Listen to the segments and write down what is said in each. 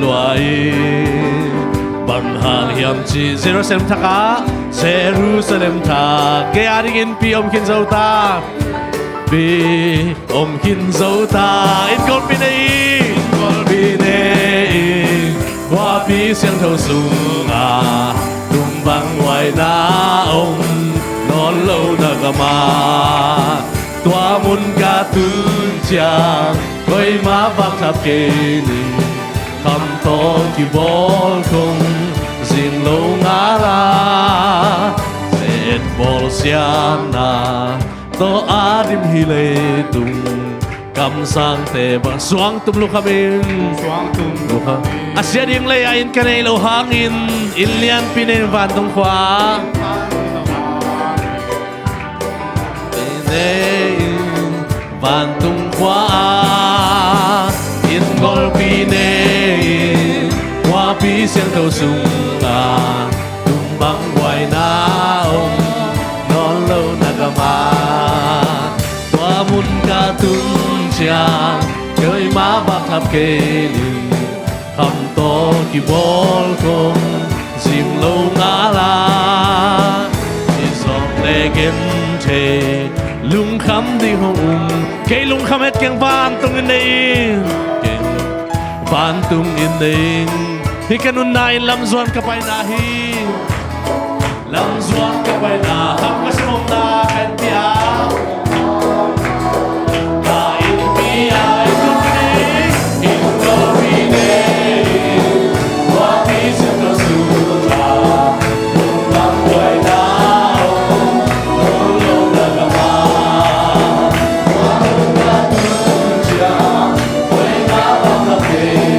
loài bằng hàng hiểm chỉ Jerusalem thaka Jerusalem tha cái ai in pi om kin dâu ta pi om kin dâu ta in con pi này hoa pi xiang thâu sung à tung băng ngoài na ông non lâu na gama tua mun ca tun chang với má vang tháp kê ni thăm to ki bol không riêng lâu ngã la zet bol xian na to adim hi lê tung cầm sang te ba suang tum lu khamin Suang tum lu kha asia ding le ain kanai lo hangin ilian pinen van tung khwa van tung khwa in gol pine hoa pi xiang thâu sung à tung băng ngoài na ông non lâu nagama tua mun ca tung chang chơi má bạc tháp kê li khăm to ki bol không dìm lâu ngã la isong le gen the lung khăm đi hồng cây lung khăm hết keng van tung in đây keng van tung in đây hi kanun nai lam zuan kapai na hi lam zuan kapai na hap kasimom na kan pia ka in pia in dorine wa pi sim no sura lam wai na lo na gama wa na tu cha wai na ba ke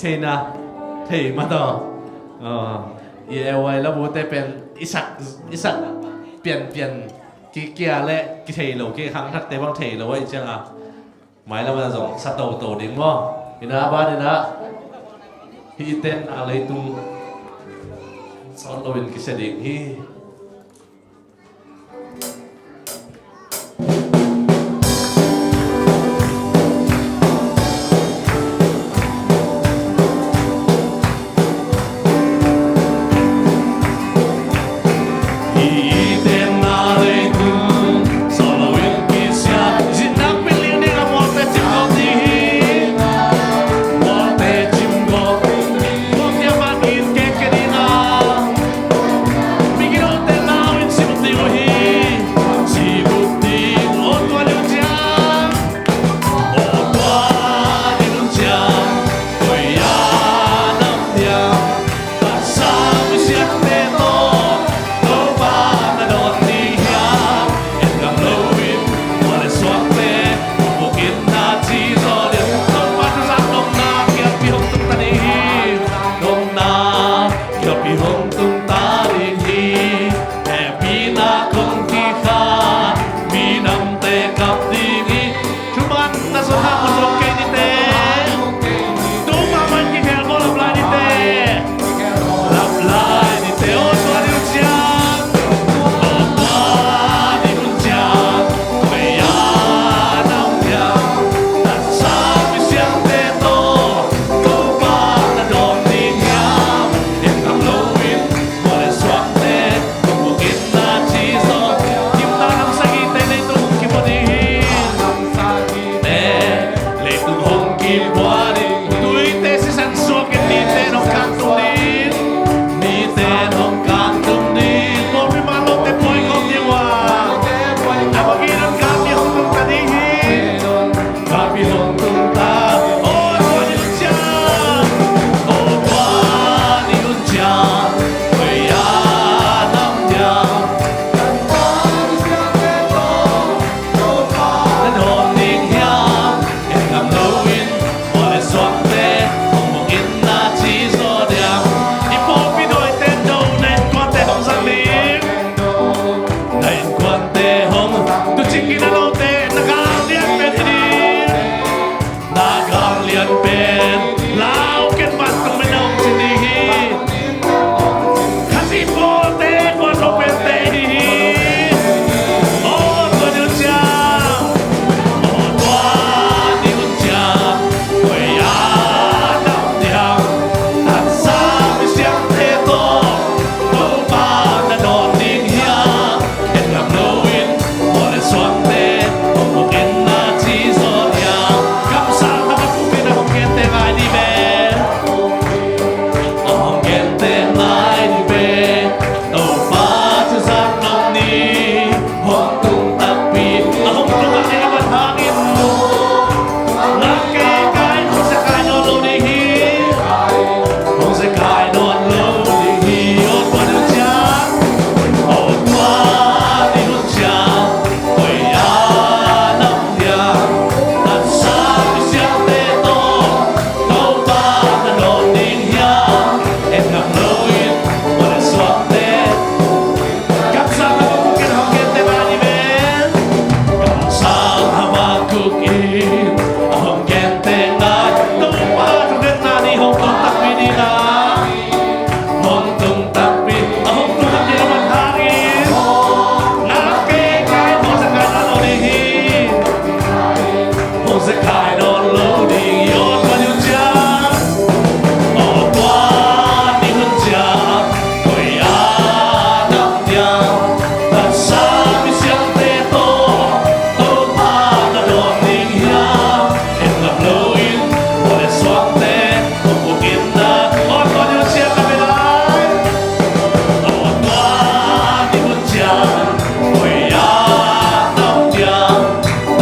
thế na thế mà đó ye wai la bu te pen isak pian ki kia le ki thei lo ki khang thak te bang thei lo wai chang à mai la ma zong sa to ding mo ina ba ni na hi ten a le tung son lo in ki se ding hi Begin tukin Hong gente ngai Tupa Tungdet nani hong tung takpi nila Hong tung takpi Hong tung takpi naman hangin Nakikay Hong sa kailan ulihin Hong sa kailan ulihin Yon pa yung dyan O tua ni hun dyan Ko'y anak niya At sabi siyang teto Tupa na doon ning hiya And the blowing What is swante Tupukin na O tua ni hun siya kabilay O tua ni hun dyan Ko'y anak niya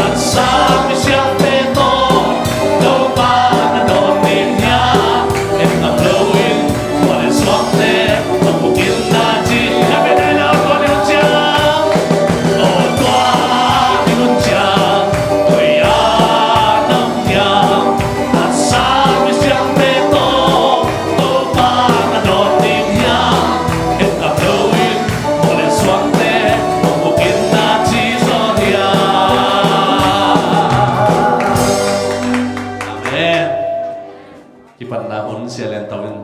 At sabi siyang teto Tupa na doon ning hiya And the blowing What is swante Tupukin na di Kabilay na o tua ni hun dyan O tua ni hun dyan Ko'y anak niya At sabi siyang teto Tupa na doon ning hiya And the blowing What is swante Tupukin na di Sonia Amen Kipan na hun siya len tawin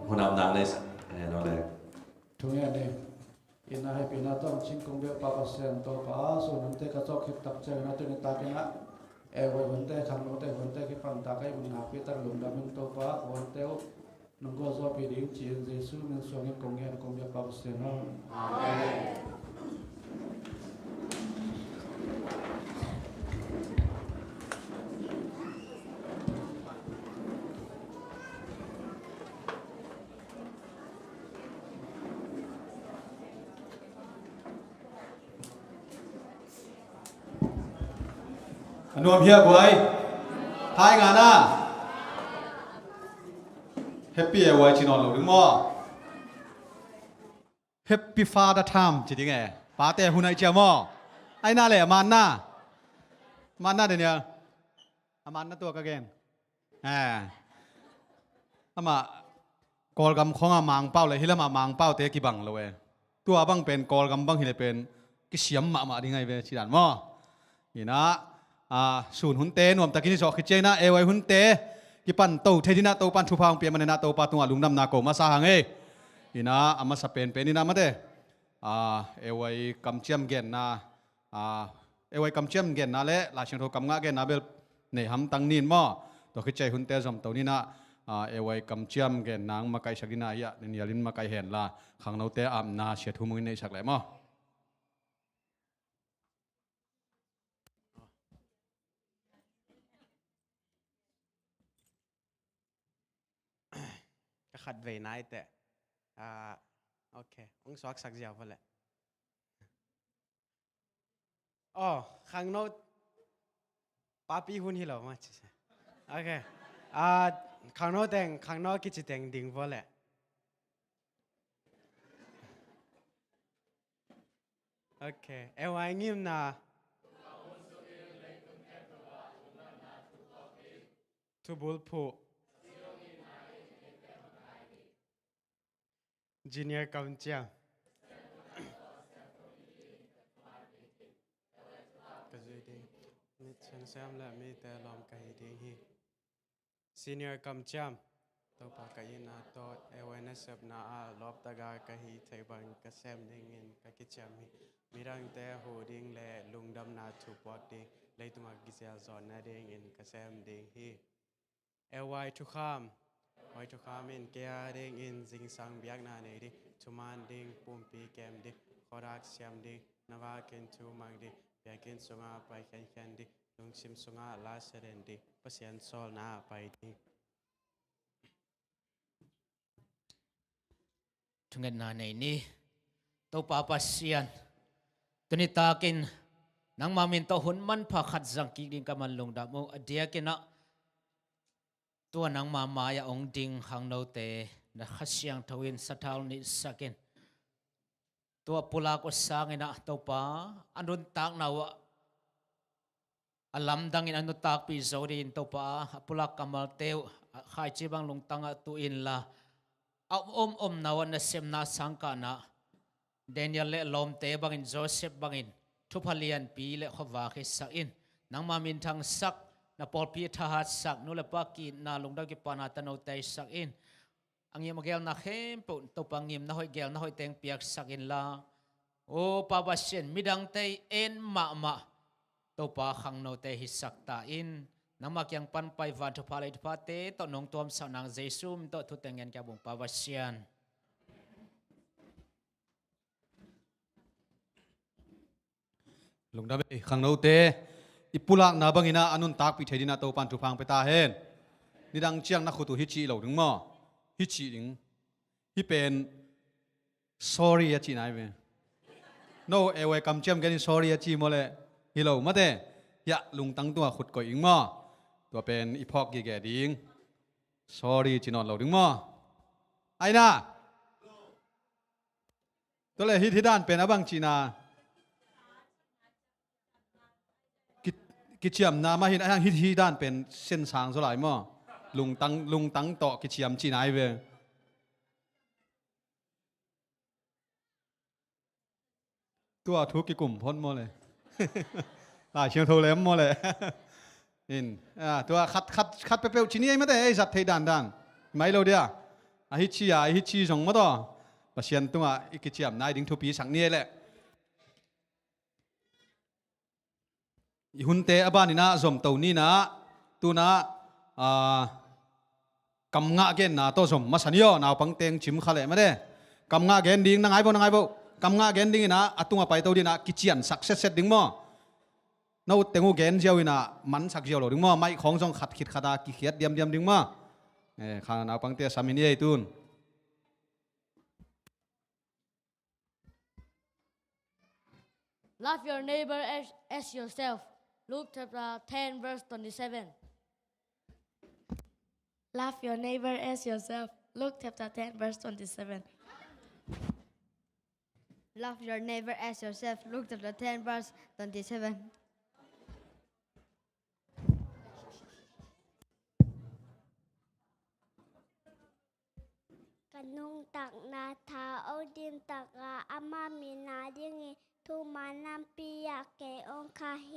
hunam nang nes Ayan ole Tunga ni ina hai pina tom ching kong be pa pa sen to pa so nam te ka chok khit tak che na tu ni ta ke na e wai ban te kham no te ban te ki pan ta kai mun na pi tar lum da min to pa kon te o nung go zo pi ding chi jesu min so ngi kong yan kong be pa pa sen ha Anuam hiya boy. Hai ngana. Happy away chinon lo ding mo. Happy Father Time chỉ tiếng nghe. Ba te hunai chia mo. Ai na le man na. Man na de nia. Man na tua ka gen. Ama kol gam khong mang pau le hilama mang pau te ki bang lo we. Tua bang pen kol gam bang hile pen ki siam ma ding ai ve chi dan mo. Inaศูนย์หุ่นเตนวมตะกี้นี่สอกขึ้นเจนะเอวัยหุ่นเตกี่ปันโตเทดินะโตปันชุพางเปียมันนะโตปันตัวลุงดำนาโกมาสาหังเออีนะอามาสเปนเป็นนี่นะมาเดเอวัยกำเจียมเกนนะเอวัยกำเจียมเกนนะเละลาเชียงโทกำงะเกนนะเบลในหำตังนินมั่ตัวขึ้นเจหุ่นเตจอมตัวนี้นะเอวัยกำเจียมเกนนางมาไกสักินายะนี่ยลินมาไกเห็นละขังเราเตอำนาเสียทุ่มในสักแหล่มั่ขัดเวนายแต่โอเคองสวักสักเดียวพอแหละอ๋อข้างโน้ตป้าปีหุ่นที่เรามาใช่โอเคข้างโน้ตแต่งข้างโน้ตกิจแต่งดิ่งพอแหละโอเคเอวายงิมนะทุบุลผูจีเนียร์กำเจียก็จะดีมิดฉันแซมและมีแต่ลมกายดีฮีซีเนียร์กำเจียมตัวปากกายนาโตเอเวนัสบนาลอบตากากะฮีไทบังกะแซมดิ่งเงินกะกิจามฮีมีรังแต่โหดิ่งและลุงดำนาถูกปอดดิ่งเลยตัวมากิจาจอนนาดิ่งเงินกะแซมดิ่งฮีเอวายทุกคำไว้ทุกคำเองแก่เด้งอินจิงสังเบียกนาเนดิทุมันเด้งปุ่มปีแกมดิขอรักเสียมดินวาเกินทุมังดิเบียกินสุงาไปแข่งขันดิลุงชิมสุงาลาเสด็จดิเปอร์เซ็นต์โซลนาไปดิทุกเงินนาในนี้ตัวป้าปัสยันตัวนี้ตากินนังมามินตัวหุ่นมันพาขัดจังกิดิงกับมันลงดามูอเดียกินนะตัวนังมามายาองดิงหังโนเตนะขัดเสียงทวินสัทธานิสักินตัวปุลาก็สร้างนะตัวป้าอันรุนตากนาวะอลัมดังอินอันรุนตากปีโซดินตัวป้าปุลากกัมลเตวขายจีบังลงตังตุอินละอมนาวันนะเซมนาสังกานะเดนิเอลเลลอมเตบังอินโจเซฟบังอินทุพเลียนปีเลขวาคิสักอิน nang mamin thang sak na polpi thahat sak no le paki na lungdaw ki pana tanaw tay sak in ang yam gel na khem po to pangim na hoi gel na hoi teng piak sak in la o pabasyen midang tay en ma to pa khang no tay hisak ta in nang makyang panpai van to palai pate to nong tom sa nang jesum to thu tengen kya bung pabasyen lung da be khang no te ipulak na bangina anun tak pi thedina to pan thu phang pe ta hen ni dang chiang na khutu hi chi lo ding mo hi chi ding hi pen sorry a chi nai ve no e we kam chiam gen sorry a chi mo le hi lo ma te ya lung tang tua khut ko ing mo tua pen iphok gi ge ding sorry chi non lo ding mo ai na to le hi thi dan pen abang chi naกิจยมนามาหินอ้างฮิตฮีด้านเป็นเส้นทางสลายมั่อลุงตังต่อกิจยมจีนายเวตัวทุกกิกลุ่มพ้นมั่เลยหลายเชียงโทเลมมั่เลยอินตัวคัดเปรี้ยวจีนี่ไม่ได้ไอ้สัตว์ไทยด้านไม่เราเดียฮิตชีส่งมาต่อประเชียนตัวกิจยมนายดิ้งทุปีสังเนี่ยแหละหุ่นเตะบ้านนี่นะสมตัวนี่นะตัวนะกำงะเกนนะตัวสมมาสัญญาหนาวปังเตงชิมขะเละมาเด้กำงะเกนดิ้งนังไงบ่กำงะเกนดิ้งนะอัตุงไปตัวดีนะกิจยันสักเสร็จดิ้งมั้งนู่นเตงูเกนเจียวนะมันสักเจียวหรอดิ้งมั้งไม่ของจงขัดขิดขัดากิเขียดเดียมดิ้งมั้งข้างหนาวปังเตะสามินีไอ้ตุนLove your neighbor as yourself. Luke chapter 10, verse 27. Love your neighbor as yourself. Luke chapter 10, verse 27. Love your neighbor as yourself. Luke chapter 10, verse 27. กันนุงตักนาทาเอาดินตักอามามีนาดิงิทุมานำปียกเกองคาเฮ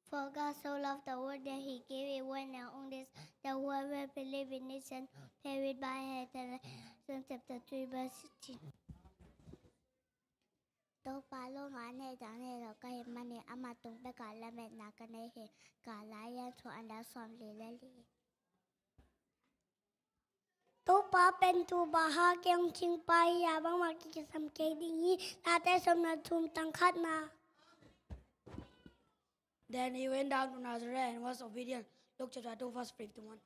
For God so loved the world that He gave it one and only, that whoever believe in it shall perish by his John chapter 3 verse 16. โตปาโลมาเนจังเนเราก็เห็นมันเนี่ยอามาตรงไปก่อนและแม่นากันในเหตุการณ์ร้ายยันชัวอันดาสอมลีและลีตัวป้าเป็นตัวบ้าเก่งจริงไปอย่าบังมากิจสัมเกดีนี้ลาแต่สมนัทุมตังคัดนา Then he went down to Nazareth and was obedient. Luke chapter 2, verse 51.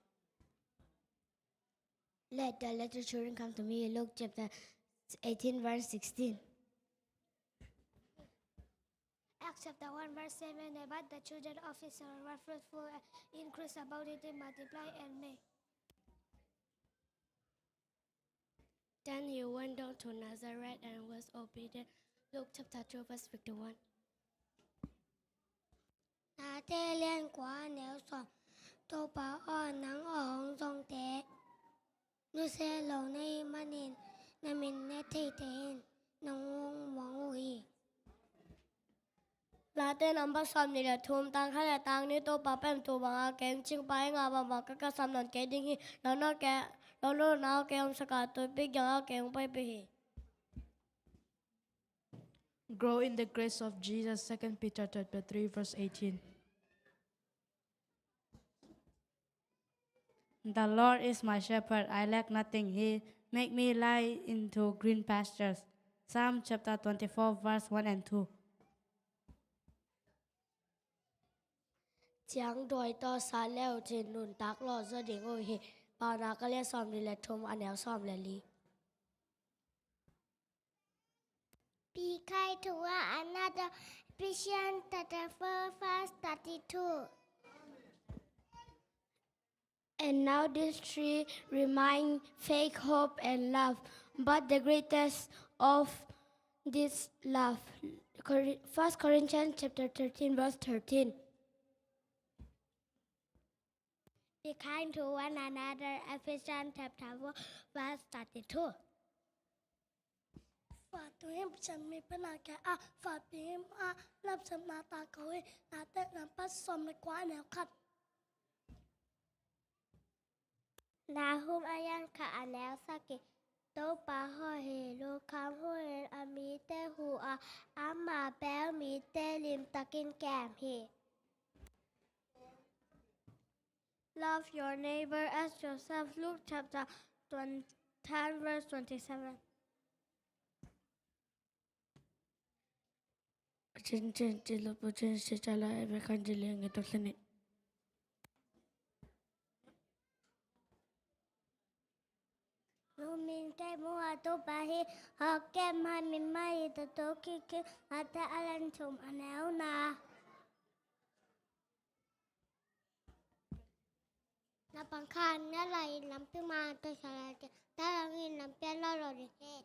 Let the little children come to me. Luke chapter 18 verse 16. Acts chapter 1 verse 7. But the children of Israel were fruitful and increased about it and multiplied and made. Then he went down to Nazareth and was obedient. Luke chapter 2 verse 51. นาเตเลียนกว่าแนวสอบโตปาอ่อนนังอ่องทรงเตะนุเซโลในมันนินนามินเนติเตนนงมองอุย La te number some ni la thum tang kha la tang ni to pa pem to ba ken ching pai nga ba ka sam non ke ding hi no ke no na ke om saka to pi ga ke om pai pi. Grow in the grace of Jesus. 2 Peter chapter 3 verse 18. The Lord is my shepherd. I lack nothing. He make me lie into green pastures. Psalm chapter 24 verse 1 and 2. 将对多杀了进论达罗这点我嘿，把那个咧上里来同安了上来哩。 Be kind to one another. Ephesians chapter 4 verse 32. And now these three remain faith, hope, and love. But the greatest of this love. 1 Corinthians chapter 13 verse 13. Be kind to one another. Ephesians chapter 4 verse 32. phạt tôi em chẳng mi bên nào cả phạt bìm làm sầm na ta coi na tết làm bắt xóm lại quá nẻo khát na hôm ayan khả nẻo sa kì tô bà hỏi hề lô khám hỏi mi tê hù mà béo mi tê lim ta kinh kèm hề. Love your neighbor as yourself. Luke chapter 10 verse 27. Chin chilo po chin si chala ebe kanjiling ito sini. Lu min cái mua tô bà hi họ kem hai min mai tô tô ki ki ta alan chum anel na. Na bang khan na lai lam pi ma to sala ta lang in lam pi lo lo de ke.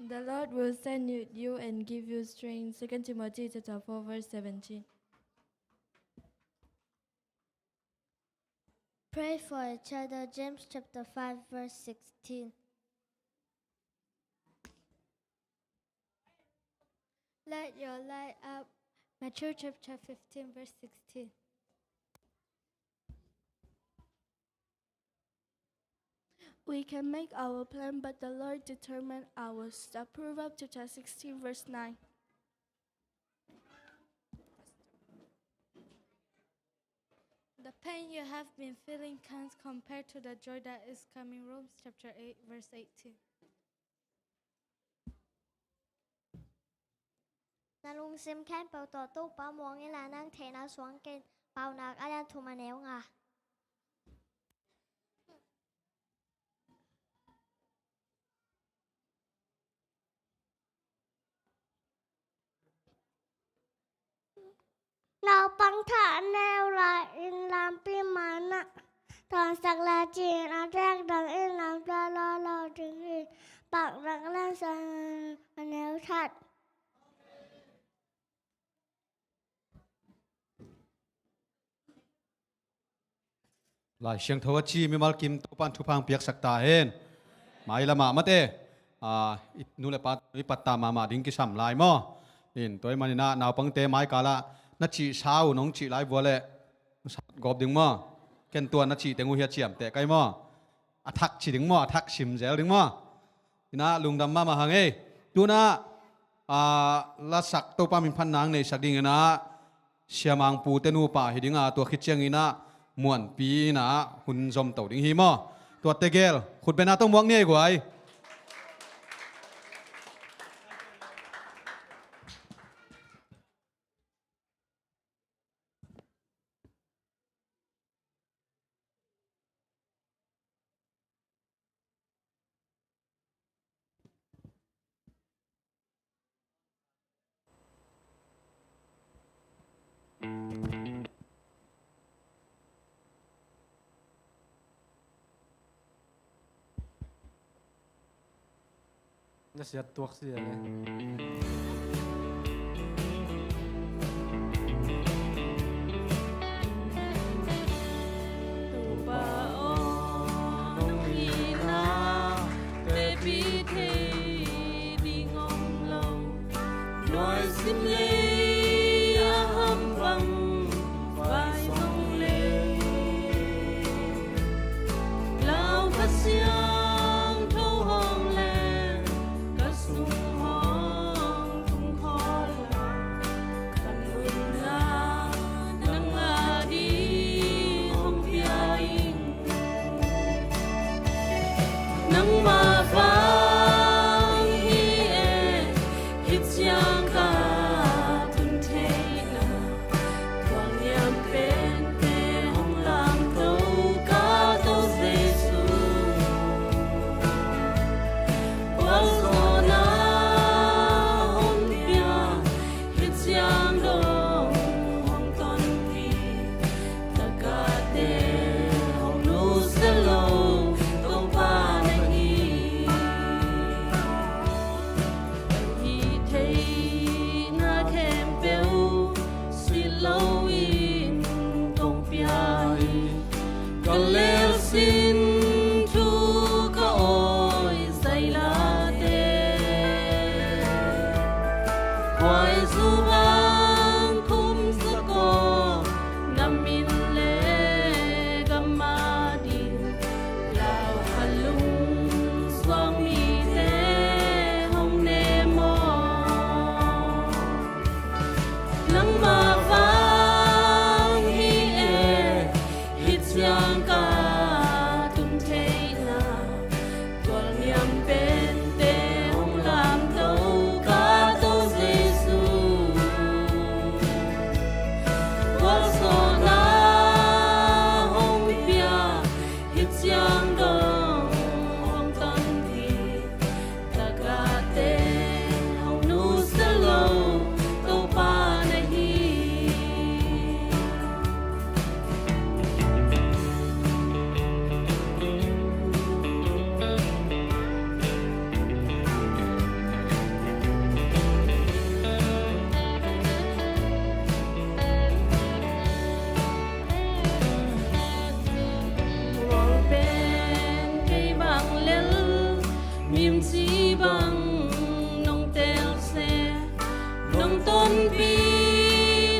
The Lord will send you and give you strength. 2 Timothy chapter 4 verse 17. Pray for each other. James chapter 5 verse 16. Let your light up. Matthew chapter 15 verse 16. We can make our plan, but the Lord determines ours. Proverbs chapter 16 verse 9. The pain you have been feeling can't compare to the joy that is coming. Romans chapter 8 verse 18. Na lung sim khen bảo tỏ tu bảo muang nghĩa là năng thể na xuống kênh bảo nạc alan thu mà néo ngà. Nào băng thả neo lại in làm pi mà nè. Toàn sạc là chỉ rác đằng in làm ra lo trứng gì. Bạn răng lên sân nếu thật. Lai siang thawa chi mi mal kim to pan thu phang piak sakta hen mai lama mate nu le pat mi patta ma ding ki sam lai mo in toy manina naw pang te mai kala na chi sau nong chi lai bole gop ding mo ken tua na chi tengu hia chiam te kai mo athak chi ding mo athak sim zel ding mo ina lungdam ma hang e tu na la sak to pa min phan nang nei sak ding na siamang pu te nu pa hidinga to khichiang ina muan pi na hun zom tàu ding hi mo tua tegel khut bena tong muang nei guai nó sẽ tuột gì đấy Hey hoài du vang khum sa ko nam min le gamma di lao halung swang mi te hong ne mo nang ma vang hi e hit yang ka tum te na tol niam pen te hong lam do ka to jesu wal so na hong pia hit yang do hong tan thi ta ka te hong nu sa lo to pa na hi Rol pen cây bằng lel mim chi bằng nong tel se nong ton pi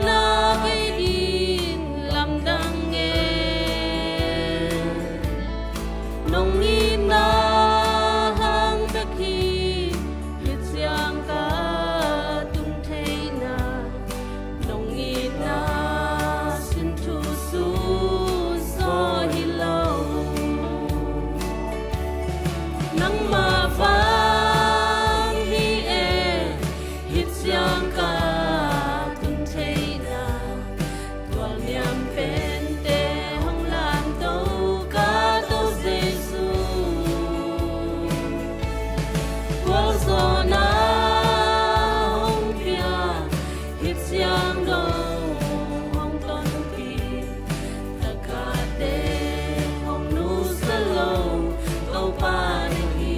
na cây din lam dang nghe nong in na hang pe khi hit siang ka tung thei na nong in na sin thu su so hi lo nang ma vang hi e hit siang ka tung thei na tual niam pen te hong lam to ka to jesu wal so na hong pia hit siang do hong ton pi ta ka te hong nu sa lo to pa ni hi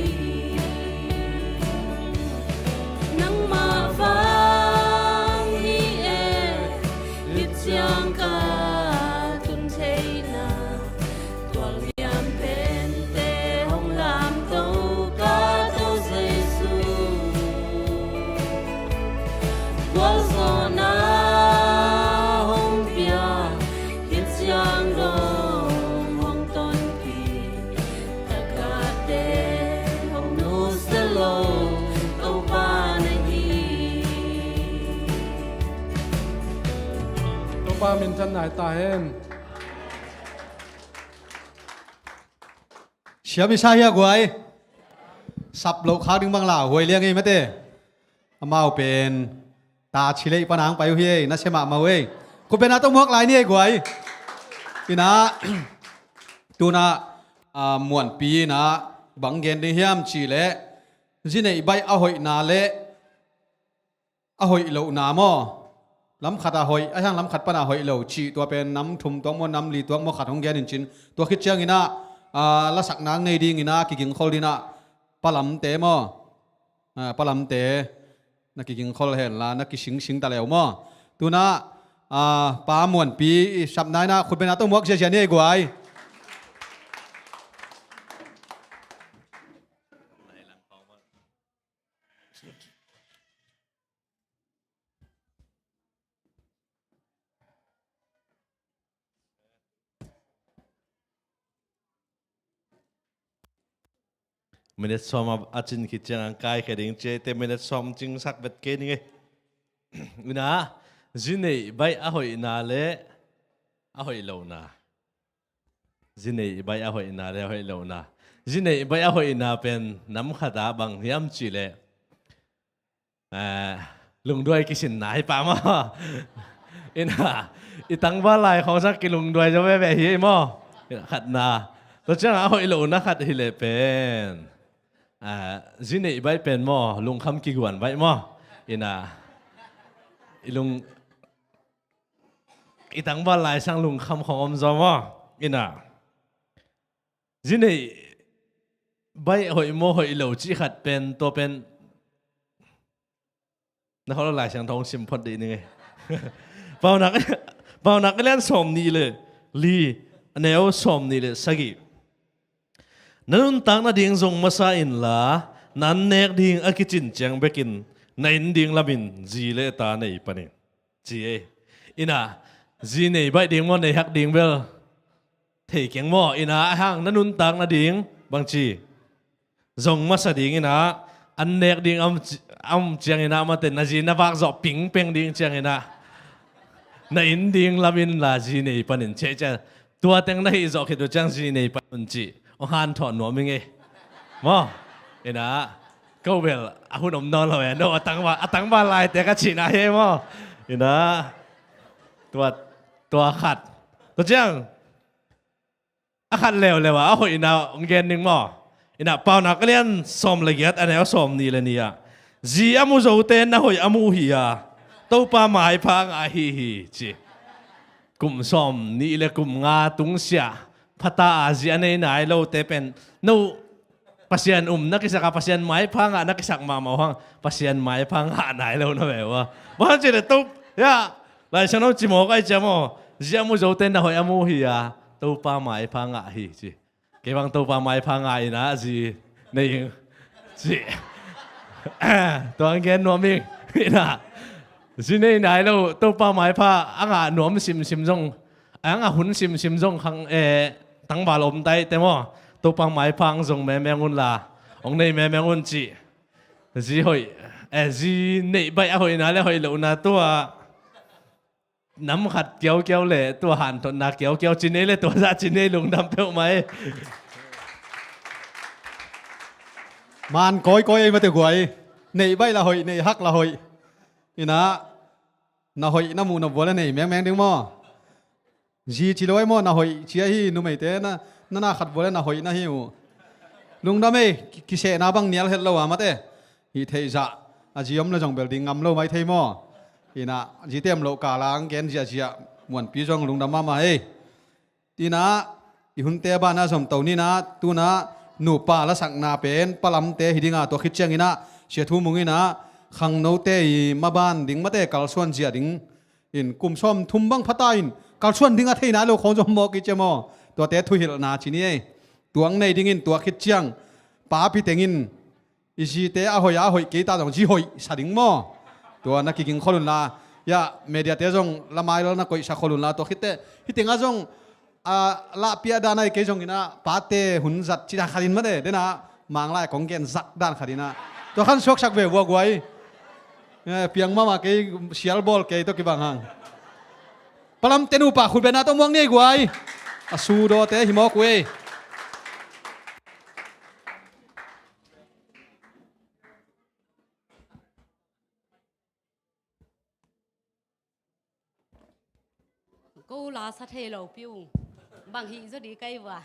nang ma vang hi e hit siang ka tun thei na tual niam pen te hong lam to ka to jesu wal so na hong pia hit siang do hong ton pi ta ka te hong nu sa lo to pa na hi to pa min chan nai ta hen Siya mi sa hiya guay. Sap lo khao ding bang la huay liang ei mate. Amao pen ta chile panang payu hi na sema ma we. Ko pen atong muak lai ni guay. Pina tu na muan pi na bang gen ni hiam chi le. Zine bai a hoi na le. A hoi lo na mo. Lam khat a hoi a hang lam khat pana hoi lo chi tua pen nam thum tong mo nam li tuang mo khat hong gen in chin. Tua khit chiang ina la sak nang nei ding ina ki ging khol dina palam te mo palam te na ki ging khol hen la na ki sing sing ta lew mo tu na pa muan pi sap nai na khut ben atong mok je je ni guai mình đã xóm ở trên khi chẳng cái cái đình chơi thì mình đã xóm chính xác vật kế này na zin này bay à hội na lệ à hội lâu na zin này bay à hội na lệ hội lâu na zin này bay à hội na pen nắm khata bằng hiam chỉ lệ lùng đuôi cái xin nái pa mà ina itang ba lại không sắc cái lùng đuôi cho bé bé hi mà khát na tôi chẳng à hội lâu na khát hi lệ pen zin này bay pen mà lùng khăm kỳ quan bay mà ina ilung itang ba lai sang lung kham khong om zoma ina zini bai hoi mo hoi lo chi khat pen to pen na hol lai sang thong sim phot di ni pau nak len som ni le li aneo som ni le sagi nanun tang na ding zong masa in la nan nek ding akichin chang bekin Nain ding lamin gì lệ ta này panin gì ấy ina gì này vậy ding mo này hắc ding bel thầy kieng mo ina hang nanun tang na ding bang chi zong masa ding ina an nek ding am chiang ina ma ten na gì na vak zo ping peng ding chiang ina nain ding lamin la gì này panin che che tua teng na hi zo khitu chang gì này panin chi o han thon no ming e mo ina câu bel ahun om non lo no atang ba lai te ka china he mo ina tua khat to chang a khat lew lewa ho ina ngen ning mo ina pau na klian som legiat anel som ni le nia ji amu zo ten na hoi amu hi ya to pa mai phang a hi chi kum som ni le kum nga tung sia phata a ji anei nai lo te pen no pasien nakisaka pasien mai phanga nakisak mamawang pasien mai phanga nai lo na bewa ban che to ya lai chano chimo kai chamo jiamu zoten na hoi amu hi ya to pa mai phanga hi chi ke bang to pa mai phanga ina ji nei chi to angen no mi ina ji nei nai lo to pa mai pha anga nom sim jong anga hun sim jong khang tang ba lom tai te mo tô bằng máy phang dùng mẹ mẹ ngôn là ông này mẹ mẹ ngôn chị gì hồi gì nãy bây hồi nói là hồi lâu na tua nắm hạt kéo lệ tua hàn thuận na kéo chín ấy lệ tua ra chín ấy lùng đâm theo máy man coi mà từ quậy này bay là hội này hắc là hội thì na hội na mù na vua là này mẹ đứng mò gì chỉ lối mò na hội chỉ hi nu mày thế na khát vua na hội na hiu lung đam ấy kí xe na băng nial hết lâu à mà thế hi thấy dạ à chỉ ông nó trong building ngắm lâu mấy thấy mò thì chỉ tem lộ cả làng kén gì muốn pi trong lung đam mà ấy thì thì hun te ba na som tàu ni tu nu pa la sang na pen palam te hidinga to khit chang ina she thu mung ina khang no te ma ban ding ma te kal suan jia ding in kum som thum bang phata in kal suan ding a thei na lo khong jom mo ki chemo to te thu hil na chini ei tuang nei ding in tua khit chang pa pi tengin isi te a hoi ke ta dong ji hoi sa ding mo to na ki king kholun la ya media te jong la mai lo na koi sa kholun la to khit te hitenga jong la pia đan này cái dòng ina pate hun giật chỉ là khalin mà đấy na mang lại con gen giật đan khalina to khan sok sak về vua guai piang mà cái sial ball cái to cái bang hang palam tenu pa khul bena to muang nei guai asu do te himo kwe cô là sát hệ lầu piu bằng hình rất đi cây vừa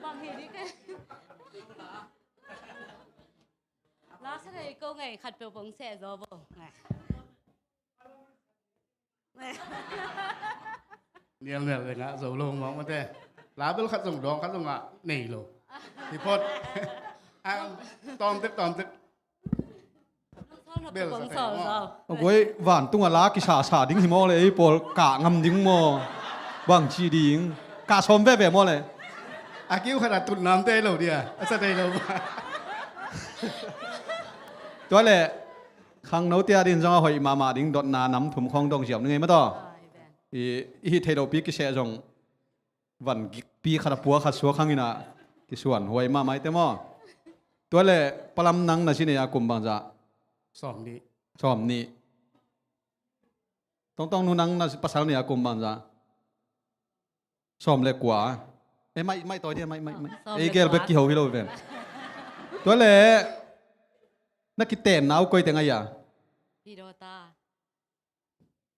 bằng hình đi cây lá sát hệ cô ngày khát biểu bóng xe rồi bộ niệm rồi ngã dầu lông mong mà thế lá bữa khát dùng đòn khát dùng ngã nỉ lồ thì phốt tóm tiếp quay vạn tung lá cái xả đinh himoเลยpol cả ngầm đinh mò bằng chi đinh cả xóm về mòเลยkêu khát là tụt nám tê lầu đi sát tê lầuตัวเลยข้างโน้ตเตียดินจังหอยมาดิ้งดอทนาน้ำถุ่มคลองดงเสียบนึงไงมาต่ออีเทโดปีกิเสจงวันปีขัดปัวขัดสัวข้างนี้นะกิส่วนหวยมาไหมเต้มอตัวเลยปลำนังนะชิเนียกุมบังจ้าสอมนี้ต้องนูนังนะภาษาเนี่ยกุมบังจ้าสอมเล็กกว่าไม่ตัวเดียวไม่เกลเบกกี้โฮวิโลเวนตัวเลยนักกิเต้นน้าก้อยแต่ไงอ่ะพี่โดตา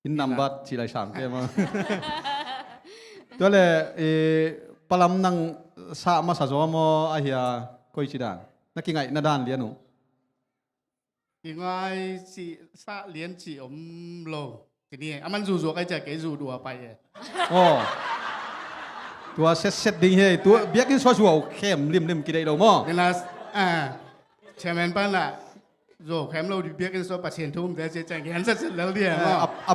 อินนัมบัตสิไรสามเกมตัวเลยปลำนังสามาสะจวมอาเฮียก้อยจีดานนักกิไงนาดานเลี้ยนูอีกไงสิสะเลี้ยนจีอมโลทีนี้มันจู่ๆก็จะเกยจู่ดัวไปโอ้ตัวเซ็ตดิ้งเฮตัวเบียกินซอสหัวเข้มริมกินได้ดอกมั้งเวลาเชมเปญปั้นละโจ้เข้มเราเบียกินซอสปัจเจียนทุ่มแต่เจ๊งเห็นเสร็จแล้วเดีย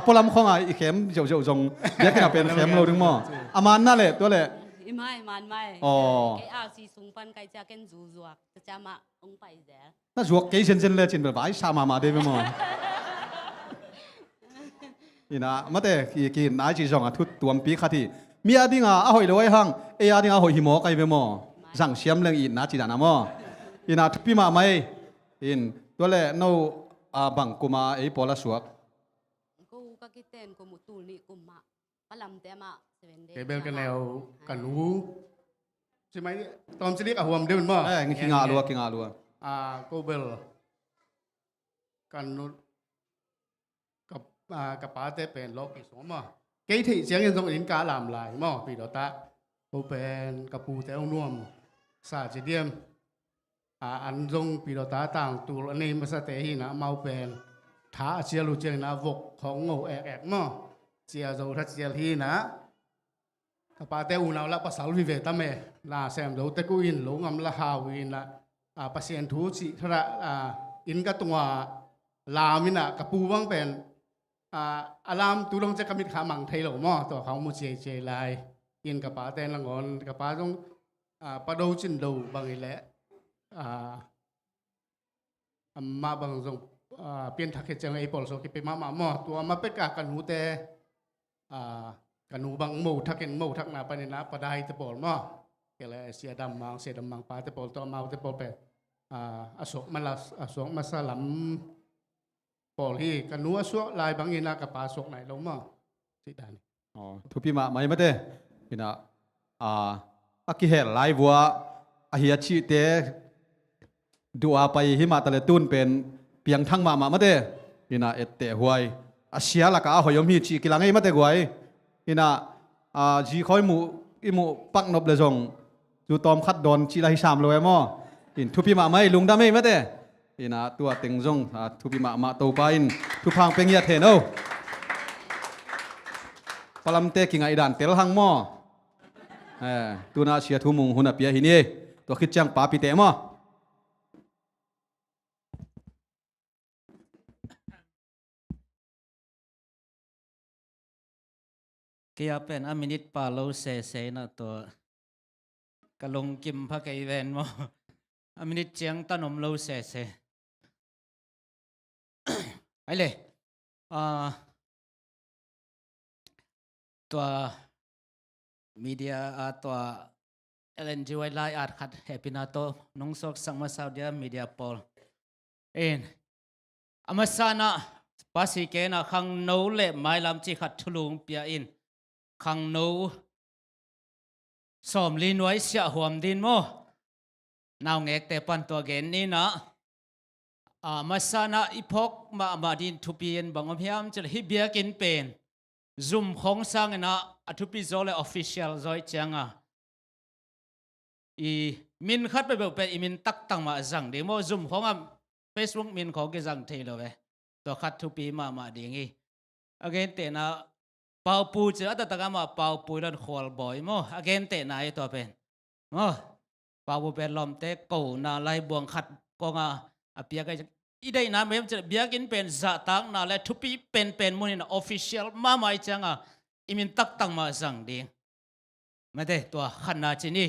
วปลำของไอ้เข้มเจ้าจงเบียกินเป็นเข้มเราดึงมั้งอามันนั่นแหละตัวเลย อีไม่มันไม่ อ๋อ cái ao xì súng phân cái cha cái rú ruột cha mà ông phải rẻ น่าจวกเกยเซนเซนเลยจินแบบไอ้ชามาเดไปหมดนี่นะมาแต่กี่นายจีจงอ่ะทุกตัวปีขัดที่มีอะไรงอ่ะหอยเลยหังอะไรงอ่ะหอยหิมะไกไปหมดสั่งเสียมเรื่องอินนะจีดานะมั้งอินะทุกปีมาไม่อินตัวเล่นเอาบังกุมาปอลสวก cô các cái tên của một tù nị của mà bắt làm thế mà cái bên cái nào cả núใช่ไหมตอนสิเรียกหัวมันเดินมั้ง กิงอาลัวกิงอาลัว โกเบลกันนุกับกับป้าเต้เป็นโลกอีกสองมั้งเกยที่เสียงยังทรงอินกาลามลายมั้งปีดอตาโอเป็นกับปูเต้องนวมสาจิเดียมอันทรงปีดอตาต่างตัวอันนี้มาสเตหินะมาเป็นท้าเชียรูเจงนะวกของโง่แอกมั้งเชียโจทัดเชียที่นะกับป้าเต้อุณาละภาษาวิเวตเมลาแซมโดเตกุอินหลงอำละฮาวินละภาษาทูสิทระอินกับตัวลามินะกับปูวังเป็นอารามตุลงจะกมิดขามังไทยหลงมั้งตัวเขามุเจเจไลอินกับป้าเต้ละงอนกับป้าต้องปะดูจินดูบางอีแหละมาบางทรงเปลี่ยนทักเจงไอปอลโซกิเปมาหม้อตัวมาเป็ดกากันหูเตกันหูบางหมูทักเห็นหมูทักนาไปในน้ำปะได้ตะปอลหม้อเกล้เสียดำมังปลาตะปอลตัวมาตะปอลเป็ดอโศกมาลาอโศกมาสลัมปอลที่กันหูอโศกลายบางอินากับปลาโศกไหนลงหม้อสิดานอ๋อทุกปีมาไม่เต้อินะอากิเฮลไลวัวอาเฮียชีเตดูอาไปหิมาตะเลตุนเป็นเพียงทั้งมาเต้อินะเอเตหวยอาเซียละก็หอยมีชีกิลังไอ้มาเต้หวยอินะจีคอยมูปักนบเลยจงดูตอมคัดดอนชีละฮิสามเลยมั้งอินทุกปีมาไม่ลุงดำไม่มาเต้อินะตัวเต็งจงทุกปีมาโตไปอินทุกพังเป็นเงียเทนเอาพลัมเตกิงไอดันเตลหังมั้งตัวน่าเชียทุมุงหุ่นเปียหินี่ตัวคิดจังป้าปีเตมั้งเกี่ยเป็นอมินิตปาโลเซนะตัวกะลงกิมพักไอเวนมั้งอมินิตเจียงตะนมโลเซไปเลยตัวมีเดียตัวเอเลนจีไวไลอาร์คัดเฮปินาโตนงสกสังมาซาวเดียมีเดียปอลอามาซานะภาษีเกนะขังโนเล่ไม่ลำจีขัดทุลุงเปียอินขังโนสมลินไว้เสียหัวมดินโมนาวเงกแต่ปันตัวเกนนี่นะมาซานะอีพกมาดินทุปีนบังอพยามจะฮิเบียกินเป็นซุ่มของสังนะทุปีโซเลออฟฟิเชียลซอยจังอีมินคัดไปแบบเป็นอีมินตักตั้งมาจังเดโมซุ่มของเฟซบุ๊กมินของกิจังเทโลเวตัวคัดทุปีมาดีงี้อเกนเตนะเป่าปูเจอแต่ตะกมาเป่าปูแล้วขวลบ่อยโมอเกนเตนะไอตัวเป็นโมเป่าปูเป็นลมเตะกูนาไล่บวงขัดกงเปียกอีได้นะเมื่อจะเบียกินเป็นจะตังนาและทุปีเป็นมุนินออฟฟิเชียลมาไม่จังอีมินตักตั้งมาจังดีไม่ได้ตัวขันนาจินี่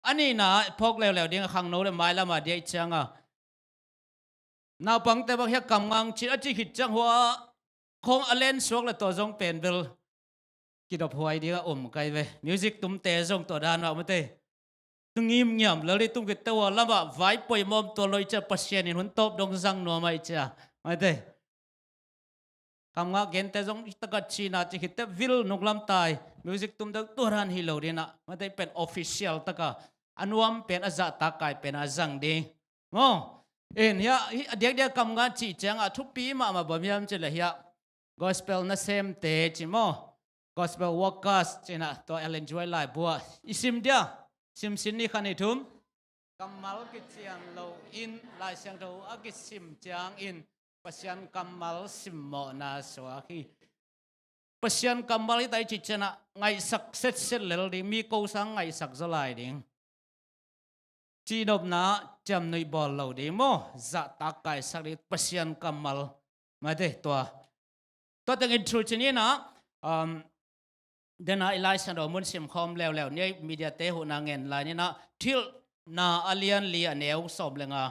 อันนี้นะพกแล้วดิ้งขังโน้ตไม่ละมาเดียจังนาปังแต่บางอย่างกำงังจิตจิหิจังหัวคงอเลนสวกและตัวจงเป็นเบลกิดพวยดีก็ไกลไปมิวสิกตุ้มเตะจงตัวด้านเราไม่ได้ตุ้งยิ้มเงียบแล้วเลยตุ้งกิดตัวแล้วแบบไว้ป่วยมอมตัวลอยจะปัสเซียนหุ่นตบดงจังนัวไม่จ้าไม่ได้คำว่าเกณฑ์แต่จงตะกัดชีน่าจะคิดแต่วิลนุกลำตายมิวสิกตุ้มตัวรันฮิโลดีนะไม่ได้เป็นออฟฟิเชียลตะกะอันวมเป็นอาจารย์ตากายเป็นอาจังดีโอ้เฮียเด็กคำงานจีจังทุกปีมาบ่มีอะไรจะเลยเฮีย gospel นั่นเซมเตจิโม gospel workers จีน่ะตัวเอเลนจวยไลบัวอิสิมเดียซิมสินนี่ขันทุ่มกำมัลกิจยังโลอินลายเสียงดูอากิซิมจางอินปัศยันกำมัลซิมโมนาสวาคีปัศยันกำมัลที่ไตจิตนะไงสักเสร็จเลวดีมีกูสังไงสักจะไลดิ้งจีนบนาจำในบอลเราดีโมจะตักไก่สักดิปัศยันกำมัลมาเดตัวตั้งอินทรูชนี้นะ เดน่าอิไลสันโดมุนสิมคอมแล้วเนี่ยมีเดียเตหุนาเงินลายนี่นะทิลนาอเลียนลีอันเอวสมเลงา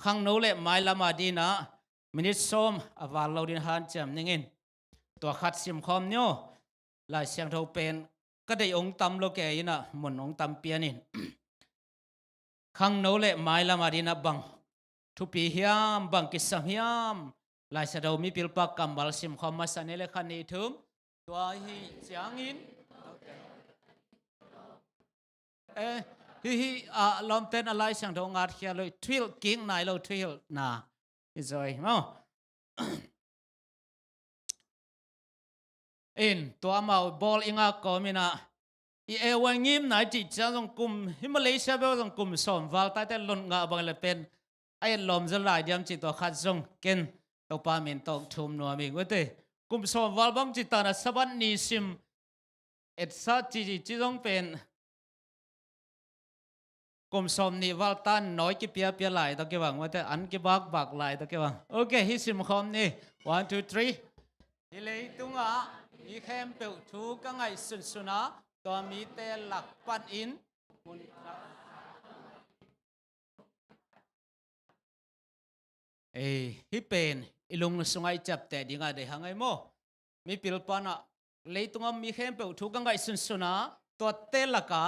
ขังโนเลไม่ละมาดีนะมินิสมอวาลเราดินฮันจำนี่เงินตัวขัดสิมคอมเนี่ยลายเสียงเท่าเป็นก็ได้องตำโลเกยนะหมุนองตำเปียนินขังโนเลไม่ละมาดีนะบังทุปีเฮียมบังกิสเฮียมลายเสดามีพิลปักกัมบัลสิมคอมมาสันเลขันนี้ทุมตัวฮีเสียงอินฮีลอมเต้นอะไรเสียงทงอาเขียเลยทวิลกิ้งนายเราทวิลนะอิจอยมั้งอินตัวมาบอลอิงอาก็มีนะอีเอวังยิมนายจิตจะต้องกุมฮิมาเลเซียเบลต้องกุมสมวัลแต่ลุนงาบังเลเป็นไอ้ลมจะไหลเดียมจิตตัวขัดจงเกินตัวปามินตกทุ่มนัวมิงเว้ยกุมสมวัลบังจิตตานะสบันนิสิมเอ็ดสัจจิต้องเป็นกุมสมนิวัลตันน้อยกี่เปียไหลตัวเกี่ยวังว่าแต่อันกี่บักไหลตัวเกี่ยวังโอเคฮิสิมคอมนี่ one two three นี่เลยตุงอ่ะอีเข้มเปิลทูกังไงสุนนะตัวมีเตหลักปัดอินฮิเป็นอีลุงสุงไอจับแต่ดีงาได้หังไงโมมีปิลปานะเลยตุงอ่ะมีเข้มเปิลทูกังไงสุนนะตัวเตหลักะ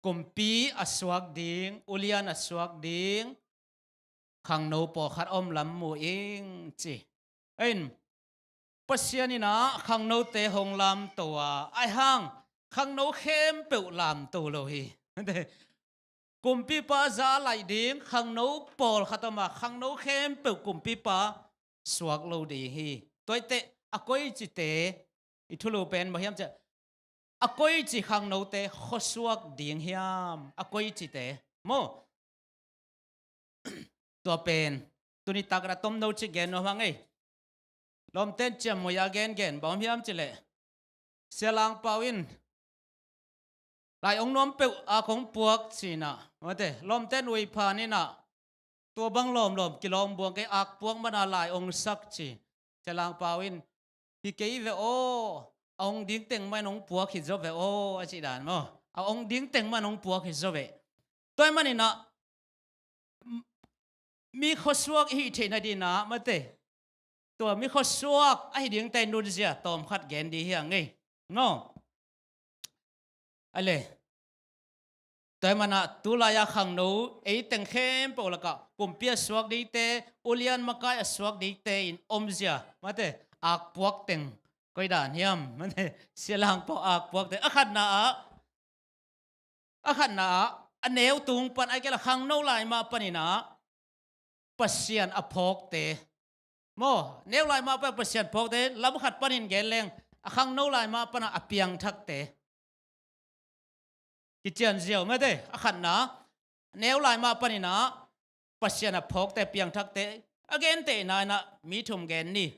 กุมปีอสวกดิงอุลียนอสวกดิงขังโนปอขัดอมลำมูเองจีปัสยานี่นะขังโนเตหงลำตัวไอหังขังโนเข้มเปิลลำตัวเลยกุมปีปาซาไหลดิงขังโนปอลขัดมาขังโนเข้มเปิลกุมปีปาสวกโลดีฮีตัวเตอากอยจิเตอิทุลูเป็นมาเฮียมจะอากอยจิขังโนเตขสวกดิงเฮียมอากอยจิเตโมตัวเป็นตัวนี้ตากระต้มโนจิเกนโนฮังไงลมเต้นจมวยาเกนบอมพิมจิเลเสียลังปาวินหลายองน้อมเปอาของปวกสินะว่าแต่ลมเต้นอุยพานี่นะตัวบังลมกิลอมบวงแกอักปวกมันหลายองสักจีเสียลังปาวินฮิเกยเวโอองดิ้งเต็งมันองปวกฮิจเวโออาจิดานมั้งเอาองดิ้งเต็งมันองปวกฮิจเวตัวมันนี่นะมีข้อสวกฮิเทนดีนะมาเตตัวมีข้อสวกไอ้เดียงเตนุนเสียตอมขัดแกนดีเฮียงไงเนาะอะไรแต่มันอะตุลายาขังโนไอ้แต่งเข้มปอละก็ปุ่มเปียสวกดีเตอุลียนมาไกสวกดีเตอินอมเสียมาเตอักปวกเต็งก็ด่านเฮียมมันเตเสียหลังปออักปวกเตอขัดนาอันเนวตุงปันไอ้แกละขังโนลายมาปนินะปัสเซียนอภอกเตโมเนวลายมาเป็นประเสริฐพอเตลำขัดปนินเกลเลงขังโนลายมาปนะอเปียงทักเตกิจเจียนเจียวไม่ได้ขันนะเนวลายมาปนินะประเสริฐพกเตเปียงทักเตอเกนเตนายนะมีทุมเกนนี่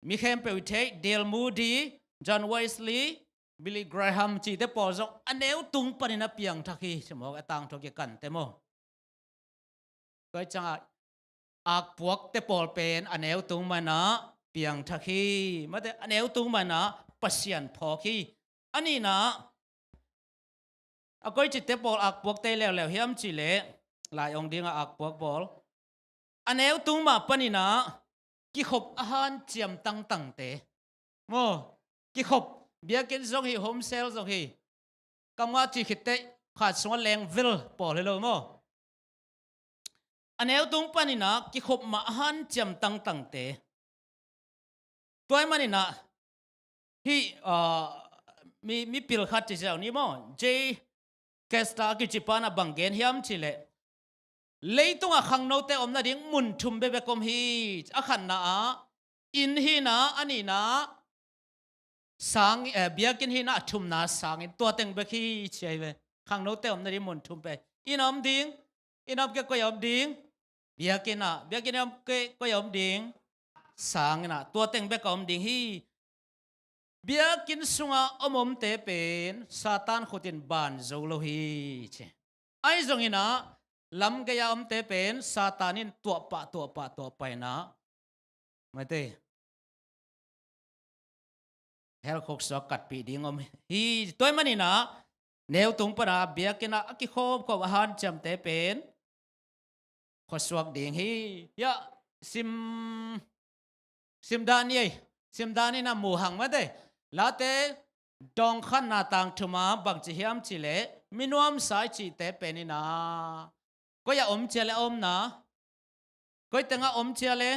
มีเข้มเปวิเทเดลมูดีจอห์นไวส์ลีย์บิลลี่แกรแฮมจีเตปอซอันเนวตุงปนินะเปียงทักฮีสมองไอตังทกกันเตโมก็จังอักพวกเตปอลเป็นอันเอวตุงมานะเปียงทักฮีมาแต่อันเอวตุงมานะปัสยันพอคีอันนี้นะอาก็จิตเตปอลอักพวกเตแล้วเฮียมจิเลหลายองดิ้งอักพวกบอลอันเอวตุงมาปนินะกิขบอาหารเจียมตั้งเตโมกิขบเบียกินซงฮีโฮมเซลซงฮีกำว่าจิขิดเตขาดสวนแรงวิลปอลเลยโมอันเอวตุงปานินะกิขบมาหันจำตั้งเตตัวมันนี่นะที่มีพิลขัดที่เจ้านี่มั้งเจแคสตากิจิปานะบังเกนเฮียมชิเลเลยตุงขังโนเตอมนาดิ้งมุนทุมเบเบกอมฮีขันนะอินฮีนะอันนี้นะสังเบียกินฮีนะทุมนะสังตัวเต็งเบคีเชยเวขังโนเตอมนาดิ้งมุนทุมเบอินอมดิ้งอินอมเกก็ยอมดิ้งเบียกินยอมเกก็ยอมดิ้งสังนะตัวเต็งเบกอมดิ้งฮีเบียกินสุงอมเตเป็นซาตานขุดินบานโจโลฮีเชไอจงอินะลำกยอมเตเป็นซาตานินตัวไปนะไม่เต hel khok so kat pi ding om hi toy mani na neu tung para bia ke na ki khom ko han cham te pen kho suak ding hi ya sim dani na mu hang ma de la te dong khan na tang thuma bang chi hiam chi le minuam sai chi te pen na ko ya om che le om na ko tenga om che le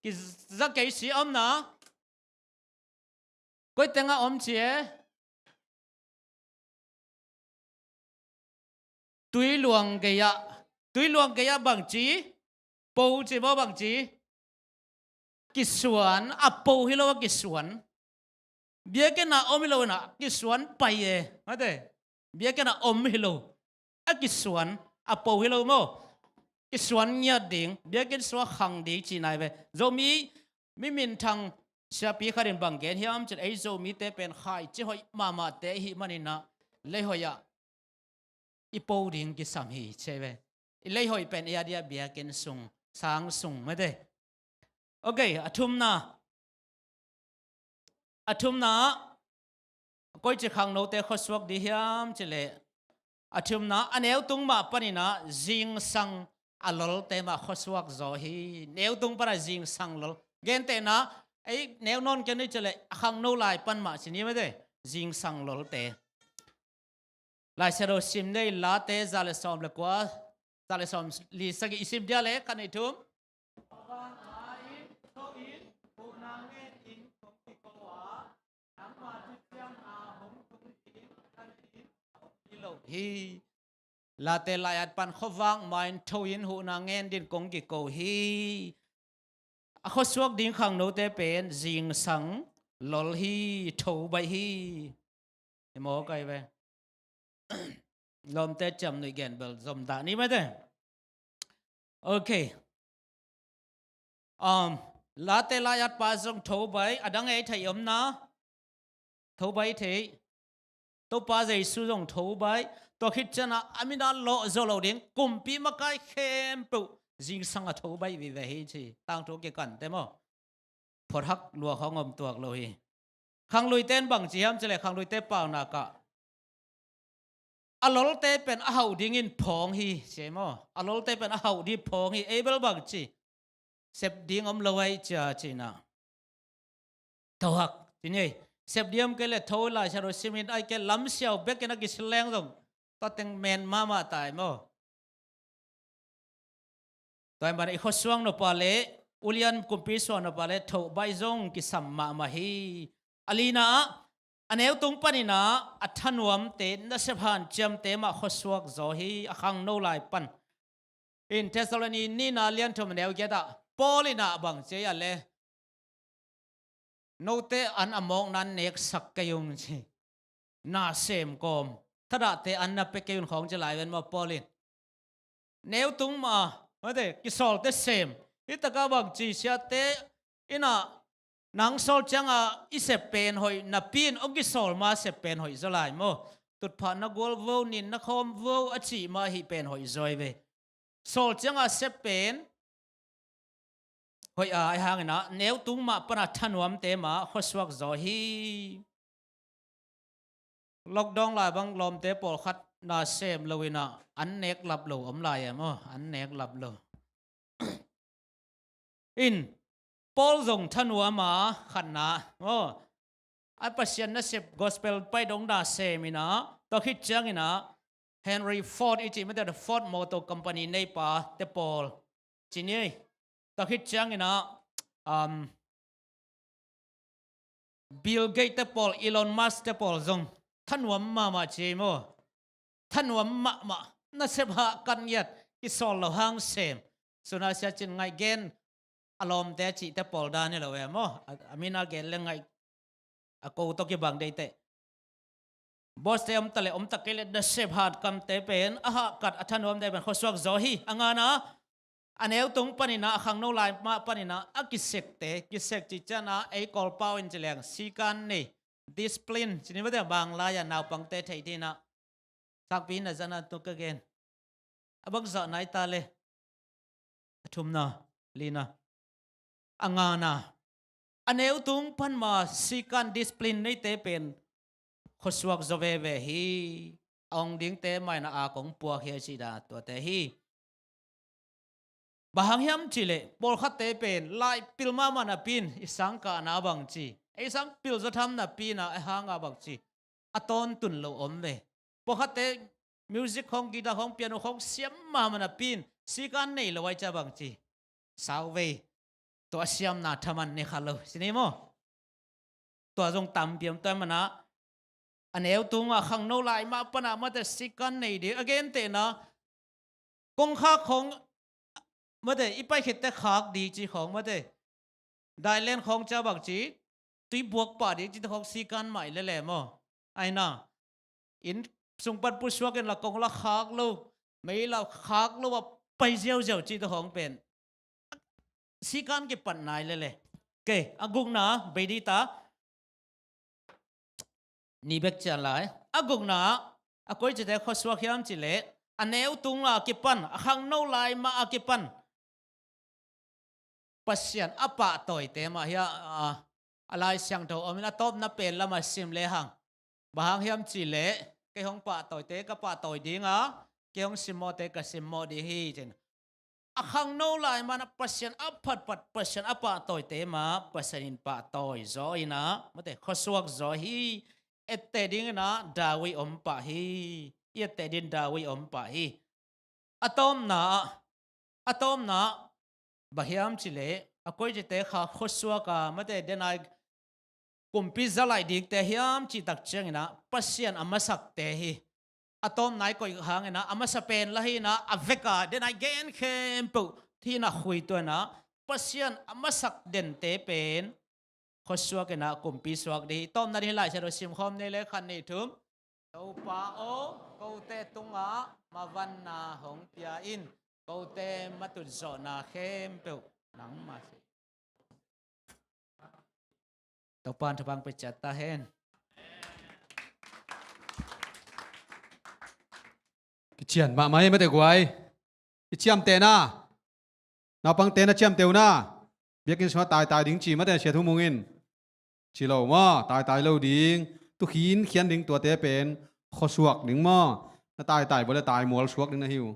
ki za ke si om na ko tenga om che túi luang cái ya bằng chí bầu chỉ bao bằng chí cái xuân à bầu hi lo cái xuân bia cái na om hi lo na cái xuân bay e mà thế bia cái na om hi lo à cái xuân à bầu hi lo mo cái xuân nhớ đỉnh bia cái xuân khang đỉnh chỉ này về rồi mi min thằng sẽ bị khai đến bằng cái hiam chỉ ấy rồi mi té pen khai chỉ hỏi mà té hi mà na lấy hỏi ya ipo ding ki sam hi cheve ilei hoi pen ya dia bia ken sung sang sung ma de okay athum na koi che khang no te khoswak di hiam chele athum na aneu tung ma panina jing sang alol te ma khoswak zo hi neu tung para jing sang lol gen te na ai neu non ken ni chele khang no lai pan ma chini ma de jing sang lol te lại sẽ rồi sim đây lá té ra lại xóm là quá ra lại xóm lì sang cái sim dia lẽ cái này thum hi là té lại ăn pan khâu vang main thâu in hu na ngen din kong ki ko hi a kho suak ding khang no te pen jing sang lol hi thâu bai hi mo kai ve lom te cham noi gen bel zom da ni ma de okay la te la yat pa zong tho bai adang ei thai om na tho bai the to pa jai su zong tho bai to khit chana amina lo zo lo ding kum pi ma kai khem pu jing sang a tho bai vi ve hi chi tang tho ke kan te mo phor hak lua khong om tuak lo hi khang lui ten bang chi ham chele khang lui te pau na ka alol te pen a hau ding in phong hi chemo alol te pen a hau di phong hi able bang chi sep ding om lowai cha china thawak chini sep diam ke le tho la charo simin ai ke lam siao bek ke na ki sleng dong to teng men mama tai mo toy ban i khoswang no pale ulian kumpi so no pale tho bai zong ki samma ma hi alina aneu tung panina athanuam te na sephan cham te ma khoswak zo hi akhang no lai pan in Thessaloniki ni na lian thom neu ge da polina bang che ya le no te an among nan nek sak kayung chi na sem kom thada te an na pe kayun khong che lai wen ma polin neu tung ma ma de ki sol te sem itaka bang chi sia te ina nang sol changa isep pen hoi na pin om ki sol ma se pen hoi zolai mo tut pha na gol vo nin na khom vo achi ma hi pen hoi zoi ve sol changa se pen hoi ai hang na neu tung ma pana thanuam te ma khoswak zo hi lockdown la bang lom te pol khat na sem lowina an nek lap lo om lai mo an nek lap lo in Paul zong thanua ma khanna a pasien na sep gospel pai dong da semina to khit changina Henry Ford ichi ma the Ford Motor Company nei pa te Paul chini to khit changina Bill Gates te Paul Elon Musk te Paul zong thanua ma chi mo thanua ma na sep ha kan yat ki sol lo hang sem suna sia chin ngai gen alom te chi te pol da ni lo we mo amina gen le ngai a ko to ki bang dei te boss te om tale om takele da sep hat kam te pen a ha kat athan om de ben khoswak zo hi angana aneu tung panina khang no lai ma panina a kisek te kisek chi chana e kol pau in cheleng sikan ni discipline chini ba de bang la ya naw pang te thai dina sak pi na jana to ka gen abang za nai ta le thum na lina angana อันเอวตุงพันมาสิกันดิสปลินในเตเป็นขสวกจะเวเวฮีองดิ้งเตไม่น่าอาของปัวเฮียสิดาตัวเตฮีบางยามจิเลบอลขัดเตเป็นไล่ปิลมามันน่ะปินอิสังกานาบังจีไอสังปิลจะทำน่ะปินน่ะไอหางาบังจีอตอนตุนโลอมเวบอลขัดเตมิวสิกของกีตาร์ของเปียโนของเสียมมามันน่ะปินสิกันในละไว้จะบังจีสาวเวตัวเสียมน่ะทำมันเนี่ยขัดเลยสินี่มั้งตัวจงตำเปียมตัวมันนะอันเอวตุงอ่ะขังโนไลมาปนามาแต่สิกันในเดีย again เตนะกงข้าของมาแต่อีไปเห็ดแต่ขากดีจีของมาแต่ได้เล่นของเจ้าบักจีตุยบวกป่าดีจีของสิกันใหม่เลยแหละมั้งไอ้น่ะอินส่งปัดผู้ช่วยกันละกงละขากลูไม่ละขากลูว่าไปเจียวเจียวจีของเป็นสิกันเก็บปัดนายเลยแหละเกะอากุงนะไปดีตานี่เบกจันไลอากุงนะอากุยจะได้ข้อสวกยามจิเลอันเอวตุงละกิปันขังโนไลมาอากิปันปัสยันอปะต่อยเตมาเฮียอะไรเสียงโตอมินาตบนับเป็นละมาซิมเลหังบางยามจิเลเกี่ยงปะต่อยเตกับปะต่อยดีงะเกี่ยงซิมโมเตกับซิมโมดีฮีเจนขังโนไลมานะปัสยันอปัดปัดปัสยันอปะต่อยเตมาปัสยันปะต่อยจอยนะมาแต่ข้อสวกจอยฮีเอตเตดิงนะดาวิอมปะฮีเอตเตดินดาวิอมปะฮีอะตอมนะบางยามจิเลอากุยจะเตะข้าข้อสวกามาแต่เดนายกุมพิจารณาดิกเตะยามจิตักเจงนะปัสยันอามาสักเตฮีอะตอมนายก็อีกหางนะอามาสเปนละฮีนะอเวกาเดนายเกนเข้มปุที่น่าคุยตัวนะปัสยันอามาสักเดนเตเป็นข้อสวกนะกุมพิสวกดีตอมนั่นที่หลายชาดซิมคอมในเลขันนี้ทุ่มเต้าป้าโอเกาเตตุงะมาวันนาหงเปียอินเกาเตมาตุจนาเข้มปุหนังมาสิเต้าปานทบังไปจัดตาเฮนกิเชียนมาไม่ไม่แต่กวยกิเชียมเตน่านาปังเตน่าเชียมเตวน่าเบียกินชัวตายดิ้งจีไม่แต่เชียทุมุงินชีเราว่าตายเราดิ้งตุขีนเขียนดิ้งตัวเตเป็นข้อสวกดิ้งมั่วน่าตายบ่ได้ตายมัวสวกดิ้งนะฮิว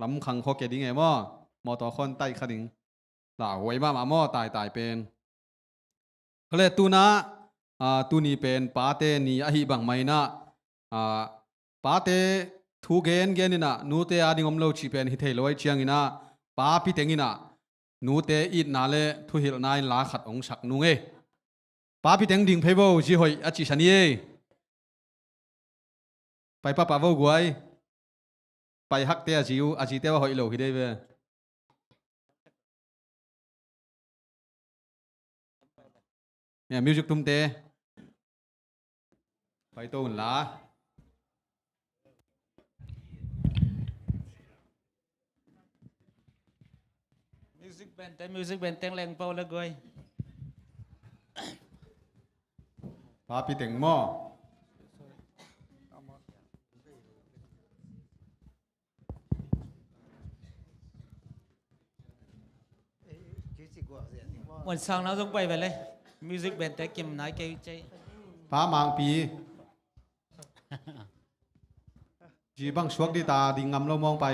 ลำขังข้อเกดิ้งไงมั่วมอต่อคนไตขดิ้งหล่าหวยมามั่วตายเป็นก็เลยตูนะตูนี่เป็นปาเตนี่อหิบังไม่นะปาเตทูเกนนี่นะนูเตอาดิงอมโลชีเป็นฮิตเทลอยเชียงอินะปาพิเตงินะนูเตอิดนาเลทุหิลนายลาขัดองสักนุงปาพิเตงดิ่งเพโวจีหอยอจิชันเยไปป้าป่าวกวยไปฮักเตอจิวอจิเตว่าหอยโลฮิเดเวเนี่ยมิวสิกตุ้มเตไปโตนละมิวสิกแบนเต็งแรงเป่าเลยกวยปาพิเตงหม้อวันเสาร์เราต้องไปเลยมิวสิกแบนแต่กิมนายเกยใจปามางปีจีบังสวกดีตาดิ่งงำเรามองไป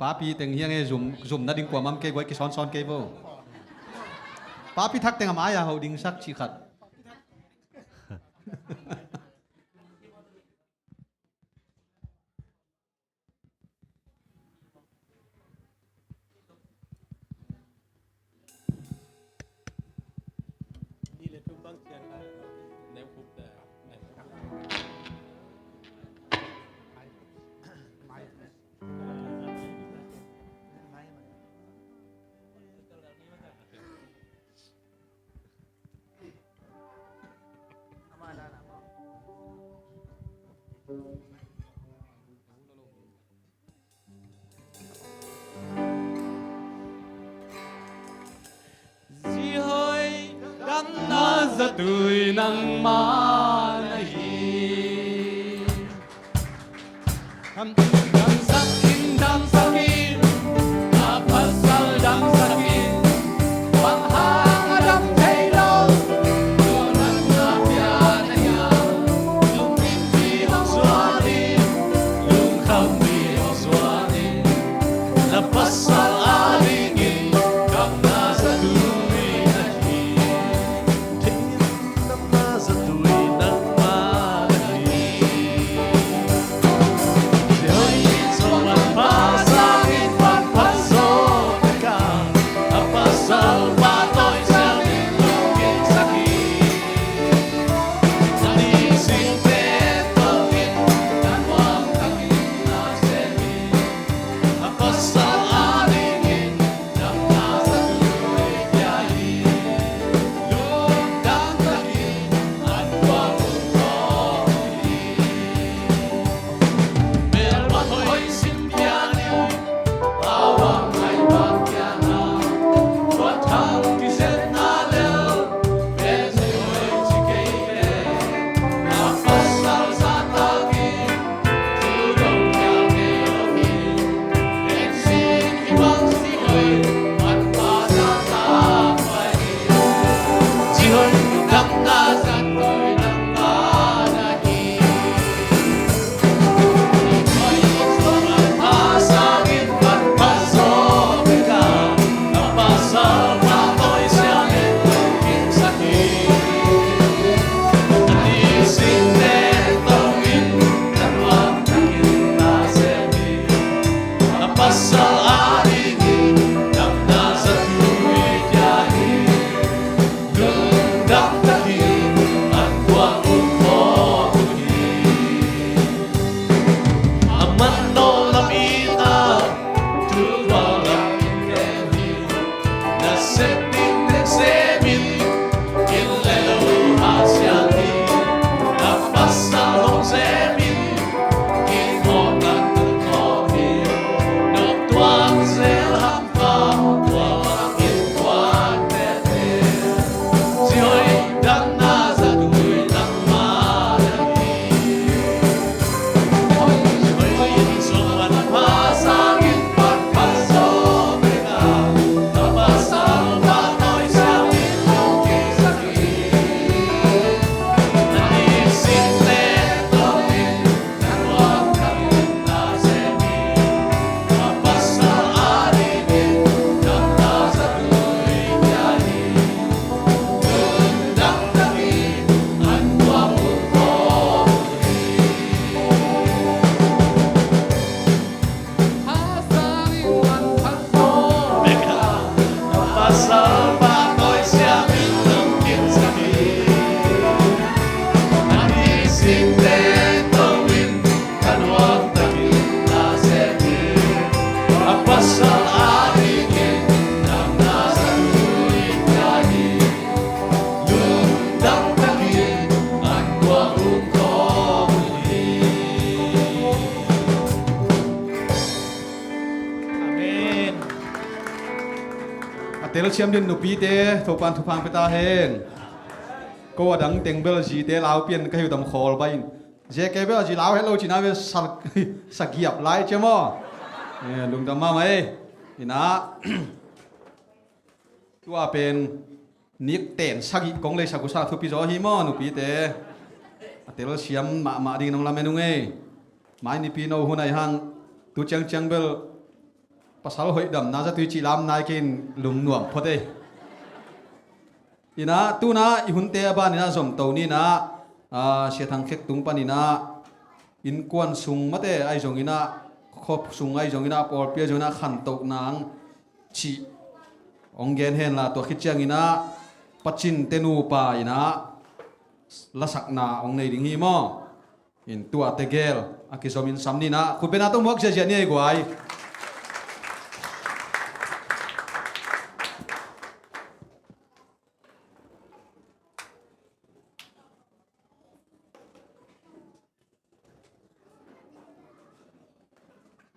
ป้าปีแต่งเฮียงไอ้ซุ่มนั่นดิ่งกว่ามัมเกย์ไว้กี่ซ้อนเกย์บ่ป้าปีทักแต่งหมาอย่าเขาดิ่งสักชีขัดTươi nắng má này siam din nu pi te thopan thu phang peta hen ko adang teng bel ji te lao pian ka hu dam khol bai je ke bel ji lao hello china ve sagiap lai chemo lung dam ma mai ina ตัวเป็นนิกเต้นสักอีกงเลยสักกุศลทุพิจอหิมอนุปีเตเตลเสียมมาดิ่งน้องลำเมนุงเอไม่นิปีโนหุ่นไอหังตัวเจียงเบลภาษาหอยดำน่าจะตุยจีรามนายกินลุงหน่วมพอดีอีน่ะตัวน่ะอีหุ่นเตะบ้านนี่น่ะสมตัวนี่น่ะเสียทางเค็กตุงปานี่น่ะอินกวนสุงมาเตะไอจงอีน่ะครบสุงไอจงอีน่ะปอลเปียจงอีน่ะขันตกนางชีองเกนเห็นละตัวคิดเจียงอีน่ะปัจจินเตนูปาอีน่ะละสักนาองในดิ่งฮีมออินตัวเตเกลอากิสมินซัมนี่นะคุณเป็นอาต้องมอกเจียนี่ไอ้กวย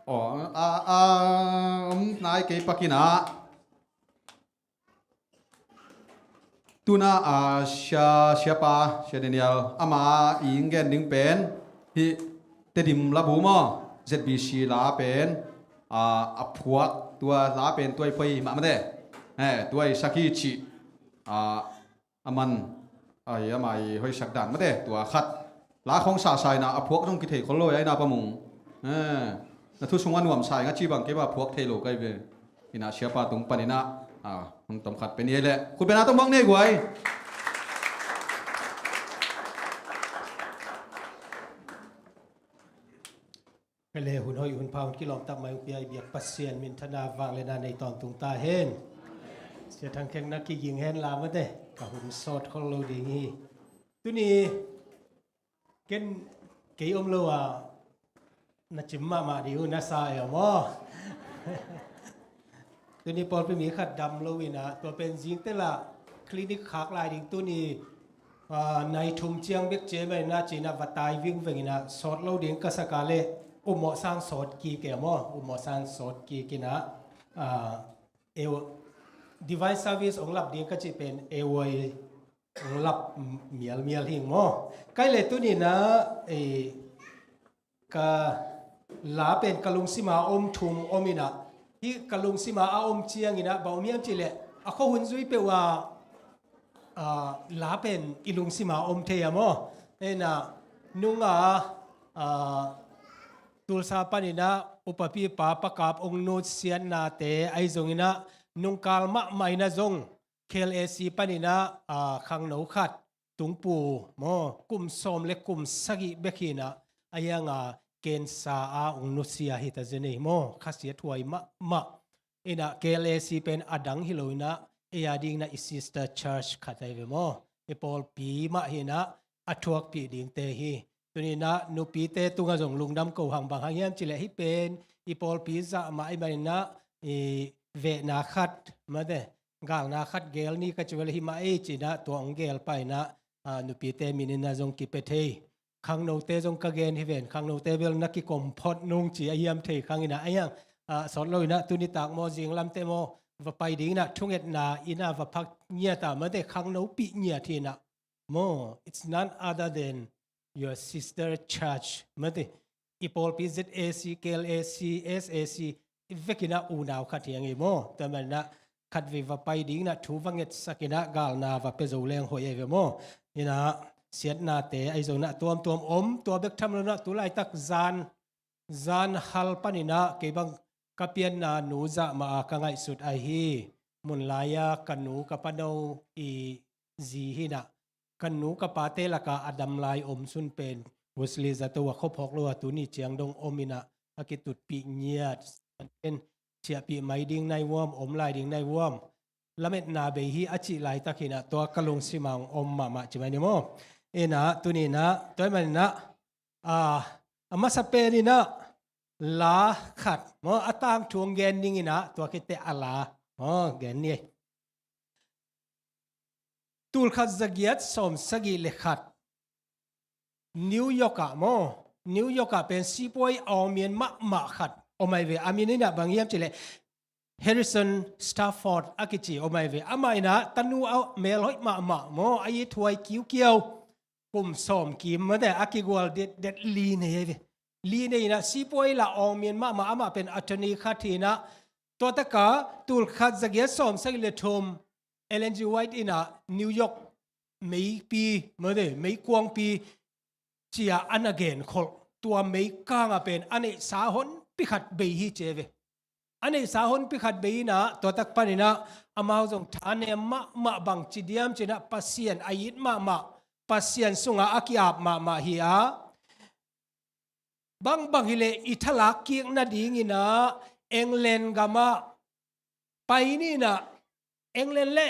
อ๋อนายเก็บปักกินะตัวน่ะเชียปาเชียเดนิเอลอามาอิงเกนดิ้งเป็นที่เตดิมลาบูมอ ZBC ลาเป็นพวกตัวลาเป็นตัวไอ้พอยมาเด้ตัวไอ้สักกี่ชีอามันอามาหอยสักด่านมาเด้ตัวขัดลาของสาสายนะพวกต้องกิเทคนลอยไอ้นาประมงแล้วทุกสงวนหน่วมสายงั้นชีบังเก็บว่าพวกเทโลกไอ้เวนี่นะเชียปาตรงปานินะมันต้องขัดเป็นยังไงแหละคุณเป็นอาต้องมองเนี่ยกวยไปเลยหุ่นหอยหุ่นพาวกิโลตักไม้เปียเบียกปัสเซียนมินธนาวางเลยนาในตอนตุงตาเห็นเสียทางแข่งนักกียิงเห็นลามาเด้กับหุ่นสดของเราดีงี้ตัวนี้เก่งเกี่ยมเลยว่าน่าจิมมาดีหุ่นน่าสายอ่ะมั้งตัวนี้พอเป็นมีขัดดำโลวินะตัวเป็นจิงเตล่าคลินิกขากลายดิ่งตัวนี้ในทุ่มเจียงเบกเจไม่น่าจีน่าวัดตายวิ่งเวงนะสดโลดิ่งก็สกาเลอุโมสร้างสดกีเกี่ยมอุโมสร้างสดกีกินะDivine Service องค์ลับดิ่งก็จะเป็นองค์ลับเมียลหิงมั้งใกล้เลยตัวนี้นะก็ลาเป็นกะลุงสิมาอมทุมอมินะที่กะลุงสิมาอมเชียงอีนะบ่าวเมียมจิเลเขาหุ่นซุยเปว่าลาเป็นอีลุงสิมาอมเทียมนะนุ่งตุลซาปานินะอุปปีปาปกับองโนเซียนนาเตไอจงอีนะนุ่งกาลมะไม่นะจงเคลเอซีปานินะขังหนูขัดตุงปูกุมสมเล็กกุมสกิเบกีนะอายังเกณฑ์สาองนุเซียฮิตาเจนีโมข้าเสียถวยมะอินะเกลเอซีเป็นอดังฮิโลนะเอียดิ่งนะอิสิสเตอร์ชัร์ชขัดไอเวโมเอปอลปีมะฮินะอัทวกปีดิ่งเตฮีตัวนี้นะนุปีเตตุงกะจงลุงดำกูหังบางหางยามจิเลฮิเป็นอีปอลปีจะมาไอบันนะเวนาขัดมาเดกางนาขัดเกลนี่ก็จะเวลฮิมาเอจินะตัวองเกลไปนะนุปีเตมินินะจงกิเปเทขังโนเตจงกะเกนฮิเวนขังโนเตเวลนักกิกมพอดนุงจีไอยามเทขังอินะไอยังสอนเลยนะตุนิตากโมจิงลำเตโมว่าไปดิ่งนะทุ่งเอ็ดนาอินะว่าพักเงียตามาเดขังโนปีเงียทีนะโม it's none other than your sister church มาเดอีพอลพีเซเอซีเคลเอซีเอสเอซีอีเวกินะอูนาวขัดยังไงโมแต่มันนะขัดวิว่าไปดิ่งนะทูวังเอ็ดสักินะกาลนาว่าเปโซเลงหอยเอเวโมนี่นะเสียนาเตไอโซนะตัวตัวเบกทำแล้วนะตัวไลตักจานฮัลปานินะเก็บังกับเปียนนาหนูจะมากังไอสุดไอฮีมุนลายากันหนูกับปนเอาอีจีฮีนะกันหนูกับปาเตละกาอดัมลายอมสุนเป็นวุสลีจะตัวเขาพกลัวตัวนี้เจียงดงอมินะอากิตุดปีเงียดเป็นเชียปีไม่ดิ่งในวอมอมลายดิ่งในวอมละเม็ดนาเบฮีอจิลายตะกินะตัวกะลงสิมังอมมาจิไม่เนี่ยโมนะตัวนี้นะตัวมันนะมาสเปนี่นะลาขัดอัตามทวงเกนนิ่งนะตัวคิดแต่อาลาเกนนี่ตูลขัดสกียดสมสกีเลขัดนิวยอร์กนิวยอร์กเป็นซีปวยเอาเมียนมาขัดโอไม่เวอามินี่นะบางอย่างจิเล Harrison Stafford อากิจิโอไมเวอามาอินะตันูเอาเมลอยมาโมอายิถวยคิวเกียวกุมสอมกิมมาแต่อากิกวลเด็ดลีเนเวลีเนนะซีปวยละอองเมียนมาอามาเป็นอัตนีคาทีนะตัวตะกาตูลขัดจะเกียสอมสักเลทมเอเลนจีไวท์อินะนิวยอร์กไม่ปีมาแต่ไม่กวางปีเจียอันอเกนคนตัวไม่กางเป็นอันนี้สาหนพิขัดเบฮีเจเวอันนี้สาหนพิขัดเบฮีนะตัวตักปานินะอามาจงทานเนมะบังจิเดียมจินะปัสเซียนอายิดมะปัสเซียนสุงอากิอาบมะฮิอาบังฮิเลอิทลักกิงนาดีงินะเองเลนกามาไปนี่นะเองเลนเล่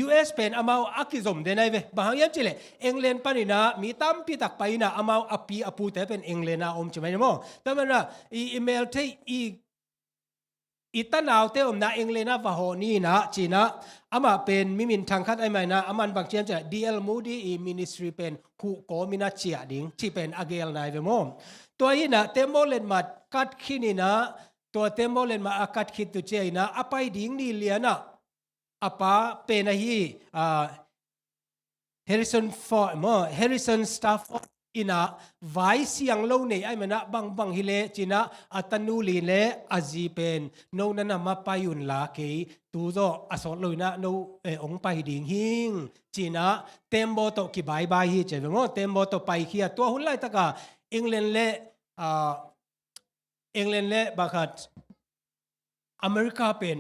US เป็นอามาอากิซอมเดนัยเวบางอย่างจิเลเองเลนปานินะมีตามพิตักไปนะอามาอปีอปูแต่เป็นเองเลนะอมใช่ไหมโมแต่มันนะอีเมลที่อีตันเอาเตอมนะเองเลนะวะโหนี่นะจีนะอามาเป็นมิมินทางคัดไอไหมนะอามันบางเชียนจะ DL Moody อีมินิสทรีเป็นคู่โกมินาเชียดิงที่เป็นอาเกลนายเวโมตัวนี้นะเตมโมเลนมากัดขี้นี่นะตัวเตมโมเลนมาอากัดขี้ตัวเจนะอไปดิงนี่เลียนะอปาเป็นฮีHarrison Stafford อินะไว้เสียงเล่าในไอ้มันนะบังฮิเลจินะอัตนูลีเลอาจีเป็นโนนันมาไปยุนลาเกยตูโซอสอเลยนะโนองไปดิ่งหิงจินะเต็มโบโตกี่บายฮีเจเวโมเต็มโบโตไปเขียตัวหุ่นไล่ตะกาเองเลนเลบังคัดอเมริกาเป็น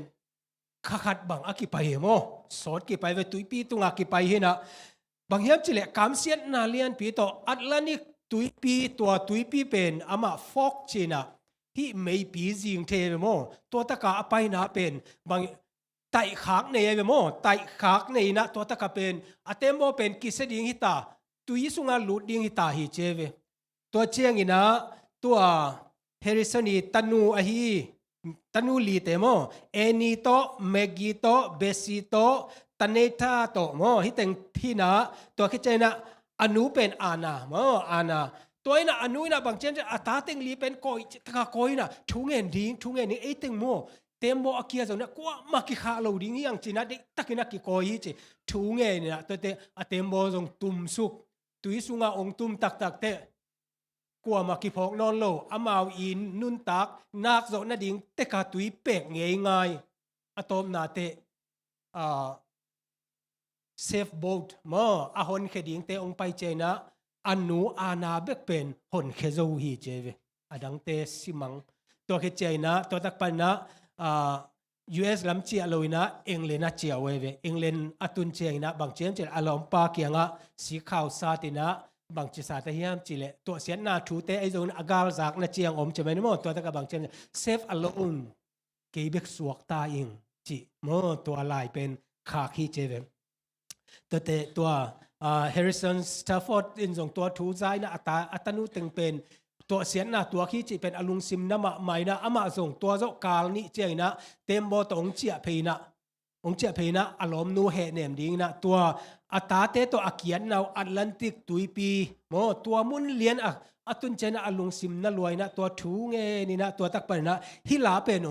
ขัดบังอากิไปโมสอดกี่ไปเวตุยปีตุงอากิไปเฮนะบางอย่างจิเลกามเซียนนาเลียนปีโตอัตแลนติกตุยปีตัวตุยปีเป็นอามาฟอกจีนะที่ไม่ปีจิงเทเวโมตัวตะกาไปนะเป็นบางไต่ขากในเวโมไต่ขากในนะตัวตะกาเป็นอาเตมโมเป็นกิเสดิงฮิตาตุยสุงาลุดดิงฮิตาฮิเจเวตัวเชียงอินะตัวเฮริสันีตันูอฮีตันูลีเตโมเอนีโตเมกิโตเบซิโตตันเนธาโตโมฮิเต็งที่นะตัวคิดใจนะอนุเป็นอานาโมอานาตัวนี้นะอนุนะบางเช่นอัตาเต็งลีเป็นกอยตะกากอยนะทุงเงินดิ้งไอเต็งโมเต็มโมอาเกียจนะกว่ามากิขาเราดิ้งยังจีนะเด็กตะกินักกิกอยจีทุงเงินนะตัวเตอเต็มโมจงตุมสุกตุยสุงาองตุมตักเตกว่ามากิพอกนอนโลอามาวอินนุนตักนักโซนดิ่งเตกาตุยเป็กง่ายอะตอมนาเตเซฟโบดมาอาหอนเคดิ่งเตองไปเจนะอันนูอานาเบกเป็นหอนเคโซฮีเจเวอดังเตสิมังตัวเคเจนะตัวตักปันนะUS ลำเชียลอยนะเองเลนะเชียเวเองเลนอตุนเชียนะบางเชียนเจอารมณ์ปาเกียงะสีขาวซาตินะบางจิตสาตยามจิเลตัวเสียนนาทูเตไอโซนอากาลจากนาเจียงอมจะไม่ได้หมดตัวตะกับบางเช่นเซฟอโลนเกย์เบกสวกตาอิงจิโมตัวลายเป็นขาขี้เจเวตัวเตตัวเฮริสันสตาฟอร์ดอินส่งตัวทูใจนะอัตนูตึงเป็นตัวเสียนนาตัวขี้จิเป็นอลุงซิมนะมาใหม่นะอามาส่งตัวเจ้ากาลนี่เจนะเต็มโบตองเจียเพนะองเจียเพนะอารมณ์นูเฮเนมดิ้งนะตัวอัตาเตตัวอักยันนาวแอตแลนติกตุยปีโมตัวมุนเลียนอัตุนเจนะอลุงซิมนะรวยนะตัวทูเงนี่นะตัวตักปนะฮิลาเป็น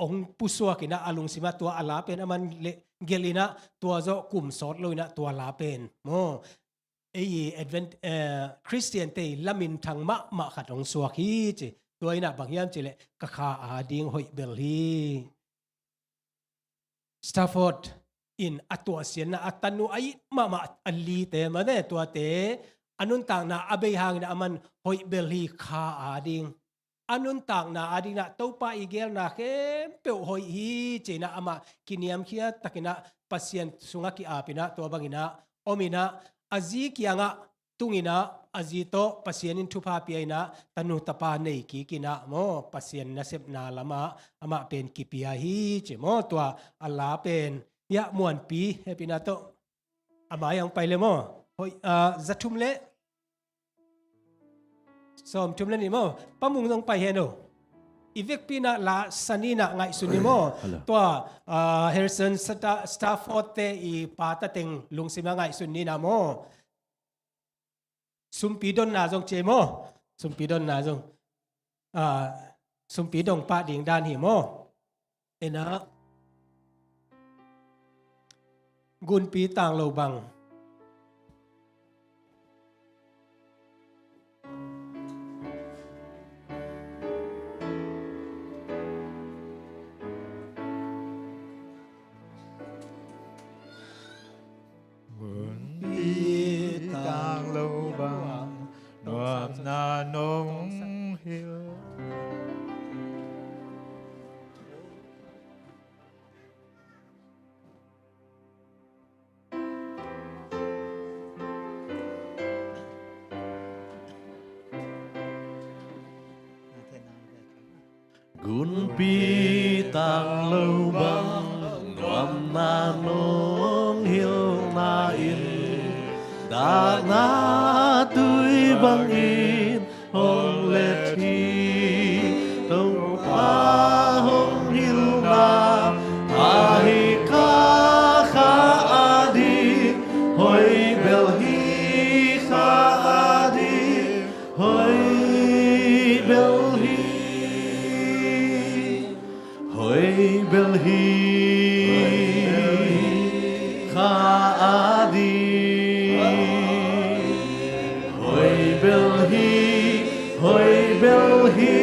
องปุสวกินะอลุงซิมาตัวอลาเป็นมันเกลินะตัวโจกุมสอดเลยนะตัวลาเป็นโมไอเอดเวนคริสเตียนเตละมินทางมะขัดองสวกฮีจิตัวนี้นะบางอย่างจิเลกะคาอาดิงหอยเบลฮีสตาฟฟอร์ดอินอัตัวเสียนนะอัตันูไอมาอัลลีเตมาเนตัวเตอันุนต่างนะอเบยหางนะมันหอยเบลฮีคาอาดิงอันุนต่างนะอาดิงนะตัวป้าอีเกลนะเข้มเปียวหอยฮีเจนะอามากินียมเขียตะกินะปัสเซียนสุงากิอาปินะตัวบางอินะอมินะอาจีกิยังะตุงินะอาจีโตปัสเซียนินทุพาปีไอนะตันุตปาเนกิกินะโมปัสเซียนนะเซบนาละมาอามาเป็นกิปิยาฮีเจโมตัวอัลลาเป็นยะมวนปีเฮปินาโตอามายังไปเลยโมหอยจัตุมเลสอมทุมเลนี่โมปะมุงต้องไปเฮโนอีเวกปีนะลาสันีนะไงสุนิโมตัวเฮริสันสตาฟฟอร์ดเตอีปาตะเต็งลุงซิมาไงสุนีนะโมสุมปีดอนนาจงเจโมสุมปีดอนนาจงสุมปีดงปาดิ่งดานหิโมเอ ena gun pi tang lo bang Bi tang lâu bằng noam na nong hill. Gun pi tang lâu băng noam na nong hill na in da na tui băng in hong let hi tông pa hong hill na a hi ka adi hoi bel hi ka adi hoi bel hi hoi bel hi kha adi hoi bel hi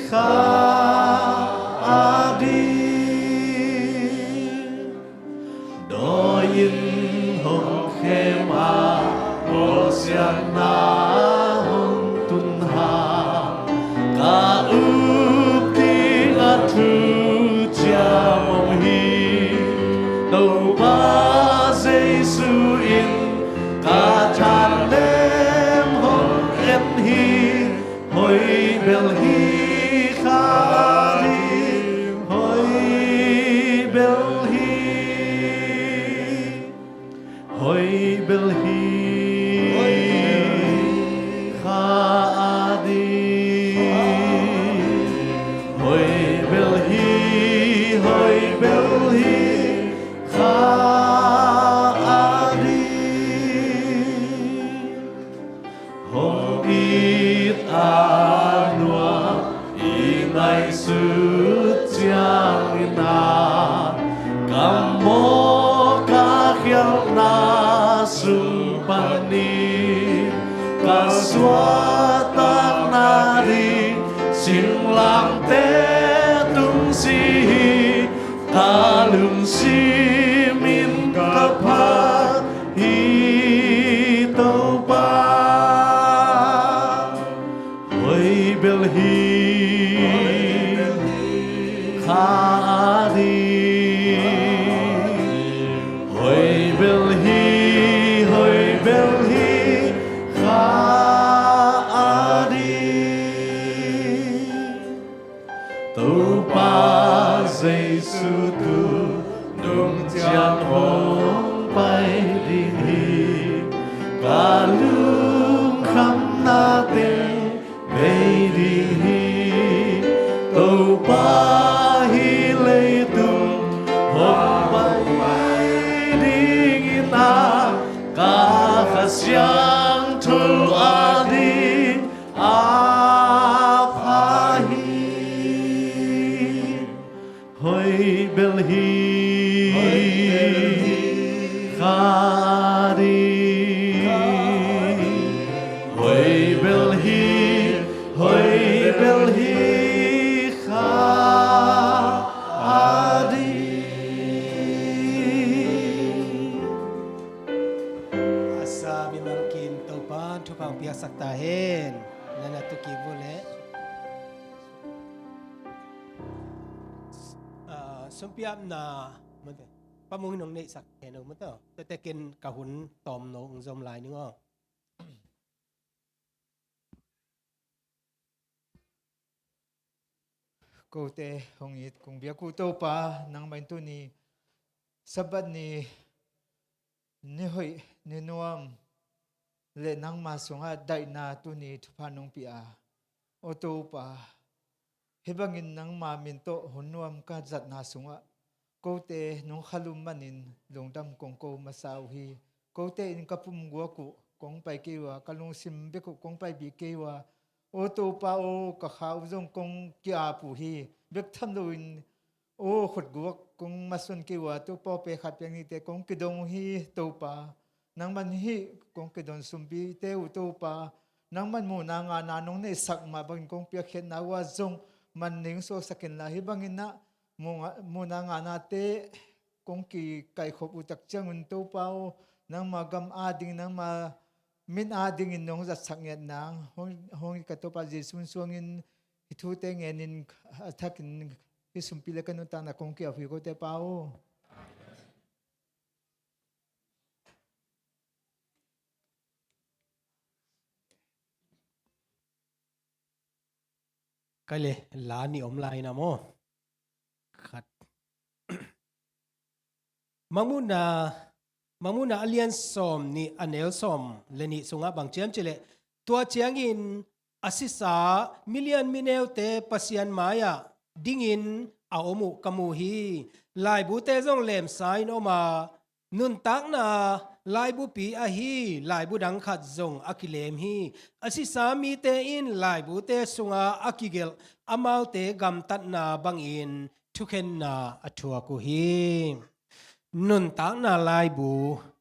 kha adi do yin hong khem a bol sian na hong tun ha ka thu cha mong hi đâu ba Giêsu in ca chan đêm hong em hi hoi bel hi kha đi hoi bel hi hoi bel hi kha đi hoi bel hi kha adi hong ít anua i ngày sút chiang na kam mo ka khial na sung pani ka xóa tang na đi xin lang te tung si ta lung si min ka pha hi tâu ba hoi bel hi kha đi hoi bel hi kha đi tâu ba Giêsu tu nung chan hong bay đi hi cả lung khăm na te bay đi hi tâu ba hi lê tung hong bay đi na cả khát giang thâu a đi a pha hi hoi bel hi kha đi hoi bel hi kha đi asa bimangkin to pa thupang pia sakta hen nana tu ki bole sumpiam na mate pamung nong nei sak heno mato te ken kahun tom no zom lai ni ngo Cô te hong it kung bia ku to pa nang main tu ni sabat ni hoi ni nuam le nang ma sunga dai na tu ni thupanong pia o to pa hebangin nang ma min to hunuam ka zat na sunga ko te nong khalum manin longdam kong ko masau hi ko te in kapum gua ku kong pai kewa kalung sim be ku kong pai bi kewa o to pa o ka khau jong kong kia pu hi bek tham lo in โอ้ขดกวกกงมาส่วนกี่ว่าตัวปอเปขัดอย่างนี้แต่กงกระดงฮีตัวปานังมันฮีกงกระดงสุมบีเตวตัวปานังมันมูนางานานงในสักมาบังกงเปียเข็นนาว่าจงมันหนิงโซสักินลาฮิบังอินะมูนางานาเตกงกีไก่ขบอุตักเจ้าเงินตัวเปานังมากำอาดิงนังมามินอาดิงอินนงจัดสักเงียนนางห้องกระตัวปาเจสุนสวงอินทูเตงเงินินทักอินที่สุมพิเลกันนุตังนักคงเกี่ยวฟิโกเตเปาก็เลยลานี่อมลายนะโมขัด mamuna alian som ni anel som leni sunga bang chiam chile tua chiang in asisa million mineu te pasian maya dingin a omu kamu hi lai bu te jong lem sai no ma nun tak na lai bu pi a hi lai bu dang khat jong akilem hi asisa mi te in lai bu te sunga akigel amau te gam tat na bang in thuken na athua ku hi nun tak na lai bu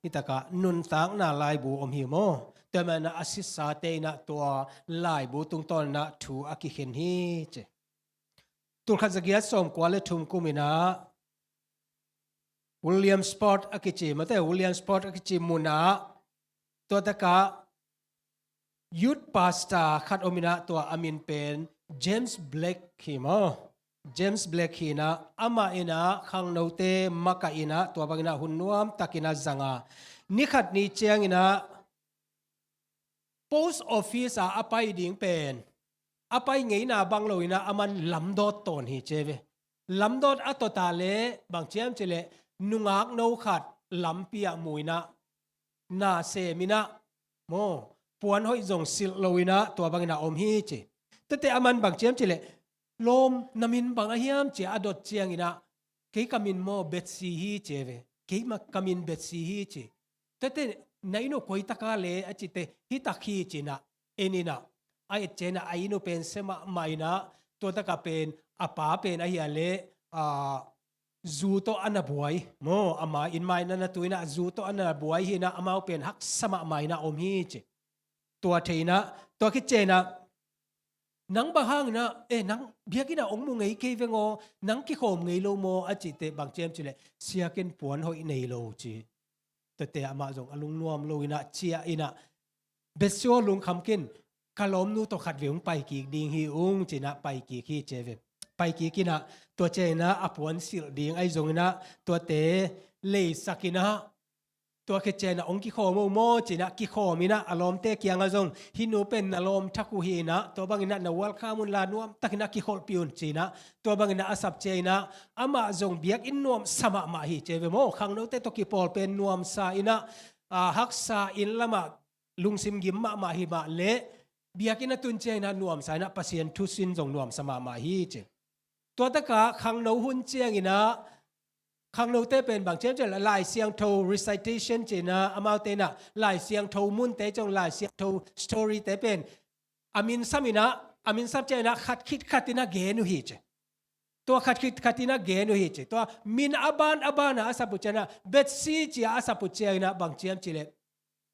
itaka nun tak na lai bu om hi mo te mana asisa te na tua lai bu tung ton na thu akikhen hi che tur khat zagia som kwale thum kumina William Sport akichi mate William Sport akichi muna to taka youth pastor khat omina to amin pen James Black hi mo James Black hina ama ina khang note maka ina to bangina hunnuam takina zanga nikhat ni chiang ina post office a apai ding pen apai ngei na banglo ina aman lamdot ton hi cheve lamdot atota le bang chiam chele nungak no khat lampia muina na se mina mo puan hoi jong sil loina to bangina om hi che tete aman bang chiam chele lom namin bang ahiam che adot chiang ina ke kamin mo betsi hi cheve ke ma kamin betsi hi che tete naino koi taka le achite hi takhi china enina ai chena aino pen sema maina to taka pen apa pen ahia le zuto anabuai mo ama in maina na tuina zuto anabuai hina amau pen hak sama maina om hi che to theina to ki chena nang bahang na nang biakina ong mo ngai ke vengo nang ki khom ngai lo mo achi te bang chem chile siaken puan hoi nei lo chi te te ama jong alung nuam lo ina chia ina besio lung khamkin kalom nu to khat veung pai ki ding hi ung china pai ki khi cheve pai ki kina to chena apuan sil ding ai jong ina to te le sakinaตัวเคเจนะองค์กิโคโมโมจีนะกิโคมินะอารมณ์เตะเกียงอาจงฮินูเป็นอารมณ์ทักกุฮีนะตัวบางอินะนวัลข้ามุนลานวมตักนักกิโคปิอุนจีนะตัวบางอินะอาศับเจนะอามาจงเบียกอินนวมสมะมาฮีเจเวโมขังโนเตตกิปอลเป็นนวมซาอินะฮักซาอินละมาลุงซิมกิมมาฮีมาเละเบียกอินะตุนเจนะนวมซานะปัสยันทุสินจงนวมสมะมาฮีเจตัวตะกะขังโนหุนเจียงอินะขังโนเตเป็นบางเช่นจะลายเสียงโท recitation เจนะอามาเตนะลายเสียงโทมุนเตจงลายเสียงโท story เตเป็นอามินซัมินะอามินซับเจนะขัดคิดขัดนะเกนุฮิเจตัวขัดคิดขัดนะเกนุฮิเจตัวมินอาบานนะอาสับุเจนะเบตซีจีอาสับุเจนะบางเช่นจิเล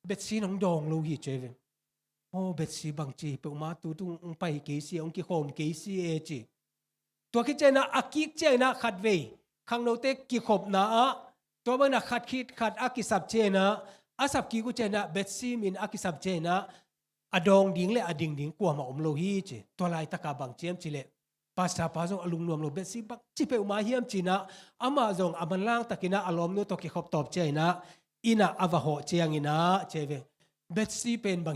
เบตซีน้องดองลูฮิเจเวโอ้เบตซีบางจีเปิดมาตูตุงไปเกซีองกิโคมเกซีเอจีตัวคิดเจนะอากิกเจนะขัดเวขังโนเตกิขบนะตัวมันขัดคิดขัดอากิสับเจนะอาสับกิกุเจนะเบตซีมินอากิสับเจนะอดองดิ้งเลยอดิ่งดิ้งกลัวมาอมโลฮีเจตัวลายตะกาบังเจียมจิเลภาษาพาจงอลุงนวมโลเบตซีบักจิเปอุมาเฮียมจีนะอามาจงอามันล่างตะกินะอารมณ์นู้ตัวกิขบตอบเจนะอินะอวะโหเจียงอินะเจเวเบตซีเป็นบาง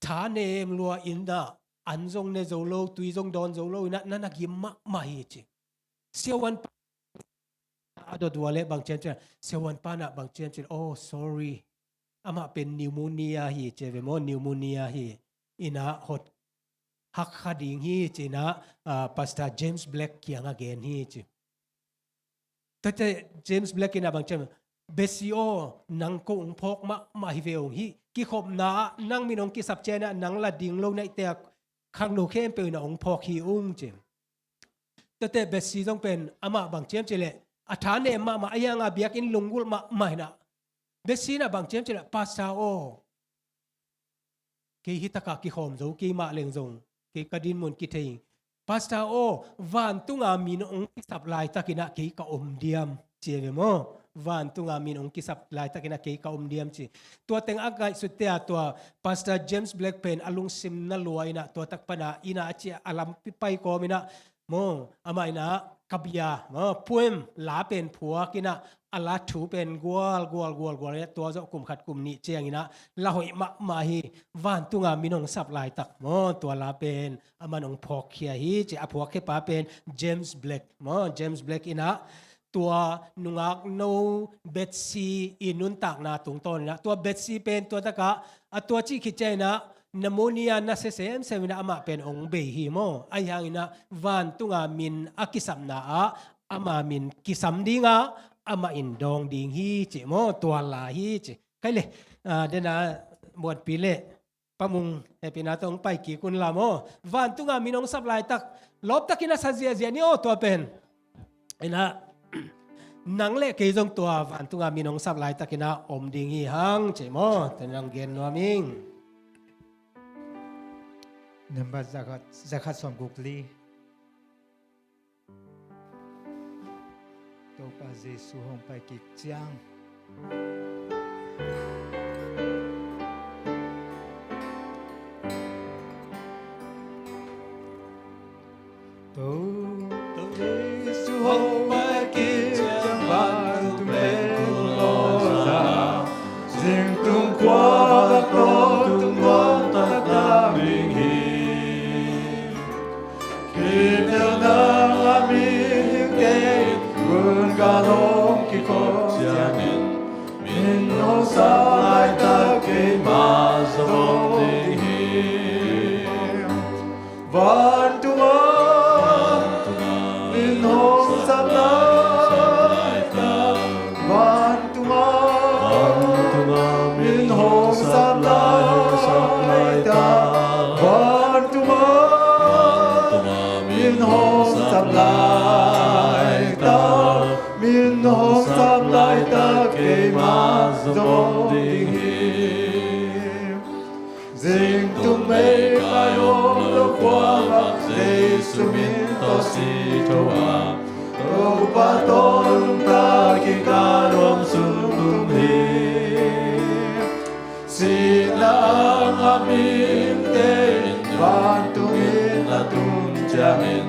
ฐานเนมลัวอินนะอันจงเนโจโลตุยจงดอนโจโลอินะนั่นนักยิมมะมาฮีเจเสียวันอดดวเลบางเชนเจเสียวันปานะบางเชนเจโอ้ sorry อามาเป็นนิวโมเนียฮีเจเวโมนิวโมเนียฮีอินะฮดฮักขัดิงฮีเจนะพาสตาเจมส์แบล็กเกียงอเกนฮีเจแต่เจมส์แบล็กอินะบางเชนเบซิโอนังกงพกมาฮิเวงฮีกิขบนานังมินองกิสับเจนะนังละดิ่งลงในเตะขังโนเข้มเปนะองพกฮีอุ้งเจ ตัวเตะเบสซีต้องเป็นอามาบางเจียมเจเลอาฐานเนี่ยมาอายังอาเบียกินลุงกุลมาไม่นะเบสซีน่ะบางเจียมเจเลปัสสาวะกีฮิตากากีโฮมโจกีมาเลงจงกีกระดินมุนกีเทงปัสสาวะวันตุงอามีนองกิสับลายตะกินะกีกะอมเดียมเจเวโมวันตุงอามีนองกิสับลายตะกินะกีกะอมเดียมจีตัวเต็งอากาศสุดเตียตัวปัสตาเจมส์แบล็กเพนอลุงซิมนัลลวยนะตัวตักปนาอินาจีอาลัมปิไปโกมินะโมอามาอินะกับยาโมพุ่มลาเป็นผัวกินะอาลาถูเป็นกัวเนี่ยตัวจะกลุ่มขัดกลุ่มนี้เจียงอินะลาหอยมาฮีวันตุงามีนองสับลายตักโมตัวลาเป็นอามันองพอกเขียฮีจีอาผัวเคปาเป็นเจมส์แบล็กโมเจมส์แบล็กอินะตัวนุงักโนเบตซีอินุนตักนาตุงต้นนะตัวเบตซีเป็นตัวตะกะตัวจีคิดใจนะนโมเนียนะเซมวินะอามาเป็นองเบฮีโมอายังอินะวันตุงามินอากิสัมนาอามามินกิสัมดิงาอามาอินดองดิงฮีจิโมตัวลาฮีจิใครเลยเดนะบวชปีเล่ปะมุงเอปินาตองไปกี่คุณลาโมวันตุงามินองสับลายตักลบตักินะซาเซียนี่โอตัวเป็นไอ้นะนังเล่เกยจงตัววันตุงามินองสับลายตักินะอมดิงฮีหังจิโมแต่นังเกนนัวมิงNampak zakat som gukli. Topa Jesu hong pai kik chiang. To Jesu hong pai kik chiang ban tu men loza. Jing tung qua to tung wang tak ta bing hi. Kêu nang amin kê vươn ca nông kỳ khô gia đình min nô sa lai ta kê ma dòng tình hiểm van tu ma min nô sa lai ta van tu ma min nô sa lai ta van tu ma min hong sắp lại ta min hong sắp lại ta kê ma dòng tình hiểm dình tung mê khai ôm lô qua mặc Giê-xu min to si châu à tô pa tôn ta khi ca đom sung tung hiểm xin lang amin tên van tung in là tung cha min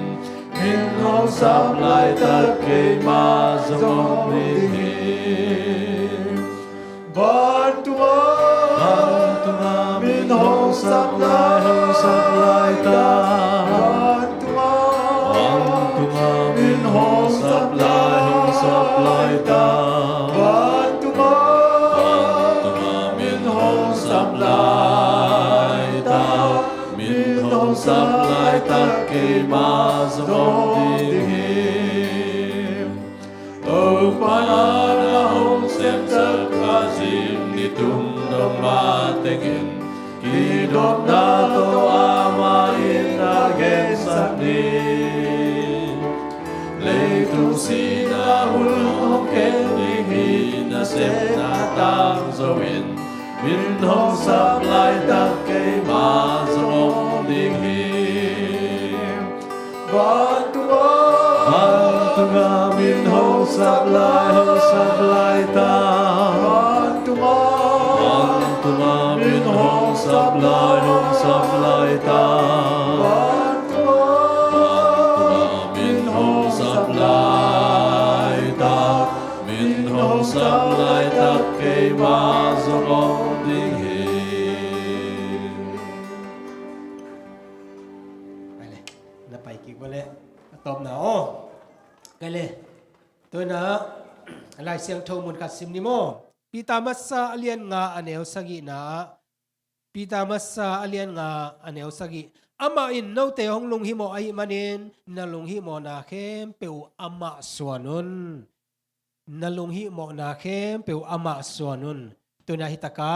min hong sắp lại tất kê ma dòng tình hiểm van tua min hong sắp lại ta van tua min hong sắp lại ta van tua min hong sắp lại ta min hong sắp lại tất kê ma dòng tình hiểm tàu pa na hong xem sắc a sim ni tung đông ba tình hình kỳ đốt na to ama in na gen sắc ni lê tu si na hul hong ken ni hi na xem na tang zo in min hong sắp lại tất kê ma dòng tình hiểm van tua min hong sắp lại ta van tua min hong sắp lại ta van tua min hong sắp lại ta min hong sắp lại tất kê ma dòng tình hiểm ไปเลยนะไปกี่วันเลยตบหนาวกันเลยตัวนะอะไรเสียงโทมุนกัดซิมนิโมปีตามัสซาเลียนงาอเนวสกินะปีตามัสซาเลียนงาอเนวสกิอามาอินโนเตหงลุงฮิโมไอมานินนาลุงฮิโมนาเข้มเปียวอามาสวนุนนาลุงฮิโมนาเข้มเปียวอามาสวนุนตัวนะฮิตากะ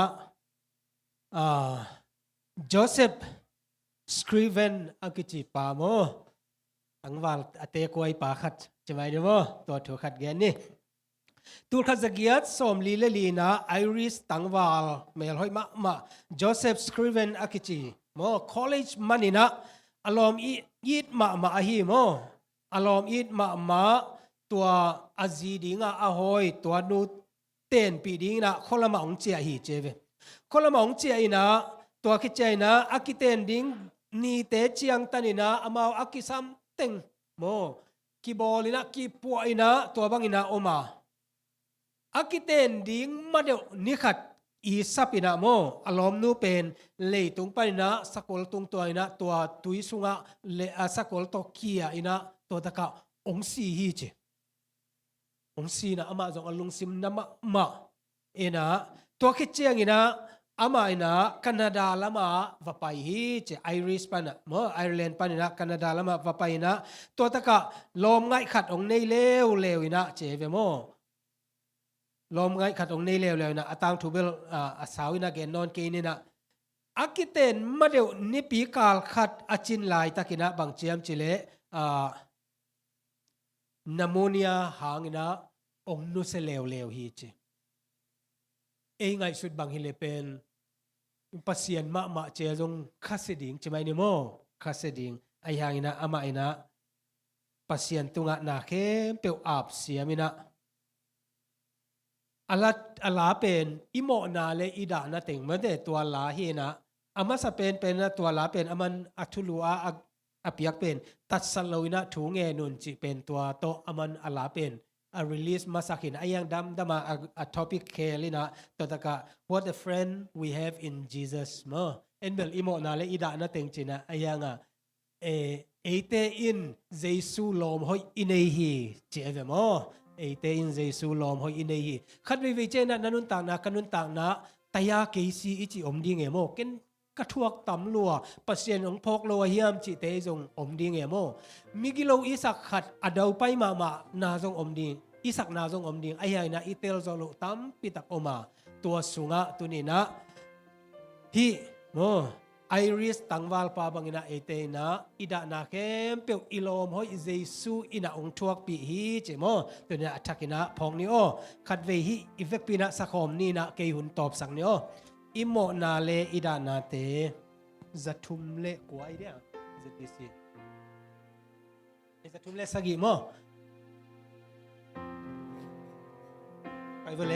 โจเซฟสครีเวนอากิจิปาโม ตังวาลอเตกวยปาขัดใช่ไหมเดี๋ยวตัวถูกขัดแกนนี่ตูขัดจะเกียรติสมลีเลลีนะไอริสตังวาลเมลหอยมาโจเซฟสคริเวนอากิจีโมคอลเลจมันนี่นะอารมณ์อีดมาอหิโมอารมณ์อีดมาตัวอาจีดิงอาหอยตัวนูเต้นปีดิงนะคนละมาองเจียฮีเจเวคนละมาองเจียอีนะตัวคิดใจนะอากิเต้นดิงนี่เตจียงตันินะอามาอากิซัมเต็งโมกีบอลินะกีปัวอีนะตัวบังอีนะโอมาอากิเต้นดิงมาเดียวนิขัดอีสับอีนะโมอารมณ์นูเป็นเลยตุงไปนะสกุลตุงตัวอีนะตัวตุยสุงะเลสกุลตอกียอีนะตัวตะกะองสีฮีเจองสีนะอามาจงอลุงซิมนะมาเอนะตัวคิดเจียงอีนะอามาอินะแคนาดาละมาวาไปฮีเจไอริสปานะโมไอร์แลนด์ปานินะแคนาดาละมาวาไปนะตัวตะกะลมง่ายขัดองในเลวอีนะเจเวโมลมง่ายขัดองในเลวนะอาตังทูเบลอาสาวินะเกนนอนเกนี่นะอากิเตนมาเดียวนิปีกาลขัดอาจินลายตะกินะบางเจียมจิเลนาโมเนียหางอินะองนุเสเลวฮีเจเองไงสุดบางฮิเลเป็นปัสยันมาเจจงคัสดิงใช่ไหมนี่โมคัสดิงไอหางอินะอามาอินะปัสยันตุงะนาเข้มเปียวอาบเสียมินะอัลลาเป็นอิโมนาเลอิดานะติงเมื่อเดตัวลาฮีนะอามาสเป็นตัวลาเป็นอามันอัตุลัวอภิยักเป็นตัดสลวินะถูงเงนุนจิเป็นตัวโตอามันอัลลาเป็นrelease มาสักหินไอยังดำมาtopic เคลินะตัวตะกะ what a friend we have in Jesus มั้งเอ็นเบลอิโมนาเลอิดานะติงจินะไอยังเอเตอินเยซูลมหอยอินเอฮีเจเวมั้งเอเตอินเยซูลมหอยอินเอฮีขัดวิเจนะนันุนต่างนะกันุนต่างนะตายาเกซีอิจิอมดีเงโมเก็นกระทวกตำลัวปัสยันของพกโลหิมจิเตจงอมดีเงโมมิกิโลอิสักขัดอดาวไปมานาจงอมดีอิสักนาจงอมดีไอ้ยัยนะอิเตลจลุตัมปิตักอมาตัวสุงะตุนีนะฮีโมไอริสตังวาลปาบังอินะเอเตนะอิดานาเข้มเปียวอิโลมหอยเยซูอินะองทวกปีฮีเจโมตัวนี้อัตถกินะพองนี้โอขัดเวฮีอิเฟกปีนะสักหอมนี่นะเกยหุนตอบสังนี้โออิโมนาเลอิดานาเตจะทุมเลกว่าไอเดียจะดิสิจะทุมเลสกิโมไปเวล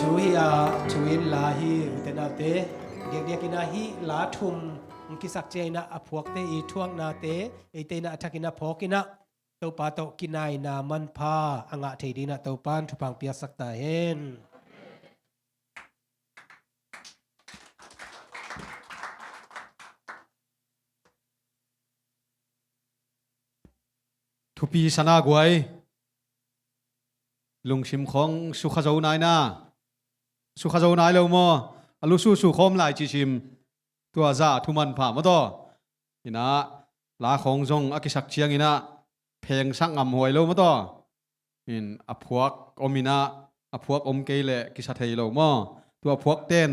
ทูฮิอาทูอินลาฮีอุตนาเตเดียกินาฮีลาทุมกิสักเจนะอพวกเตอีทวงนาเตอีเตนะทักินะพอกินะเต้าปาโตกินายนามันพาอังะเทดีนะเต้าปานทุพังเปียสักตาเห็นทุปีสนากวยลุงชิมของสุขเจ้านายนะสุขเจ้านายเลวมออลุสุขอมหลายจีชิมตัวจ่าทุมันผ่ามาต่อนี่นะลาของจงอากิสักเชียงนี่นะเพลงสักงำหวยเลวมาต่อนี่อพวกอมินะอพวกอมเกลกิสัทเฮเลวมอตัวพวกเต้น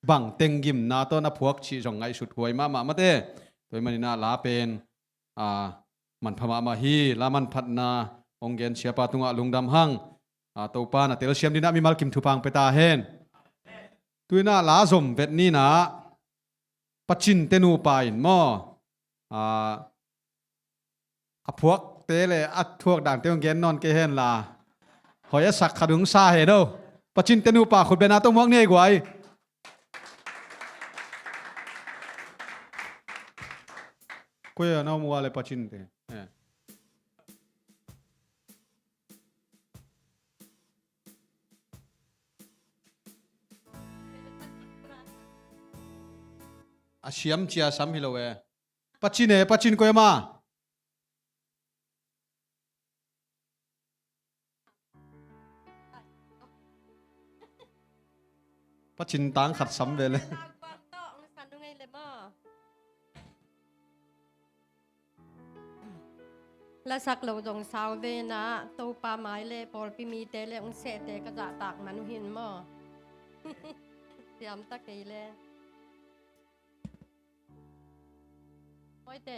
บังเต็งยิมนาต้นอพวกชีจงไงสุดหวยมาเต้ตัวมันนี่นะลาเป็นมันพม่ามาฮีลามันพัดนาองเกนเชียปาตุงะลุงดำหังตัวปานะเตลเชียมดินะมีมัลกิมทุพังไปตาเฮนตัวน่าลาสมเวทนี้นะปัจจินเตนูปาอินมอพวกเตเลอัดพวกด่างเตองเกนนอนเกเฮนลาหอยสักขดุงซาเฮโดปัจจินเตนูปาขุดเบนาต้องมองเนี่ยกวยกุยน้องมัวเลยปัจจินเตอาเชียมเชียสัมฮิโลเวปัจจินปัจจินกุยมาปัจจินตังขัดสัมเวเลยและสักเราจงสาวเวนะตัวปลาไม้เลยปอลปีมีเตเลยองเสเตก็จะตากมันหินหม้อเตรียมตะกี้เลยโอ้ยเต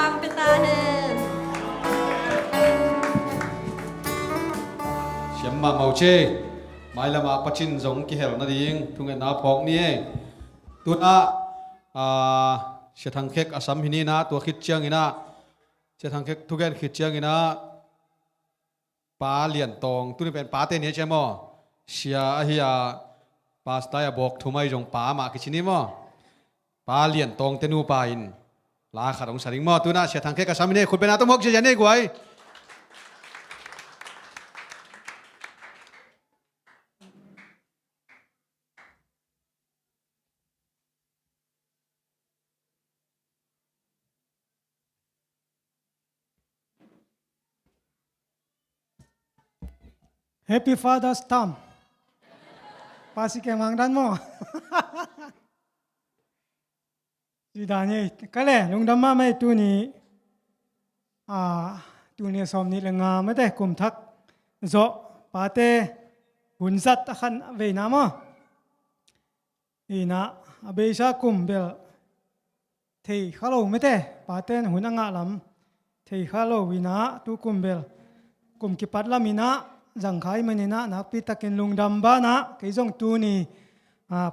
างไปตาเห็น เสียมมาเมาเชไม่ละมาปัจจินจงกิเฮลนั่นเองทุกเงินนาพอกนี่ตัวน่ะเสียทางเค้กอาสัมหินีนะตัวคิดเชียงอินะเสียทางเค้กทุกเงินคิดเชียงอินะป้าเลียนตองตัวนี้เป็นป้าเตนี่ใช่ไหมเสียเฮียป้าสไตล์บอกทุ่มไม่จงป้ามาคิดชินี่มั้งป้าเลียนตองเตนูป้าอินลาขาดองสาริงมั้งตัวน่ะเสียทางเค้กอาสัมหินีคุณเป็นอาต้องมกเชียร์นี่กวย Happy Father's Time. Pasi ke mangdan mo. Sidani kale lung damma mai tu ni tu ni som ni lenga ma te kum thak zo pa te hun zat khan ve na mo. Ina abeisa kum bel thei khalo me te pa ten hun anga lam thei khalo wina tu kum bel kum ki pat lamina rằng khai mình na nak pi takin lung dam ba na cái dòng tu ni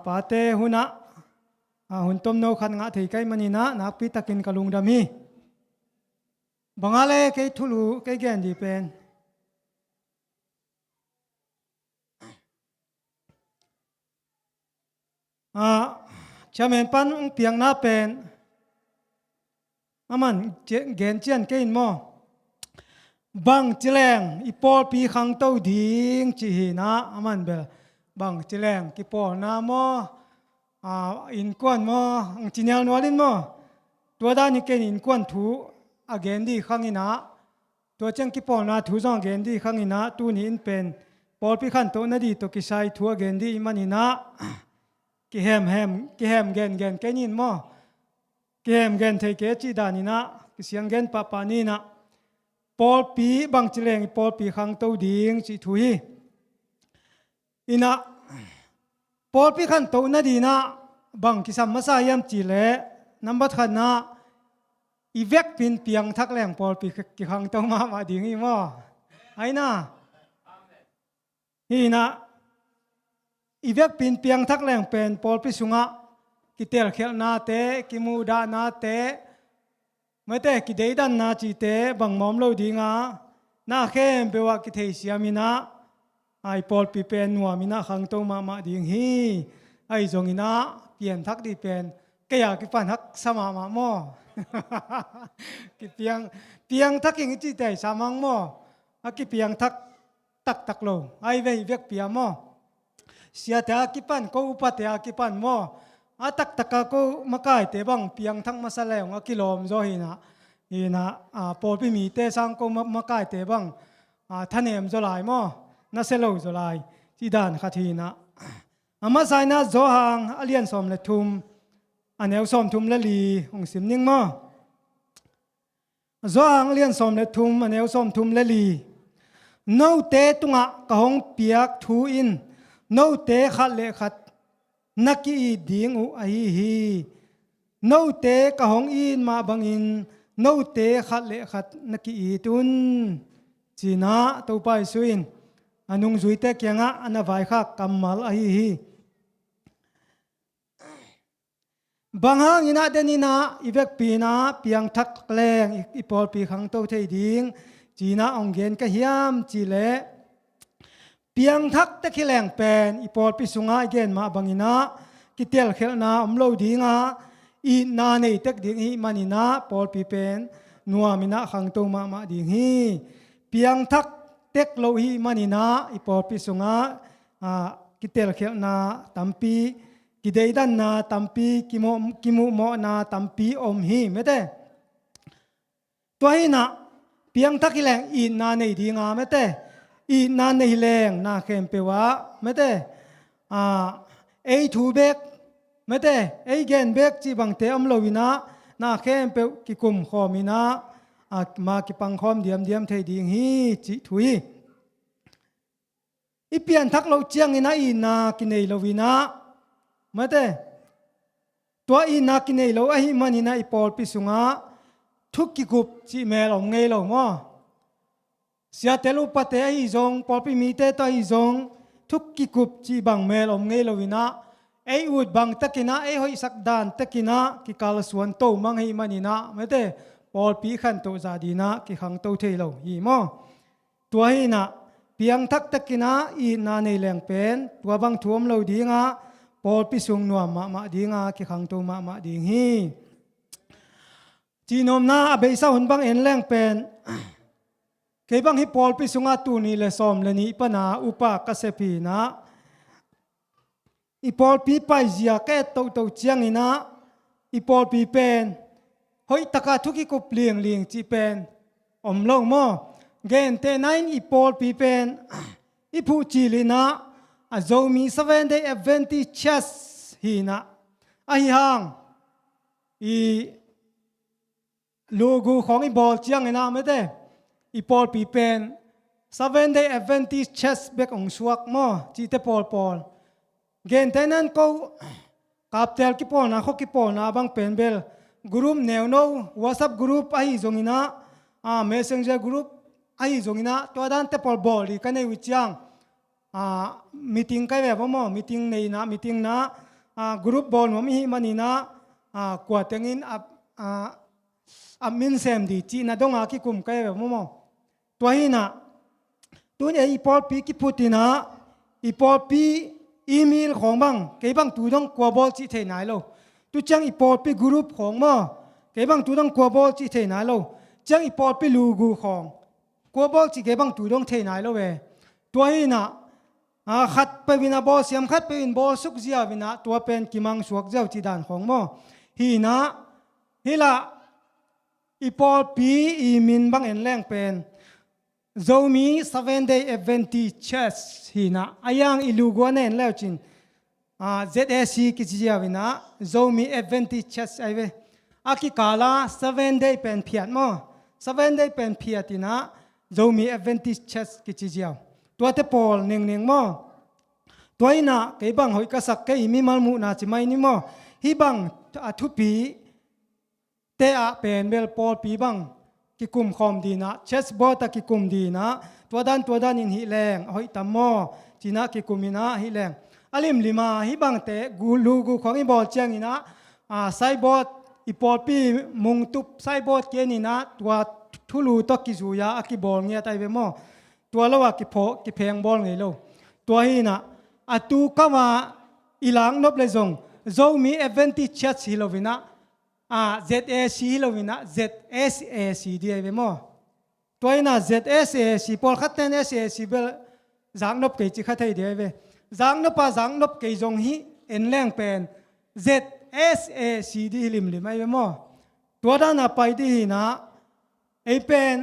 pa te huna hun tom no khan nga thei kai mani na nak pi takin ka lung dam hi bangale cái thulu cái gen di pen chamen pan ung piang na pen aman gen chian ke in mo bang chileng ipol pi khang tau ding chi hi na aman bel bang chileng ki pol na mo in kwan mo ang chinyal nolin mo tua da ni ken in kwan thu again di khang ina tua chang ki pol na thu jong again di khang ina tu ni in pen pol pi khan to na di to ki sai thu again di man ina ki hem gen ken in mo ki hem gen thei ke chi da ni na ki siang gen pa pa ni na Paul pi bang chileng Paul pi khang tau ding chi thui ina Paul pi khan to na di na bang kisam masa yam chi le number khan na ivek pin piang thak leng Paul pi ki khang tau ma ding i mo ai na ina ivek pin piang thak leng pen Paul pi sunga ki tel khel na te ki mu da na teไม่แต่กิเดดันนาจีเตบังมอมโลดีงาน่าเข้มเปว่ากิเทเสียมินะไอปอลปีเป็นหัวมินะขังโตมาดิงฮีไอจงอินะเปลี่ยนทักดีเป็นก็อยากกิปันทักสมามาโมกิเปียงทักยิงจีเตสามังโมอากิเปียงทักตักโลไอเวกเปียโมเสียแต่กิปันก็อุปแต่กิปันโมตักก็มาไก่เตบังเปียงทั้งมาสลายกิโลมโซหินะปอลพิมีเตสังก็มาไก่เตบังท่านเอ็มโซลายมอนาเซโลโซลายที่ด่านขัดหินะมาใส่นะโซฮังอเลียนสมเลทุมอันเอวสมทุมละลีองสิมนิ่งมอโซฮังเลียนสมเลทุมอันเอวสมทุมละลีโนเตตุงะกะหงเปียกทูอินโนเตขัดเลขัดนักอีดิงอุไอฮีโนเตกะหงอินมาบังอินโนเตขัดเลขัดนักอีตุนจีน่าตัวไปสุอินอนุงจุยเตกยังอ่ะอันนั้นไว้ค่ะกัมมัลไอฮีบางฮังอินาเดนินาอีเวกปีนาเปียงทักแรงอีปอลปีขังโตเทดิงจีน่าองเกนกะฮิยามจีเลเปียงทักตะขิแรงเป็นอีปอลปิสุงาเกนมาบังอินะกิเตลเขลนาอมโลดีงาอีนาเนตักดิงฮีมันอินะปอลปีเป็นนัวมินะขังโตมาดิงฮีเปียงทักเต็กโลฮีมันอินะอีปอลปิสุงากิเตลเขลนาตัมปีกิเดดันนาตัมปีกิมุโมนาตัมปีอมฮีไม่ได้ตัวฮีนะเปียงทักขิแรงอีนาเนดีงาไม่ได้อีนานในแรงนาเข้มเปว่าไม่ได้ไอทูเบกไม่ได้ไอเกนเบกจีบังเตอมโลวินะนาเข้มเปกิกุมขอมินะมากิปังคอมเดียมเทดิงฮีจิถุยอีเปลี่ยนทักเราเจียงอินะอีนากินเอโลวินะไม่ได้ตัวอีนากินเอโลไอมันอินะอีปอลปิสุงา ทุกกิกุบจีเมลองเงยลงมั้งเสียเตลุปะเตะอีจงพอปีมีเตะตัวอีจงทุกกิกุบจีบังเมลองเงยลวินะไอ้อุดบังตะกินะไอ้หอยสักดานตะกินะกิกาลสวนโตมังให้มันนี่นะไม่ได้พอปีขันโตจาดีนะกิขังโตเทลอีมั้งตัวให้นะเพียงทักตะกินะอีนาในแหลงเป็นตัวบังท่วมเราดีงะพอปีสุงนัวมาดีงะกิขังโตมาดีฮีจีนอมนาเบยสาหุ่นบังเอ็นแรงเป็นเคยบังฮิปอลปิสุงาตูนี่เลสอมเลนี่ปนาอุปากเสพีนะอีปอลปีไปเจียแก่โตเจียงนี่นะอีปอลปีเป็นเฮ้ยตะกาทุกิกุปเลียงจีเป็นอมลงมอเกนเตนัยอีปอลปีเป็นอีผู้จีลีนะอาโจมี7 day Adventist Churchฮีนะอาฮิฮังอีลูกูของอีบอลเจียงไงนะไม่ได้อีปอลปีเป็น7 day Adventist Churchเบกองสวกมอจีเตปอลเกนเทนันก็กับเตลกิปอลนะเขากิปอลนะบางเป็นเบลกลุ่มแนวโน้วอทซับกลุ่มไอจงอินะmessenger groupไอจงอินะตัวด้านเตปอลบอลดีกันในวิจังmeeting กันแบบว่า meeting ในนะ meeting นะกลุ่มบอลว่ามีมันนี่นะกว่าแต่งินมินเซมดีจีน่าดงอาคิคุมกันแบบว่าตัวนี้นะตัวนี้อีปอลปีกิพุตินะอีปอลปีอีเมลของบังเก็บบังตัวต้องกว่าบอลจีเทนายโลตัวจังอีปอลปีกรุ๊ปของมาเก็บบังตัวต้องกว่าบอลจีเทนายโลจังอีปอลปีลูกูของกว่าบอลจีเก็บบังตัวต้องเทนายโลเวตัวนี้นะขัดไปวินาบอลเสียมขัดไปวินบอลสุกเจียวินาตัวเป็นกิมังสวกเจ้าจีดานของมาฮีนะฮีละอีปอลปีอีมินบังเอ็นแรงเป็นโจมี7 day Adventist Churchฮีนะอายังอิลูกวนเอ็นแล้วจินZSC กิจเจียวินะโจมี Adventist Church ไอเวอากิกาลา7 day เป็นเพียรมั้ง7 day เป็นเพียรตินะโจมี Adventist Church กิจเจียตัวเตปอลเน่งมั้งตัวนี้นะเก็บบังหอยกระสักเก็มีมัลมุนาจิไม่นี่มั้งฮีบังทุปีเตะเป็นเบลปอลปีบังกิกุมคอมดีนะเชสบอตกิกุมดีนะตัวด้านอินฮิแรงหอยตามมอจีนะกิกุมินะฮิแรงอลิมลิมาฮิบังเตะกูลูกูของอีบอลเจียงนี่นะไซบอตอีปอลปีมุงตุบไซบอตเกนี่นะตัวทุลูตกิจูยากิบอลเงียไตเวมอตัวละว่ากิโพกิเพงบอลไงโลตัวฮีนะตูก็มาอีหลังนบเลยจงโจมีเอเวนติเชสฮิโลวินะZAC เราวินะ ZSAC ดีไอ้เบมอตัวนี้นะ ZSAC พอขัดเต้น SAC เบลจังนบเกจิขัดให้ดีไอ้เบจังนบเกจงฮีเอ็นแรงเป็น ZSAC ดีลิมไอ้เบมอตัวด้านไปดีนะไอ้เป็น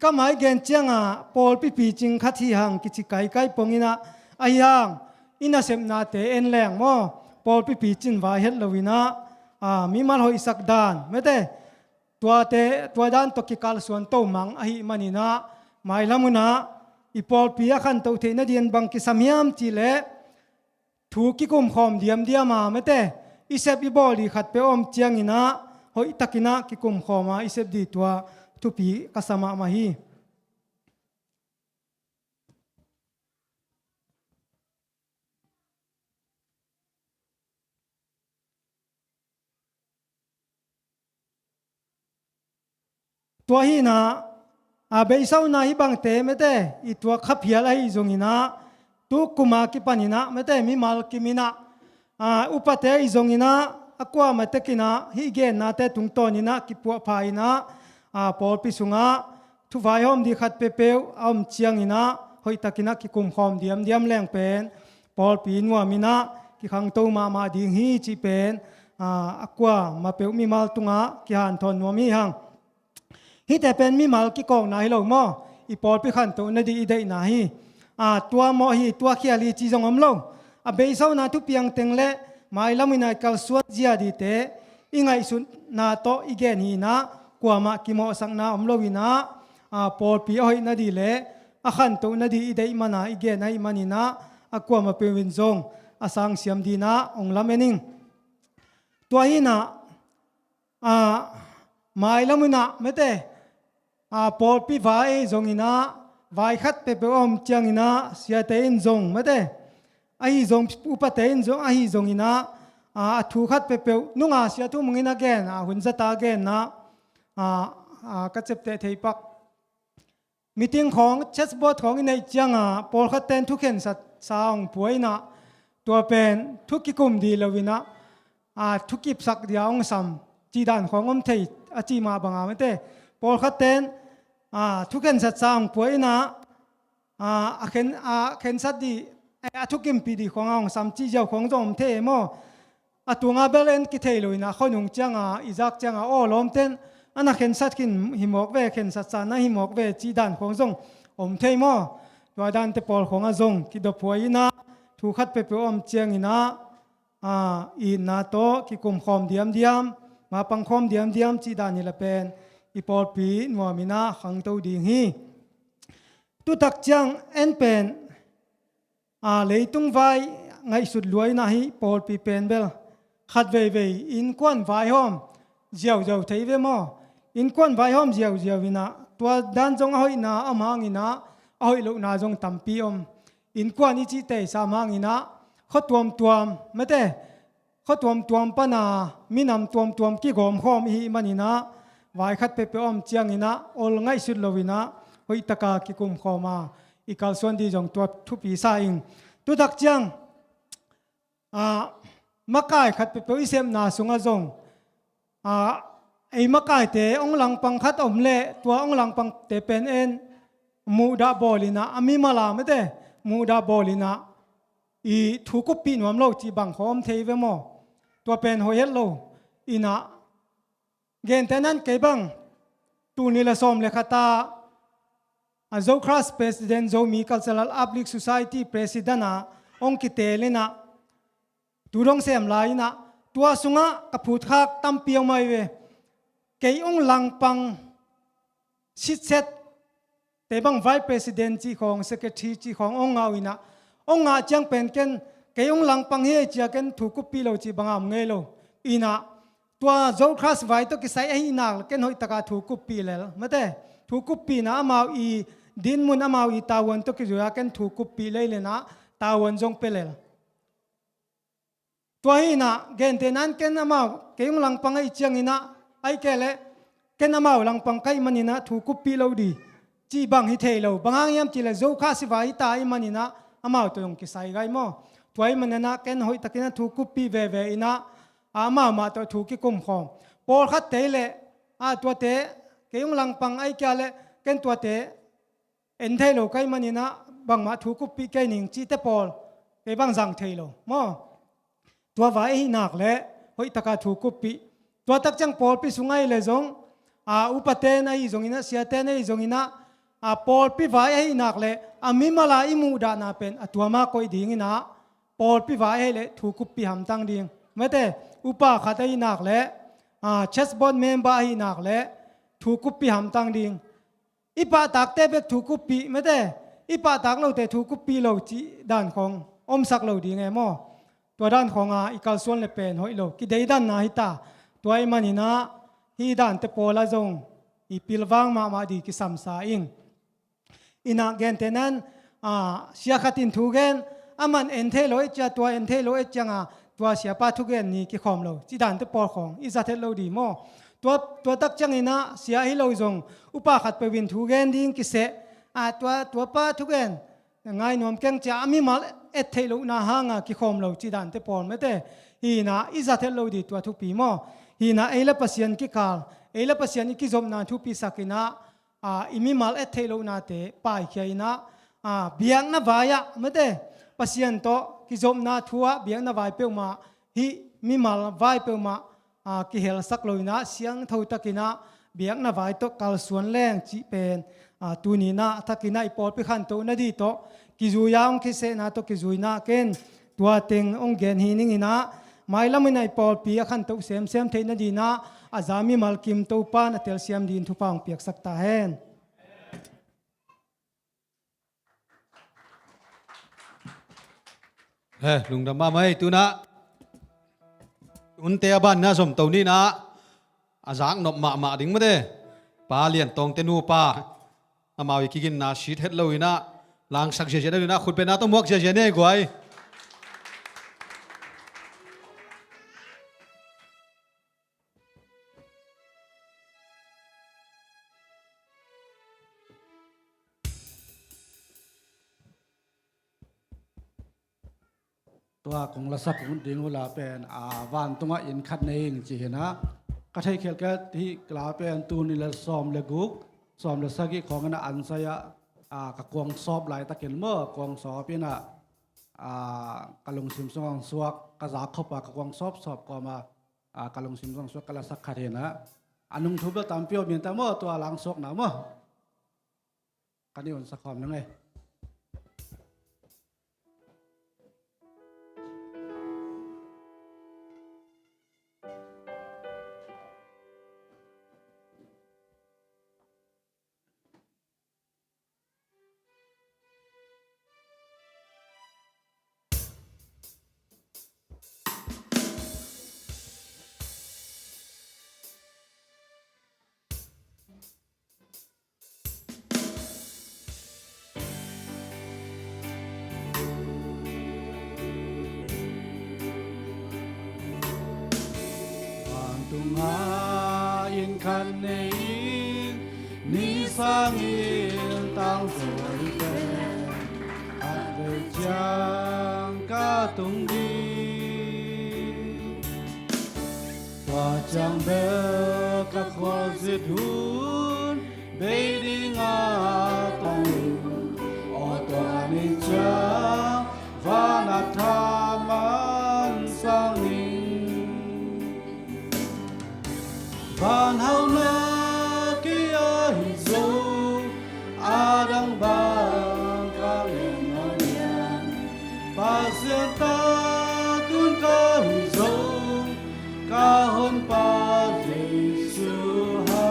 ก็หมายเกณฑ์เจียงพอลปีจิงขัดที่ห่างกิจไก่ปงอินะไอ้ห่างอินาเซมนาเตเอ็นแรงมอพอลปีจินวาเฮดเราวินะมีมันหอยสักดานไม่ได้ตัวด้านตกิกาลส่วนโตมังอหิมันินะไม่ละมุนะอีปอลปียขันโตเทนเดียนบังกิสมียมจีเล่ถูกกิกุมคอมเดียมาไม่ได้อิเซบอีบอลีขัดไปอมเจียงอินะหอยตกินะกิกุมคอมาอิเซบดีตัวทุปีกัสมามาฮีตัวฮีนะเบยสาวนาฮิบังเตไม่ได้อีตัวขับเพียอะไรจงอินะตุกุมากิปันินะไม่ได้มีมาลกิมินะอุปเตยจงอินะอากว่ามาเตกินะฮิเกนนาเตตุงตอนินะกิปัวพายนะปอลปิสุงะทุวายหอมดีขัดเปเปียวอมเชียงอินะหอยตะกินะกิกุมหอมเดียมแรงเป็นปอลปีนัวมินะกิขังโตมาดิงฮีจีเป็นอากว่ามาเปียวมีมาลตุงะกิหันทอนนัวมีหังฮิแต่เป็นมีมาลกิกองนายเราหม้ออีปอลไปขันโตนดีอีเดนายตัวหม้อฮีตัวเขียลีจีจงอมเราเบยสาวนาทุเปียงเต็งเละไม่ละมินายกัลสวดเจียดีเตอิงไงสุนนาโตอีเกนฮีนะกว่ามากิโมสังนาอมโลวินะปอลปีอ้อยนาดีเละขันโตนาดีอีเดอิมานาอีเกนายมันนะกว่ามาเป็นวินจงสังเสียมดีนะองลาเมนิงตัวฮีนะ mai lamuna mete Paul pi vai zong ina vai khat pe pe om chiang ina sia te in zong mate ai zong upa te in zong ai zong ina thu khat pe pe nunga sia tu mungin again hun zata again na ka chep te thei pak meeting khong chessboard khong in nei chiang Paul khat ten thu khen sat saung puaina tua pen thu ki kum di lovina thu kip sak dia ong sam chi dan khong om thei achi ma banga mate Paul khat ten thu khen sat saung puaina khen sat di thu kim pi di khong ong sam chi jaw khong zom the mo atunga belen ki thei loina khonung changa izak changa o lom ten ana khen sat kin himok ve khen sat sa na himok ve chi dan khong zong om thei mo tua dan te Paul khong a zong ki do puaina thu khat pe pe om chiang ina i na to ki kum khom diam ma pang khom diam chi dan ni la pen i Paul pi nuamina khang to ding hi tu tak chang en pen leitung vai ngai sut luai na hi Paul pi pen bel khat ve in kwan vai hom jiao thei ve mo in kwan vai hom jiao ina tua dan jong hoi na amang ina hoi lo na jong tampi om in kwan i chi te sa mang ina khotuam mate khotuam pana minam tuam ki gom khom hi manina vai khat pe om chiang ina ol ngai sut lovina hoi taka ki kum khoma ikal son di jong tua thu pi sa ing tu dak chiang makai khat pe isem na sunga jong ei makai te ong lang pang khat om le tua ong lang pang te pen en mu da bolina ami mala mate mu da bolina i thu ku pi nuam lo chi bang khom thei ve mo tua pen ho het lo ina gen tenan ke bang tu ni la som le khata zo cross president zo mi cultural uplift society president ong ki telena turong sem lai na tua sunga kaput khak tam piang mai ve ke ong lang pang sit set te bang vice president chi khong secretary chi khong ong ngawina ong nga chang pen ken ke ong lang pang he chia ken thu ku pi lo chi bangam nge lo ina tua zo khas vai to ki sai ai na ken hoi taka thu ku pi le mate thu ku pi na mau i din mun amau i tawon to ki ya ken thu ku pi le na tawon jong pelel tua ina gen tenan ken amau ke ong lang pang ai chiang ina ai ke le ken amau lang pang kai manina thu ku pi lo di chi bang hi thei lo bangang yam chi le zo kha si vai ta i manina amau to yong ki sai gai mo tuai manana ken hoi takina thu ku pi ve ina ma to thu ki kum khom Paul khat te le tua te ke yong lang pang ai kya le ken tua te en thei lo kai manina bang ma thu ku pi kai ning chi te Paul ke bang jang thei lo mo tua vai hi nak le hoi taka thu ku pi tua tak chang Paul pi sungai le zong upaten ai zong ina sia ten ai zong ina Paul pi vai ai nak le ami mala i mu da na pen atua ma koi ding ina Paul pi vai ai le thu ku pi ham tang ding mate upa khatai nak le chessboard member ai nak le thu ku pi ham tang ding ipa tak te bek thu ku pi mate ipa tak lo te thu ku pi lo chi dan khong om sak lo ding e mo tua dan khong ikal son le pen hoi lo ki dei dan na hi ta tuai manina hi dan te pola zong i pilwang ma di ki sam sa ing ina gen tenan sia khatin thu gen aman en the lo cha tua en the lo changa tua sia pa thu gen ni ki khom lo chi dan te por khong i za the lo di mo tua tak chang ina sia hi lo zong upa khat pe win thu gen ding ki se tua pa thu gen ngai nom keng cha mi mal et the lo na hanga ki khom lo chi dan te por me te hi na i za the lo di tua thu pi mo hi na eila pasien ki kal eila pasien ki zom na thu pi sakina imi mal et the lo na te pai khaina biang na vaya mate pasien to ki zom na thua biang na vai pe ma hi mi mal vai pe ma ki hel sak loina siang tho takina biang na vai to kal suan leng chi pen tuni na takina ipol pi khan to na di to ki zu yang ki se na to ki zuina ken tua teng ong gen hi ning ina mai lamina ipol pi khan to sem the na di na azami mal kim to pa na tel siam din thu pang piak sak ta hen lung dam ba mai tu na un te ban na som to ni na อาจางนบมาดิ่งมาเด้ปาเลียนตองเตนูปาอามาวิกินนาชีทเฮ็ดเลยนะลางสักเจเจเลยนะคุณเป็นนาต้องมวกเจเจเนี่ยกวยตัวของละสักของดิ่งเวลาเป็นวันตรงอินคัดเองจีนะก็ใช้เขียนแค่ที่กลาเป็นตูนิละซอมละกุกซอมละสักของอันสยะกับกวงสอบหลายตะเกียนเมื่อกวงสอบเป็นกะลงซิมซองสวกกะจากเข้าปากกวงสอบก็มากะลงซิมซองสวกกะละสักขัดเห็นนะอันนุ่งทุบแล้วตามเปียวเมียนแต่เมื่อตัวหลังสวกหนาเมื่อกันนี่วันสักคอมนั่งไงin kan nei ni sang in tang rồi bên an về chang ca tung đi qua chang bê các khoa diệt hun bê đi ngã tông ở tòa ni chang và nát tham an sang van hau na kia hizo adang bang ka lenonian pasien ta tun ka hizo ka hon pa Jesu ha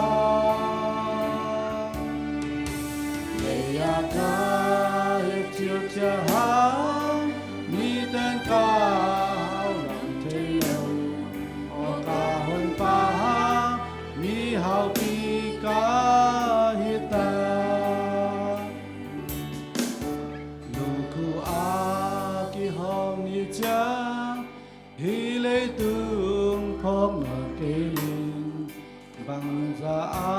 leya ka chiu cha ha ni ten ka hau lam theo o ka hon pa mi hao ti ka hita lu ku a ki hong ni cha hi le tung phong na ke linh bằng za a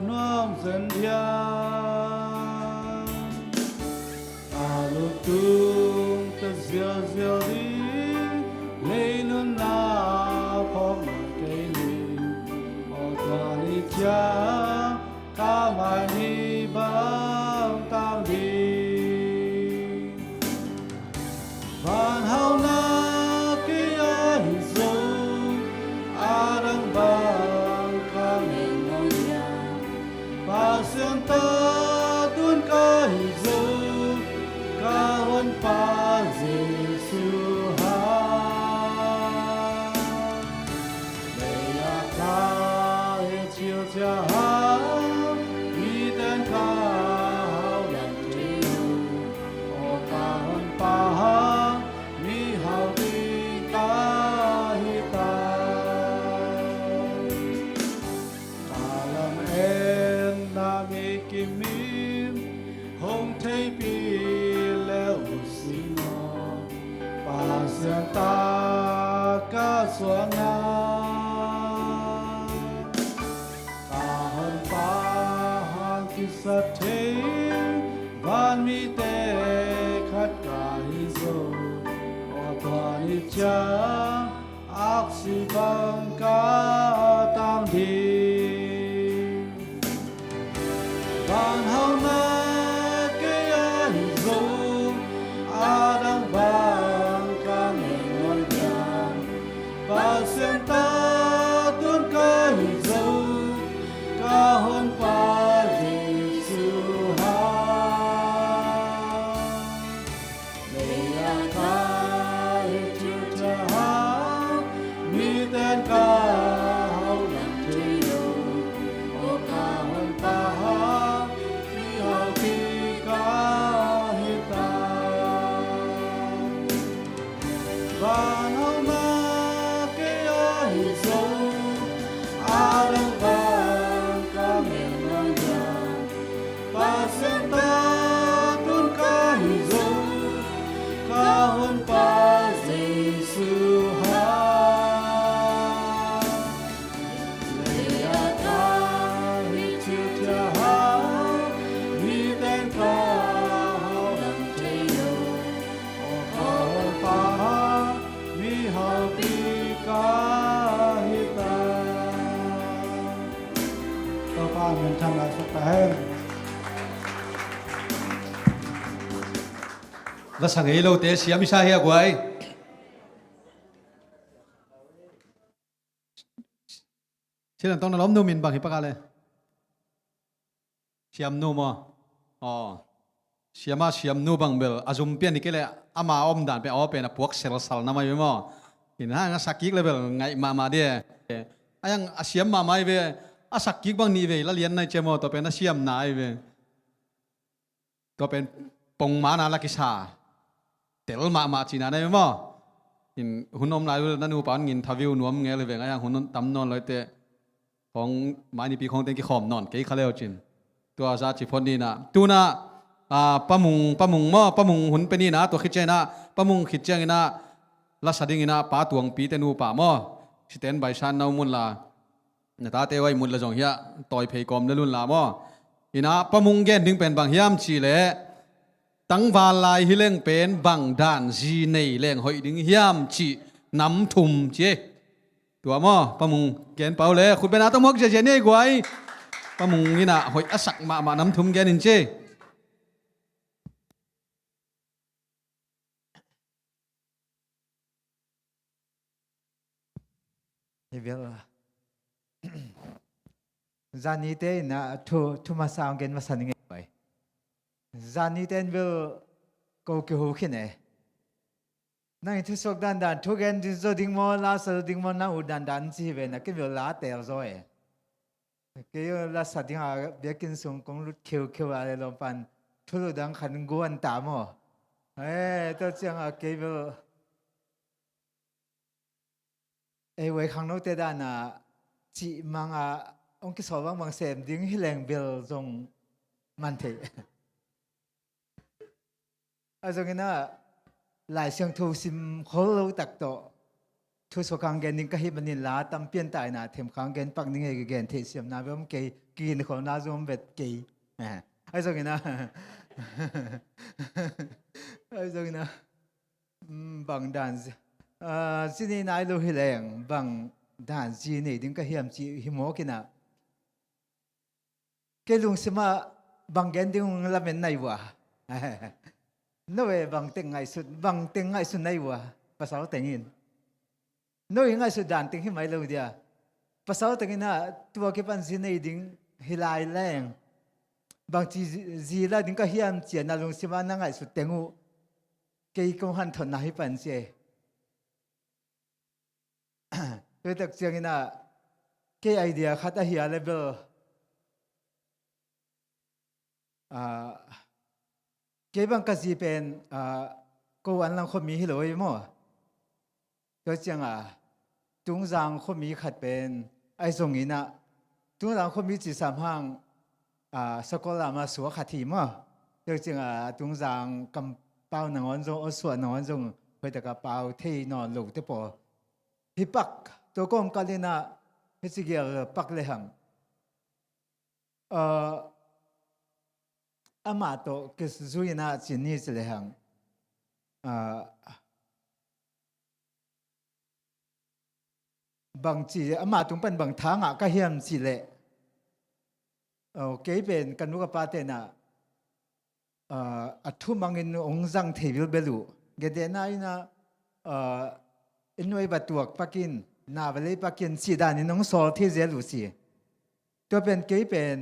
nuam zen dia a lu tung ta zia zia di le nun na phong na ke linh cha ca mai hi bang tam đi van hau na kia hi zo adang bang ka lenoniya pasien ta tun ka hi zo ka hon pa Jesu ha leya ka chiều cha ha mi tên ca hao làm theo o ca hon pa ha mi hao ti ca hi ta ta làm en na mi kim mim hong thấy pi leo sino pa sian ta ca suan na sa thế van mi te khát cả hi zo o tòa ni cha ác si bang ca tam đi van hau na ke hi zo adang bang ka ngon yan ba sen ta tun ka hi zo ka hon pa God. อาเมนท่านอาสุตาเฮง và sang ấy lâu tế xiêm sa hia quay chỉ là tông nó lắm nô mình bằng hi bạc ale xiêm nô mà xiêm nô bằng bel azum pian cái lệ ama om dan pe o pe na puak sel sal na mai mo in ha nga sakik level ngai ma dia ayang xiêm ma mai ve asakik bang ni ve la lian nai chemo to pe na xiêm na ai ve to pen pong ma na la kisaเตลมาจีน่าได้ไหมมั้งอินหุ่นนมลายนั่นหูปานกินทวิวนัวมเงี้ยเลยเวงไอ้ยังหุ่นตำนอนเลยแต่ของมานี่ปีของเต็งกี่ขอมนอนกี่เขาเลี้ยวจินตัวอาซาจิพอดีนะตัวน่ะปะมุงมั้งปะมุงหุ่นเป็นนี่นะตัวคิดเจนะปะมุงคิดเจนะลักษณะดิ่งนะป้าตวงปีเตนูป่ามั้งสิเตนใบชันน้ามุนละเนี่ยตาเตไว้มุนละจงเฮียต่อยเพย์กอมนั่นลุ่นละมั้งอินะปะมุงแกนดึงเป็นบางเฮียมชีเล่ตั้งวาลายฮิเลงเป็นบังดานจีในแรงหอยดึงเฮียมจีน้ำทุ่มเจตัวมั้งปะมุงแกนเปล่าเลยคุณเป็นอาต้องมกเจเนี่ยกวยปะมุงนี่นะหอยอสักมาน้ำทุ่มแกนินเจเบลจานี่เต้นะทุมาสาวเกนมาสันนิษฐานไปจานี่เต้นเบลก็เกี่ยวขึ้นเองนั่นทุกสกดันทุกเกนที่จะดิ้งมอลาสดิ้งมอน่าอุดันจีเวนะก็เบลลาเตลโซ่ก็อยู่ลาสดิ้งอาเบียกินส่งกงลุดเขียวอะไรลมปันทุลุดังขันกวนตามอ๋ตัวเจ้าก็เบลเว้ยข้างนอกเตดานะจีมังองค์กิสอวังบางเสมดิ้งฮิเลงเบลจงมันเถจงนะหลายเสียงทูซิมโคโลตักโตทุสกังเกนิงก็ฮิบันิลาตั้มเปลี่ยนตายนะเทมขังเกนปักนิงเอเกนเทเสียมนาเวมเกยกินคนนาจอมเบ็ดเกยจงนะจงนะบางดันที่นี่นายรู้ฮิเลงบางด่านจีนี่ดิ้งก็เฮียมจีฮิโมกินะเกลุงสมาบางเกนดิ้งละเมนไนวะนู่นบางเต็งไงสุดบางเต็งไงสุดไนวะภาษาเต็งอินนู่นไงสุดด่านเต็งฮิไม่รู้เดียภาษาเต็งอินนะตัวเก็บอันจีนี่ดิ้งฮิลายแรงบางจีละดิ้งก็เฮียมจีน่าลุงสมานั่งไงสุดเต็งอูเกยกงหันทนนาฮิปันเจตัวตักเสียงน่ะแค่ไอเดียขัดเหียเลเวลแค่บางกษีเป็นกูอันลังคนมีฮิโร่ยมั้งตัวเจียงตุงจางคนมีขัดเป็นไอส่งอินะตุงจางคนมีจีสามห้างสกอลามาสัวขัดทีมั้งตัวเจียงตุงจางกำเป้าหนังอันจงส่วนหนังอันจงเพื่อแต่กระเป๋าที่นอนหลุดที่ปอฮิปักตัวก้มกาลินาฮิสิเกียร์ปักเลหังอามาโตกิสซุยนาจินีสเลหังบางจีอามาตุงเป็นบางทางก็เฮียมสิเลเกี่ยเป็นกันนุกปาเตนะอัทุมังอินองจังเทวิลเบลูเกเดน่าอินะอินไว้บัตัวปักินนาเวลีปักินสีดานิน้องสอที่เจลูซีตัวเป็นเกี่ยเป็น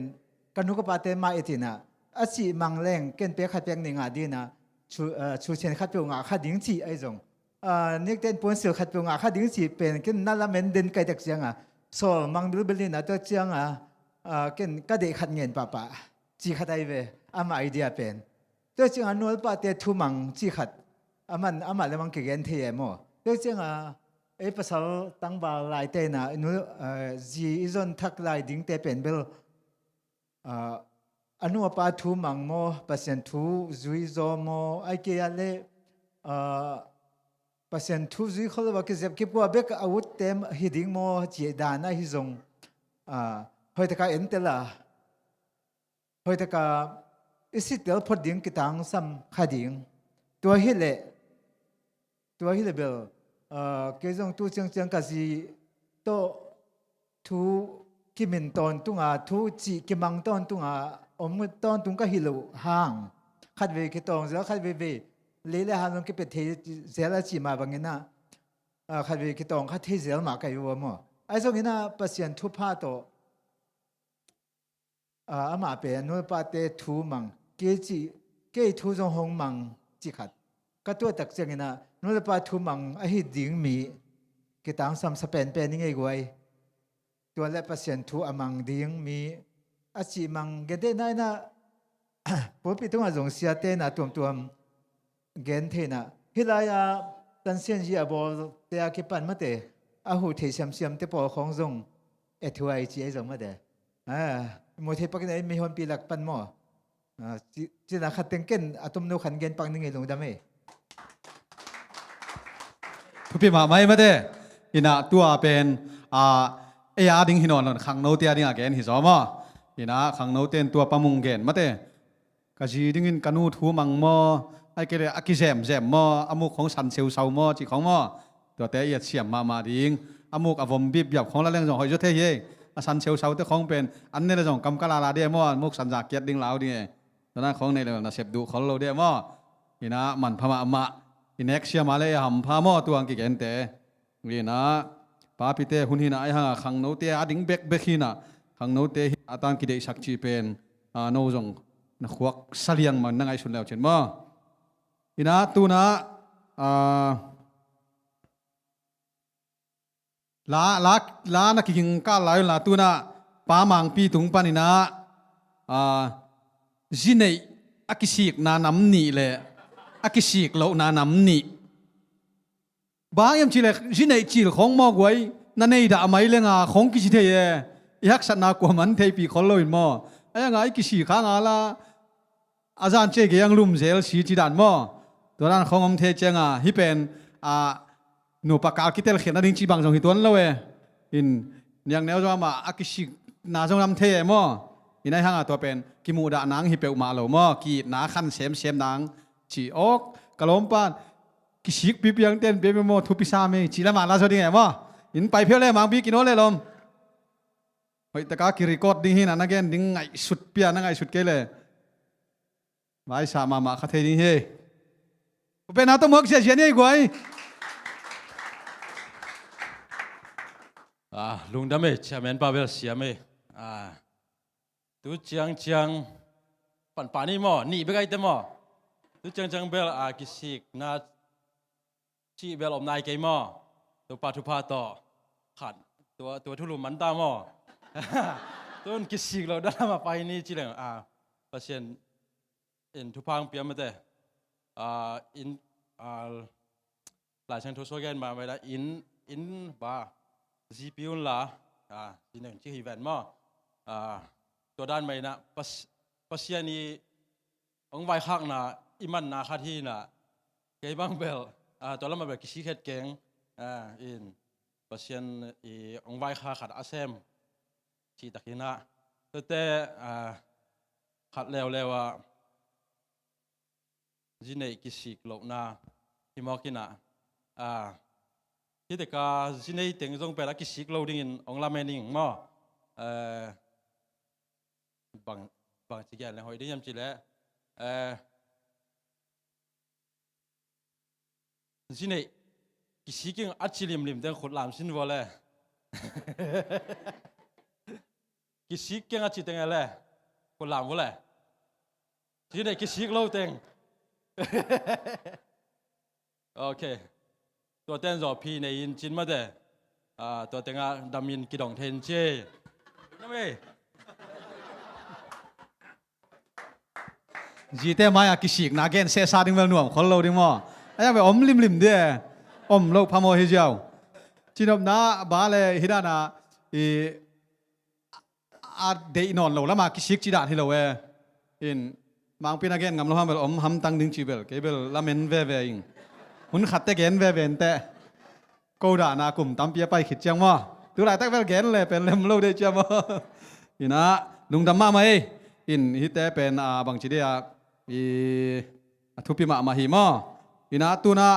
กันนุกปาเตมาเอตินะอาชีมังแรงเกินเปียขัดเปียงหนึ่งดีนะชูเชนขัดเปียงขัดดิ้งจีไอจงนี่เต้นปนเสือขัดเปียงขัดดิ้งจีเป็นกินนั่นละเมนเดินไกลจากเสียงสอมังดูเบลีนะตัวเจียงกินก็เด็กขัดเงินป้าจีขัดไอเวอามาไอเดียเป็นตัวเจียงนัวปาเตทุมังจีขัดอามาเลยมังเกี่ยนเทียมตัวเจียงภาษาตั้งบาลายเตนะนู้จีอิจนทักลายดิ้งเตเป็นเบลอนุปาทูมังโมปัสยันทูจุยโซโมไอเกียเลปัสยันทูจุยเขาเรียกว่าเก็บกิบว่าเบกอาวุธเต็มฮิดิ้งโมจีดานะฮิจงเฮ้ยแต่การเอ็นเตล่าเฮ้ยแต่การอิสิเตลพอดิ้งกิตังซ้ำขาดิ้งตัวฮิเลเบลเกี่ยงตัวเจียงกะซีโตทู กิมินตอนตุงอาทูจีกิมังตอนตุงอาอมตอนตุงก็ฮิโลห่างขัดเวกิตองแล้วขัดเวเลเลฮาลงกิเป็ดเทเซลจีมาบางเงินนะขัดเวกิตองขัดเทเซลมาไกอยู่มั้งไอ้ส่วนนี้นะปัสยันทุพาโตอามาเป็นนู้นปาเตทูมังเกจีเกยทูจงหงมังจิขัดก็ตัวตักเจงนะนู้นปาทูมังไอ้หิดิ่งมีกิตังซัมสเปนเป็นยังไงกวยตัวเล็บปัสยันทูอมังดิ่งมีอาชีมังเกเดน่านะผมไปต้องอาจงเสียเตนะตัวเกนเทนะฮิลายาตันเซียนจีอาบอลเตะกิปันมาเตะอาหูเทเซียมเซียมเตะปอของจงทัวไอจีไอจงมาเตะโมเทปักในมีคนปีหลักปันหม้อจีน่าขัดเต็งเก่นอาตุมโนขันเกนปังนึงไงลงดำเอทุพี่มาไม่มาเด้อินะตัวเป็นเอียดิ้งหินอนขังโนเตียดิ้งอาเกนหิสอมอินะขังโนเตียนตัวปะมุงเกนมาเด้กะจีดิ้งกันูทูมังมอไอเกเรอากิแซมมออามุกของสันเซลเซามอจีของมอตัวแต่เอียดเสียมมาดิ้งอามุกอวมบิบหยับของละเรื่องจงหอยจุดเทียสันเซลเซาแต่ของเป็นอันนี้เราจงกำกะลาลาเดียมอมุกสันจากเกียดดิ้งเหลาดิ้งตอนนั้นของในเรื่องน่ะเสพดูของเราเดียมออินะมันพม่าอินเอ็กเชียมาเลยหำพามอตัวอังกิเกนเตนี่นะป้าพิเตหุนหินะไอห่าขังโนเตอดิ้งเบกหินะขังโนเตอาตังกิเดสักจีเป็นโนจงนักขวักสลียงมันนั่งไอชุนแล้วเช่นมั้อินะตัวนะลานักกิงก้าลายละตัวนะป้ามังปีตุงปานินะจีเนอากิสิกนานำนี่เลยอากิสิกเรานานำนี่บางยามจีเล็กจีเนจีของมอกไว้นั่นเองด่าไม่เลงของกิสิเทียยักษ์สนากว่ามันเทปีคนเราอินมอไอ้ยังไงกิสิข้างอะไรอาจารย์เจเกียงลุมเซลสีจีดันมอตัวนั้นของผมเทเจงฮิเป็นหนูปากกาคิดเตลเขียนนั่นจริงบางจงหิตัวนั้นเลยอินอย่างแนวจะมาอากิสิกนาจงนำเทมออินในห้างตัวเป็นกิมูดานังฮิเปอุมาโลมอกีนาขันเซมนังจีออกกะลมปานกิสิกปีเปียงเต้นเปียมอทุพิซาเมจีละมาลาโซดิ้งไงมออินไปเพียวเลยมังปีกินโอเลยลมเฮ้ยแต่ก็กิริกอดดิ้งหินนั่นแกนดิ้งไงสุดเปียนั่งไงสุดเกลเลยไว้สามาคาเทดิ้งเฮเป็นนาตัวมักเสียนี่กวยลุงดำเมชแมนปาเวลเสียเมตัวจังปันนี่มอนี่ไปไกลเต็มมอตัวจังเบลกิสิกนาชีเบลอมนายเกมอตัวปาทุพาต่อขัดตัวทุลุมันตามอตัวกิสิกเราได้มาไปนี่จีเหลงเปอร์เซ็นต์อินทุพังเปียมเตะอินหลายชั้นทุสโซแกนมาเวลาอินบ่าซีพิวล่ะจีหนึ่งที่ฮีแวนมอตัวด้านไม่นะปัสยานีองไว้ข้างนะอิมันนาคาที่นะเกย์บังเบลตัวละมาแบบกิสิเข็ดเก่งอินปัสยานองไว้ข้าขัดอาเซมชีตักินะแต่ขัดแล้วจีเนกิสิกโลนาฮิมอกินะที่แต่ก็จีเนถึงตรงไปแล้วกิสิกโลดิ้งองลาเมนิงมั้งบางทีแกเลยหอยได้ยำจีแล้วจีเนกิสิกิงอัดชิลิมแต่ขดลามสินวอลเลยกิสิกิงอัดชิตังอะไรขดลามวอลเลยจีเนกิสิกโลเต็งโอเคตัวเต้นจอพีในอินจินมาเดตัวเต้นดามินกิดองเทนเจนั่นเองจีเต้มากิสิกนาเกนเซซาดิ้งเวลนัวคนเราดิ้งมอไอ้ยังไปอมลิมเด้อมโลกพามอฮิเจ้าจีนบนาบาเลฮิดานาเดย์นอนเราแล้วมากิสิกจีดานฮิโลเวอินบางปีนักเรียนกำลังทำแบบทำตั้งดึงจีเบลเกเบลละเมนเวเองหุ่นขัดแต่เกนเวเนแต่กูด่านากลุ่มตั้มเปียไปขิดจังมั้งตัวไหนแต่เวลเกนเลยเป็นเล่มโลกได้จังมั้งอินะลุงดำมาไหมอินฮิตแต่เป็นบางจีเดียทุพิมามาหิมะอินะตัวน่ะ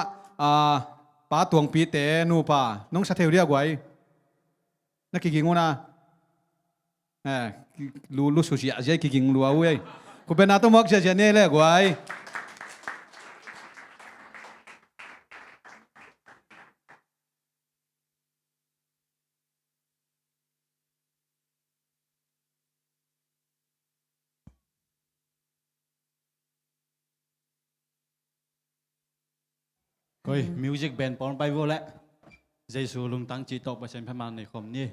ป้าตวงปีเตนูป้าน้องชาเทวเรียกไว้นักกิงงูนะ lu sushi aja kiking lu awe ku ben ato mak ja ne le guai coi music band pon bay vô lẽ dây số lùng tăng chỉ tộc và xem phim màn này không nhỉ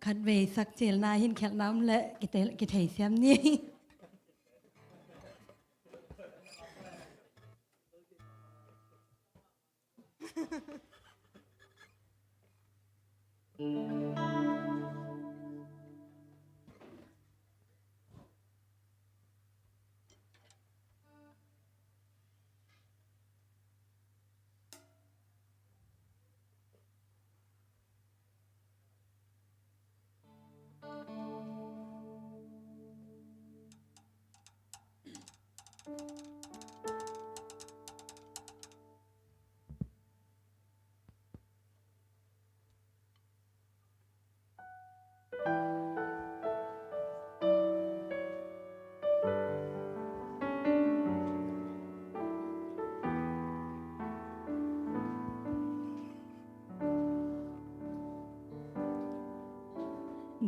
khát về sắc chèn na hiên khẹt nám lệ cái thầy xem nhỉ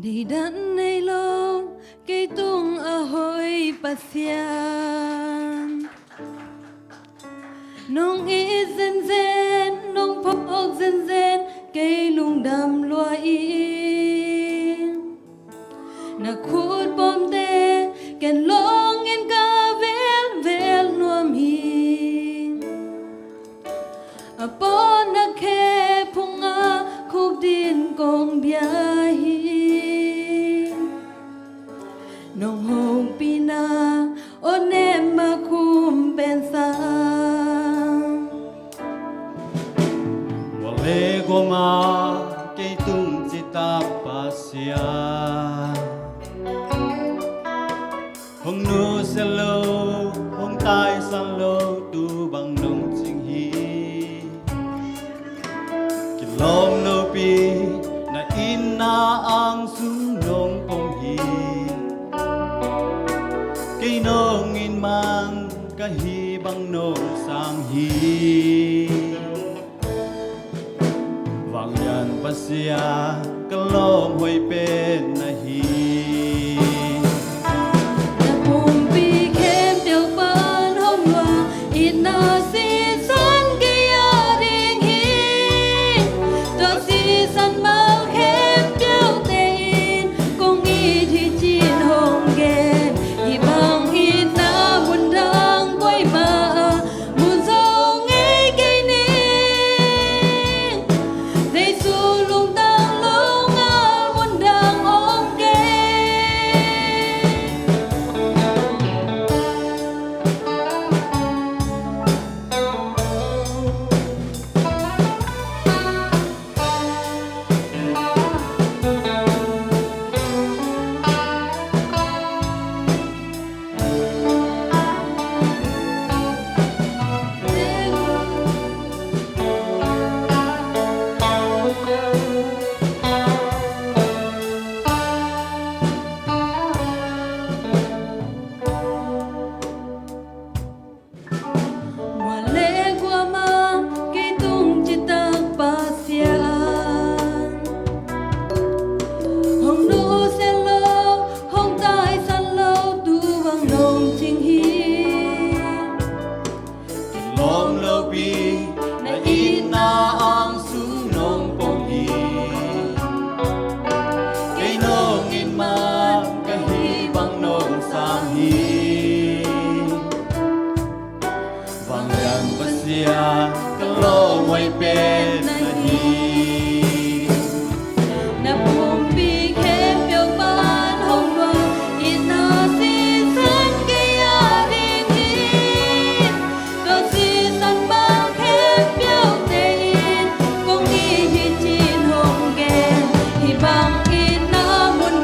đi đến nơi lâu cây tung ở hồi pasian nông ít dân dân nông phốc dân dân cây lung đầm loa in na khut bom te ken long en ca vel vel nuam hin upon a ke punga khúc din kong bia nong hong pina onem ma kum pensang wale goma cây tung chỉ ta pasia hong nu se lo hong tai san lo tu bằng nông chinh hi ki lom no pi na in na ang sung nong pong hi cây nông in mang cả hi bằng nông sang hi vang yan pasia cả lom hoi pen na hi na pum pi kem tiêu ban hong loa in na si san kia ding hi to si san mau kem tiêu te in kong i thi chin hong gen hi bang hi na mun dang koi ma mun zo ngai kai ni dei su lung dang lung a mun dang ong gen Wale guama cây tung chỉ ta pasian hong nu se lo hong tai san lo tu vang nong ching hi lom lo pi na in na ang sung nong pong hi cây nông in mang cả hi bằng nông sang hi vang yan pasia cả lo ngoài bên na hi na pum pi khem piao ban hong loa in na si san kia ding hi to si san ba khem piao te in kong i hi chin hong gen hi bang in na mun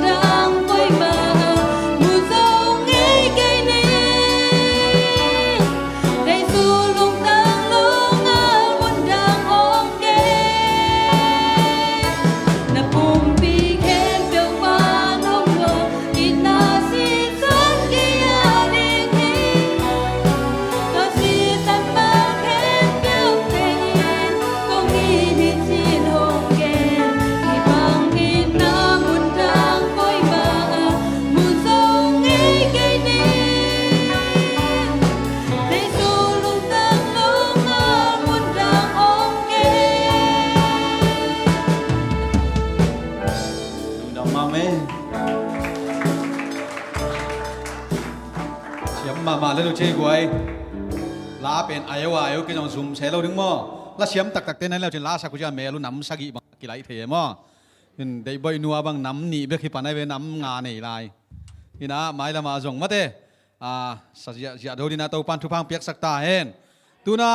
มาเม เสียมมาเลยลูกเชยกวยลาเป็นอายว่าอายุกิจงซุ่มเชลเราถึงมั้งแล้วเสียมตักเต้นนั้นแล้วจนลาสักกุญแจเมลุน้ำสักกี่บางกี่ไหลเทียมั้งเห็นได้บ่อยนัวบางน้ำหนีเบคิปันได้เป็นน้ำงานนี่ไรนี่นะไม่ละมาจงมาเต้สัจจะดูดีนะตัวปันทุพังเปียกสักตาเห็นตัวนะ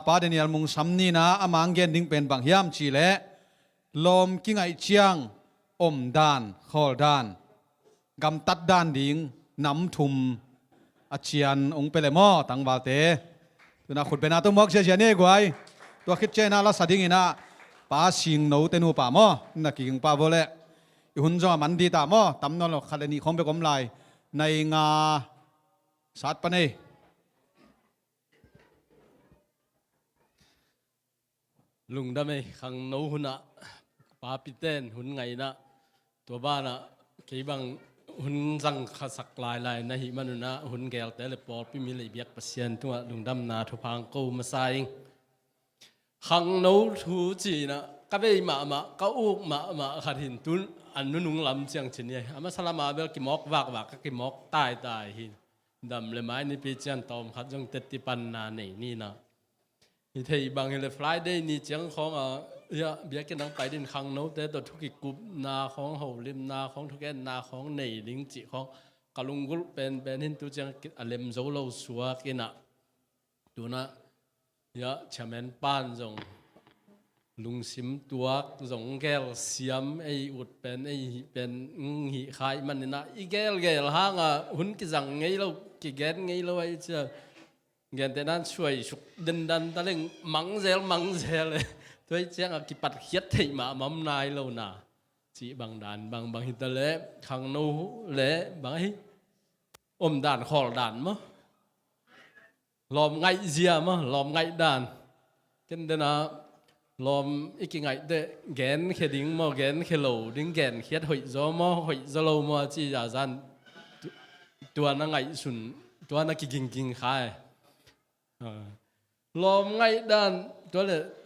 ปาเดนิยลมุงสัมนี่นะอามังเกนดิ้งเป็นบางยามชีเล่ลมกิ้งไอเชียงอมดานขอลดานกำตัดดานดิ้งน้ำทุมอาเชียนองเปเลมอตังบาเตตัวนะขุดเป็นอาตัวมอกเชียนี่กวยตัวคิดเจน่าละสะดิ้งนะป้าสิงโนเตนูป่ามอนักกิ่งป้าโวเล่หุ่นจอมันดีตามอตำนนขัดนี่คงไปกลมลายในงาสัตว์ปนีลุงได้ไหมขังโนหุ่นอะป้าปิเต้นหุ่นไงนะตัวบ้านอะกี่บางหุ่นจังขสักลายนะฮิมันนะหุ่นแกลแต่ละปอพี่มีเลยเบียกเปอร์เซ็นต์ตัวลุงดำนาทุพังกูมาใส่ขังโนทูจีนะก็ไปมาก็อุกมาขัดหินตุนอันนุ่งลำเชียงเช่นนี้อามาสลามาเบลกิมอกวากก็กิมอกตายหินดำเลยไม้นี่ปีเจียนตอมขัดจงเต็ดติปันนานี่นะนี่ที่บางเฮลฟลายได้นี่เจียงของเบียกันนั่งไปดินขังโนแต่ตัวทุกิกุบนาของหูริมนาของทุกแกนนาของในลิงจิของกะลุงกุลเป็นหินตัวเจียงอเลมโซโลสัวกินะดูนะเชมนปานจงลุงซิมตัวจงแกลเสียมไออุดเป็นหิขายมันนี่นะอีแกลห่างหุ่นกิจังไงเรากิแกนไงเราไอเจ้าเงินแต่นั้นช่วยสุกดันตะเล่งมังเซลเลยตัวเจ้ากิปัดเขียดที่มามั่มนายเราหนาจีบางด่านบางหิตะเละขังนูเละบางหิอมด่านขอด่านมั้งลอมไงเสียมั้งลอมไงด่านกันเดนะลอมอีกไงเดแกนเขดิ้งมั้งแกนเขโลดิ้งแกนเขียดหอยจอมั้งหอยจอโลมั้งจีจ่าจันตัวนั่งไงสุนตัวนั่งกิงขายลมไงด้านตั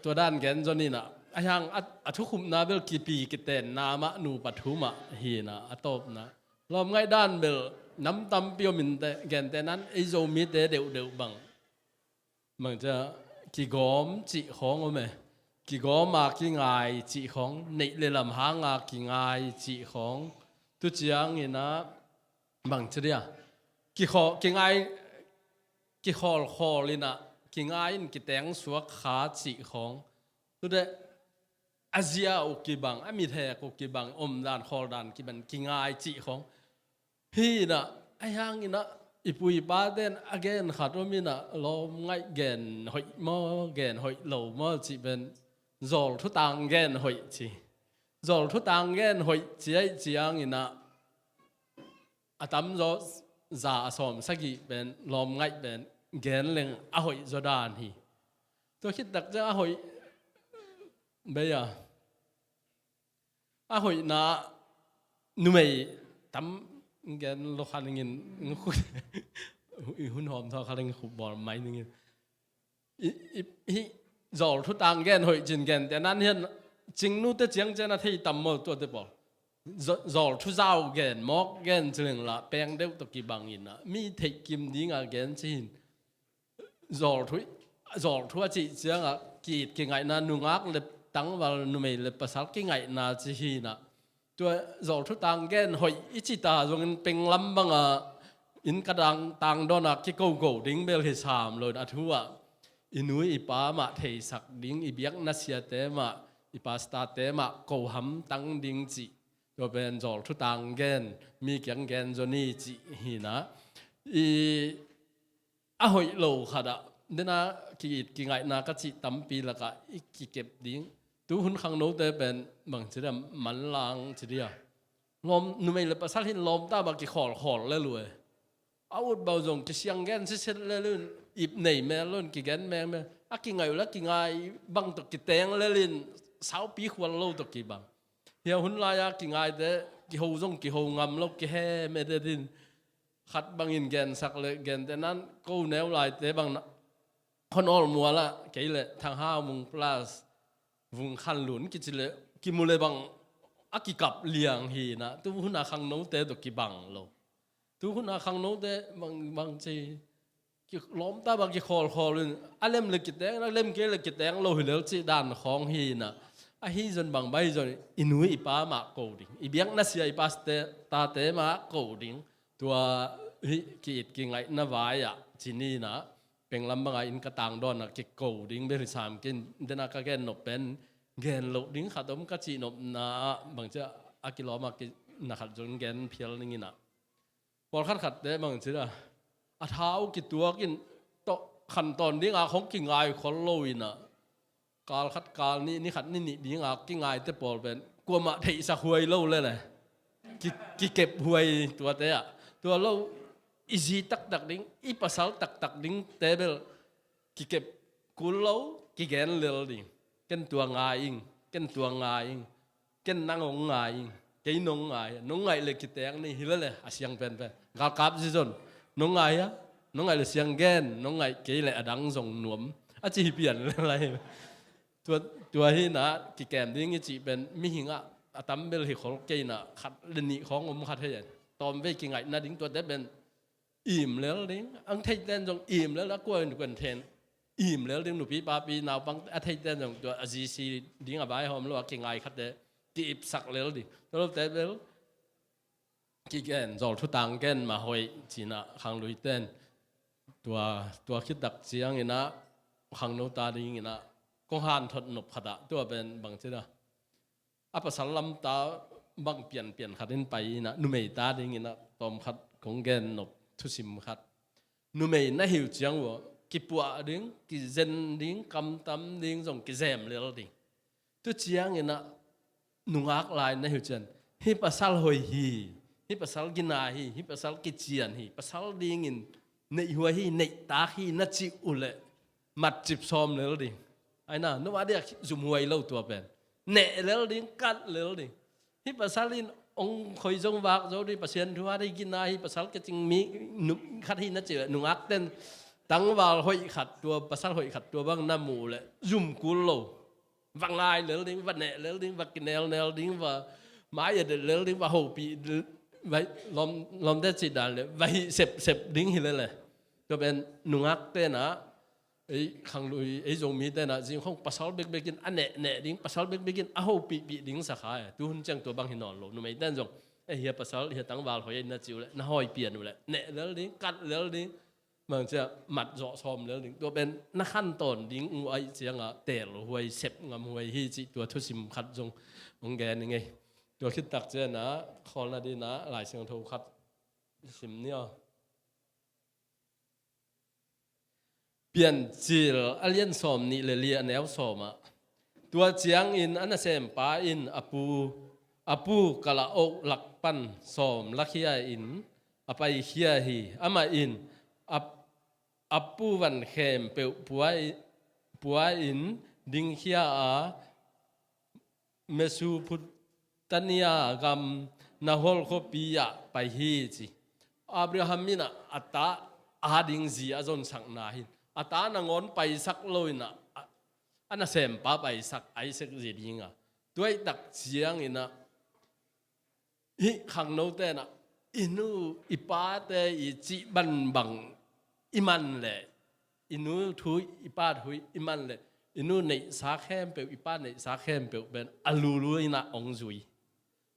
วด้านแกนจนี่นะไอ้ยังอัทุคุมนาเบลกีปีกิเตนนามะนูปัทุมะฮีนะอัตบนะลมไงด้านเบลน้ำตำเปียวมินเตแกนแต่นั้นไอโซมิเตเดวบังมันจะกี่กอมจีของoไหมกี่กอมมากี่ไงจีของในเลลำหางากี่ไงจีของตุจียงนี่นะบังจะเดียกี่ขอกี่ไงกี่คอเลยนะกี่ง่ายกี่แตงสวกขาจีของตัวเดอาเซียโอกี่บังมีแทกโอกี่บังอมดานคอดานกี่บันกี่ง่ายจีของพี่นะไอ้ยังนี่นะอีปุยป้าเดนอเกนขาดว่ามีนะลมง่ายแกนหอยมอแกนหอยเหลวมอจีเป็นจอลทุตังแกนหอยจีจอลทุตังแกนหอยจีไอจียังนี่นะอาตมจอจ่าสมสักกี่เป็นลมง่ายเป็นแกนเล็งอาหอยจดานฮีตัวคิดดักจะอาหอยเบียอาหอยน่ะนุ่มตั้มแกนโลคันเงินหุ่นหอมทอคันเงินขุบบอลไม้นึงอีจอลทุตังแกนหอยจินแกนแต่นั้นเห็นจริงนู้นแต่เจียงเจน่าที่ตั้มหมดตัวเดียวบอกจอลทุเจ้าแกนมอกแกนจึงละแปลงเดียวตะกี้บางอินนะมีเทกิมดิ้งอ่ะแกนจินจอลทุจีเจียงอ่ะกีดกี่ไงนะนุ่งอักเล็บตั้งว่านุ่มเล็บภาษากี่ไงนะจีฮีนะตัวจอลทุตังแกนหอยอิจิตาจงเป็นลำบังอ่ะอินกระดังตังโดนักกี่โกดิ้งเบลเฮสามเลยนะทัวอินุยอีป้ามาเทสักดิ้งอีเบียกนัสเซียเตมาอีป้าสตาเตมาโกหัมตั้งดิ้งจีตัวเป็นจอลทุตังแกนมีเกียงแกนจนี่จีฮีนะอีอาหอยโลขดะเดน่ากี่ไงนาก็จีตั้มปีละก็อีกเก็บดิ้งตัวหุ่นขังโน้ตเป็นบางทีเดียมันลางทีเดียลมนุ่มเลยภาษาที่ลมตาบางกี่ขอเลยรวยเอาอุดเบาจงกี่เสียงแกนเช่นเลยลื่นอีบเหน่แม่ลื่นกี่แกนแม่อะกี่ไงแล้วกี่ไงบางตกกี่แตงเลยลื่นสาวปีขวัญโลตกกี่บางเฮียหุ่นลายกี่ไงแต่กี่หูจงกี่หูงำแล้วกี่แห่ไม่ได้ดินขัดบางอินแกนสักเลยแกนแต่นั้นกูแนวลายแต่บางคนออลมัวละกี่เลยทาง5 โมง plus วุงขันหลุนกี่จิเลยกี่มูเลยบาง อากิกับเลียงฮีนะตัวหุ่นอาคังโนเตตัวกิบังโลตัวหุ่นอาคังโนเตบางทีกิล้อมตาบางกิคอลุนอาเล่มเล็กกิแดงเล่มเกล็กกิแดงโลหิเลจีด้านของฮีนะอาฮีจนบางใบจนอินุยอีป้ามาโกดิงอีเบียงนัสยาอีป้าสเตตาเตมาโกดิงตัวกิดกิไงนวายอะจีนี่นะเป็นลำบากอินกระตังดอนนะกิโกดิงเบริสามกินเดนักแกนนบเป็นเกนโลดิ้งขัดมกัจีนบนาบางเจ้าอากิล้อมากินักขัดจนเกนเพียลนี่นะพอขัดเดบางเจ้าอาเท้ากิตัวกินโตขันตอนดิ้งอาของกิงไงคนโลยนะการขัดการนี่ขัดนี่ดิ้งอากิงไงแต่พอเป็นกลัวมาเทสักหวยโลเลยแหละกิเก็บหวยตัวเตะตัวโลอีจีตักดิ้งอีภาษาตักดิ้งเตเบลกิเก็บกุลโลกิเกนเลลดิ้งกันตัวงายอิงกันตัวงายอิงกันนั่งงงายอิงกันนงงายเลยกิเตงนี่ฮิลเลยอาเซียงเป็นกากับซิจนนงงายอะนงงายเลยเสียงแกนนงงายเกยเลยอดังส่งหนวมอาจีเปลี่ยนอะไรตัวที่นะกิแกมดิ้งจีเป็นมิหิงอะตั้มเบลฮิของเกยนะขัดเลนิของขัดให้ตอมเวกิงไงนะดิ้งตัวเด็บเป็นอิ่มแล้วดิ้งอังไทยเต้นจงอิ่มแล้วกลัวหนูเป็นเทนอิ่มแล้วดิ้งหนูปีปาปีนาวปังอัทยเต้นจงตัวอาจีซีดิ้งอบายหอมแล้วกิงไงขัดเดตีบสักแล้วดิตัวเต้นแล้วกิแกนจอลทุตังแกนมาหอยจีน่ะขังลุยเต้นตัวคิดดักเสียงอินะขังโนตาดิ้งอินะกงหันทดนบขัดตัวเป็นบางทีนะอัปสัลลัมตาบางเปลี่ยนขัดเล่นไปนะนุ่มตาดิ้งอินะตอมขัดของแกนนบทุสิมขัดนุ่มน่าหิวจังวะกิปัวดิ้งกิเจนดิ้งกำตำดิ้งส่งกิเซมเลยดิ้งตัวเจียงอินะนุ่งอักลายน่าหิวจังฮิปัสสัลหอยฮิปัสสัลกินาฮิปัสสัลกิเจียนฮิปัสสัลดิ้งอินในหัวในตานัดจิอุเลมัดจิบซอมเลยดิ้งไอ้น่ะนึกว่าเดี๋ยวจุ่มหวยเล่าตัวเป็นเนะเลยดิ้งกัดเลยดิ้งฮิปัสสัลินองคอยจงวักโจดีปัสเซียนทัวได้กินนาฮิปัสสัลก็จึงมีนุขัดที่นัดเจอนุ่งอักเต้นตั้งว่าหอยขัดตัวปัสสัลหอยขัดตัวบางน้ำหมูเลยจุ่มกุลโลวังไงเลยดิ้งวังเนะเลยดิ้งวังกินเนลดิ้งว่าไม้เด็ดเลยดิ้งว่าหูปีไว้ลมได้จิตดันเลยไว้เสพดิ้งหิเลยก็เป็นนุ่งอักเต้นนะไอ้ขังลุยไอ้จงมีเต้นนะจริงของปัสสัลเบกกินอันเนะดิ้งปัสสัลเบกกินอ้าวปีดิ้งสักขายตัวหุ่นจังตัวบางหินนอนลงนุ่มไอ้เต้นจงไอ้เฮียปัสสัลเฮียตั้งวาลหอยน่าจิ๋วเลยน่าหอยเปลี่ยนอยู่เลยเนะเลยดิ้งกัดเลยดิ้งมันจะหมัดเจาะซอมเลยดิ้งตัวเป็นนักขั้นตอนดิ้งไอ้เสียงอ่ะเตะหวยเสพงามหวยฮีจิตัวทุสิมขัดจงองแกนยังไงตัวคิดตักเจนะคอนาดีนะหลายเสียงโทคัดสิมเนี่ยเปลี่ยนจีลอเลียนสอมนี่เลยเลียแนวสอมอะตัวเจียงอินอันนั้นเซมป้าอินอปูกะละอกหลักปันสอมลักเฮียอินอไปเฮียฮีอามาอินอปูวันเขมเปียวปัวอินดิงเฮียอาเมซูพุตันยากรรมนาฮอลโคปียะไปฮีจีอับราฮัมมินะอัตตาอาดิงจีอาจนสังนาหินอัตานางอนไปสักลอยนะอันนั้นเสมป้าไปสักไอสักจีดิงอ่ะด้วยตักเสียงอินะฮิขังโนเตนะอินูอิป้าเตอิจิบันบังอิมันเลยอินูทุยอิป้าทุยอิมันเลยอินูในสาเข้มเปลวอิป้าในสาเข้มเปลวเป็นอลูลุยนะองจุย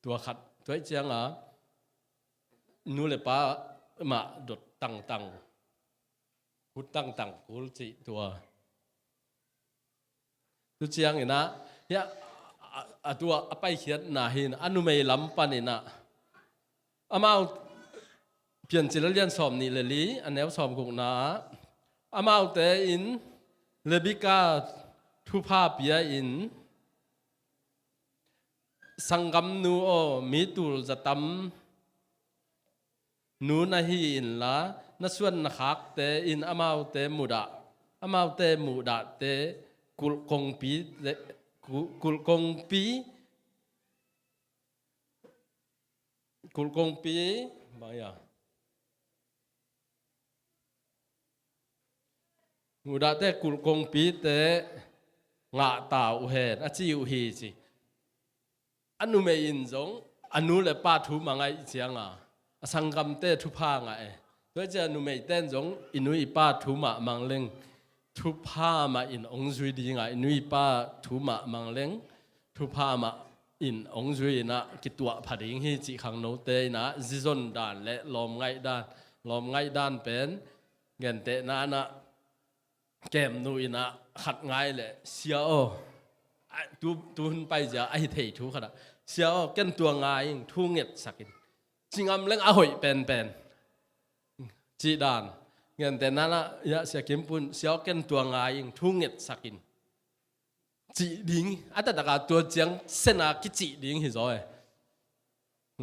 ตัวขัดด้วยเจียงอ่ะนูเลยป้ามาดดตังพุทตังกุลจิตัวเจียงเห็นนะเนี่ยตัวไปเขียนนาหินอนุเมลัมปันนะอามาเปลี่ยนจิตเรียนสอบนี่เลยลีอันแนวสอบกุกนาอามาเตอินเลบิกาทุภาพยาอินสังกัมนูโอมิตุลจะตำนูนาฮีอินละนัส่วนนักเตอินอามาเตมุดาเตกุลกงปีบางอย่างมุดาเตกุลกงปีเตงะตาอุเฮนอาจิอุฮีจิ อันนู้ไม่อินจงอันนู้เลยป้าทุมาไงเสียงสังกำเตทุพาไงด้วยจะนู้ไม่เต้นจงอินุยป้าทุมามังเลงทุพามาอินองจุยดีไงอินุยป้าทุมามังเลงทุพามาอินองจุยนะกิตัวผดิงฮีจิขังโนเตนะจิจนด่านและลมไงด้านเป็นเงินเตนะนะแกมนุยนะขัดไงเลยเสียตูนไปจะไอเททุขนาดเสียกันตัวไงทุ่งเงียดสักินจริงเล่งหอยเป็นจีดานเงินแต่นั้นยะเสียกิมปุ่นเสียกันตัวไงทุ่งเงียดสักินจีดิ้งแต่ตะการตัวเจียงเส้นกิจีดิ้งหิจอย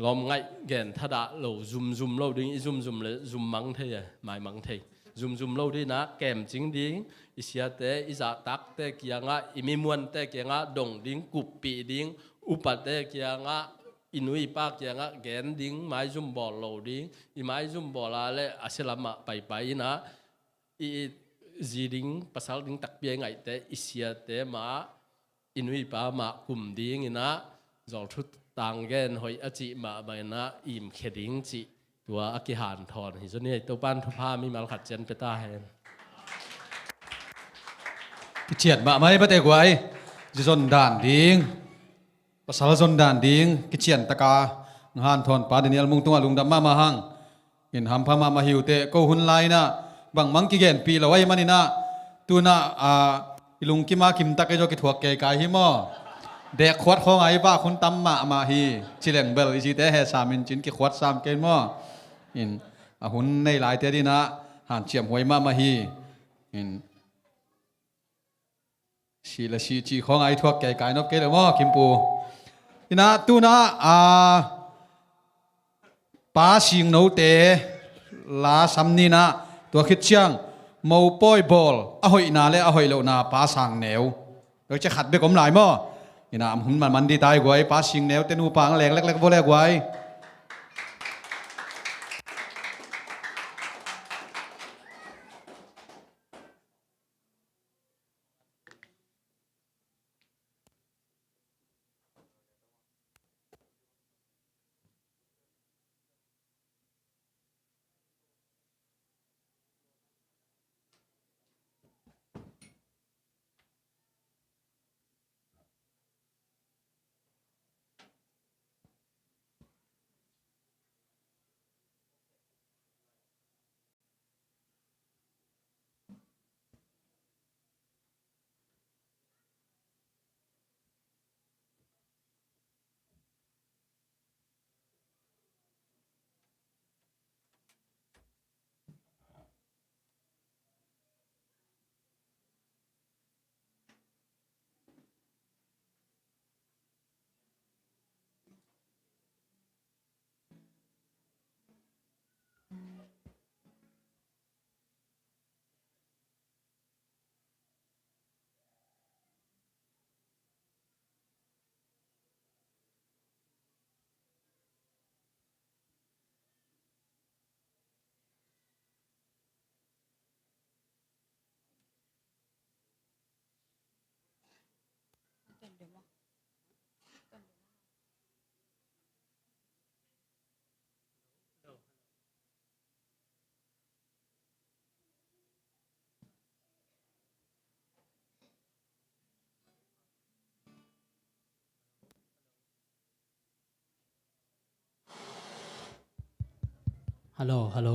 ลมไงเงินถ้าด่าเราzoomเราดิ้งzoomเลยzoomมังเทยไม่มังเทยzoomเราดิ้งนะแกมจริงดิ้งอิเสียเตอิจะตักเตกียงอิมิมวนเตกียงดงดิ้งกุบปีดิ้งอุปเตกียงอินุยปากกียงแกนดิ้งไม้zoomบอลเราดิ้งอิไม้zoomบอลอะไรอาศัยละมาไปนะอิจีดิ้งภาษาดิ้งตักเปียงไงเตอิเสียเตมาอินุยปามากุมดิ้งนะจอลทุดต่างแกนหอยอจิมาใบนะอิมเขดิ้งจิตัวอากิหานทอนหิจนี่ตัวบ้านทุพามีมาขัดเจนเปตาแฮนเฉียดมาไม่ประเทศไว้จะจนด่านดิ้งภาษาจนด่านดิ้งกิเฉียนตะกางานทอนป่าเดนิเอลมุงตัวลุงดำมาหังเห็นหำพมาหิวเตะก็หุ่นไลนะบางมังกิเกนปีละไว้มันนี่นะตัวน่ะลุงกิมากิมตะเกจกิถวกเกยกายหิมอเด็กขวดของไอ้บ้าคนตำมาฮีชิเลงเบลอิจิเตะเฮสามินจินกิขวดสามเกนมอเห็นหุ่นในหลายเตดีนะหันเฉียมหวยมาฮีเห็นชีละชีจีของไอ้ทวกไก่นกเกลมอคิมปูนี่นะตูนะป้าสิงโนเตลาซัมนี่นะตัวคิดเชียงมูปอยบอลหอยนาเลหอยโลนาป้าสังเหนียวเราจะขัดไปกลมหลายมั้นี่นะหุ่นมันดีตายกว่าป้าสิงเหนียวเต้นูปังแหลกเล็กๆโบแหลกไว้ฮัลโหล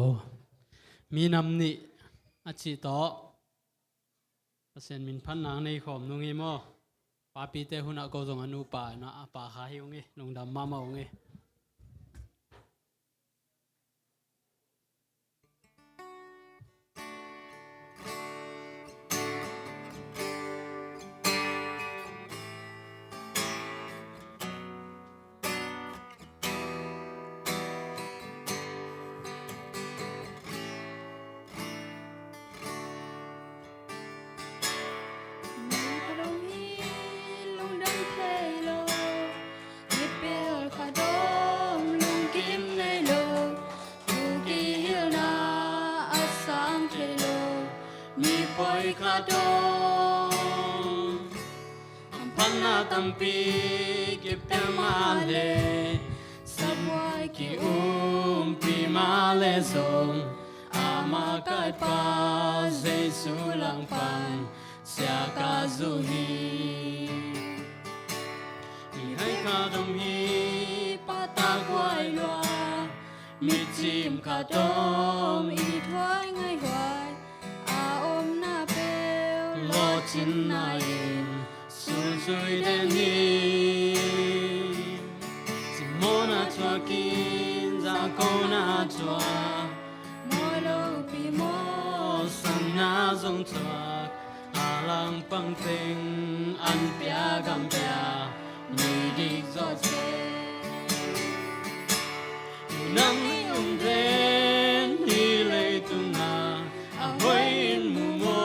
มีนำนี่อาชีโตเปอร์เซ็นต์มินพันนางในขอมนุงเอโมปาปีเตหุนักโกจงอนุปานะปาขาหิวเงนุงดำมาเง คลาดงพันนาตัมปีเก ki pe ma le Sabwai ki pi ma le song Ama kai pa Jesu lang pang Sia ka zu hi Hai ka dom hi Pata quay loa Mi chim ka dom I thoái ngay hoài à ôm na bèo Lo chin na in Su chui den hi Simona chua kin Za ko na chua môi lâu bị mô San na zong chua Alang pang ting An pia gam pia Mi dik zo che Nam den hi lei tung na a hoi in mu mo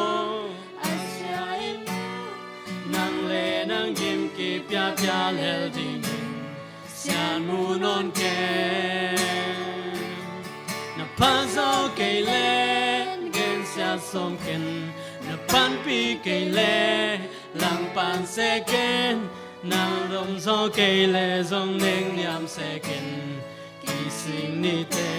a sia in nang le nang kim ki pia pia lel ding sian mu non ke na pan zo ke le gen sia som ken na pan pi ke le lang pan se ken nang dom zo ke le zong neng niam se ken ki sing ni te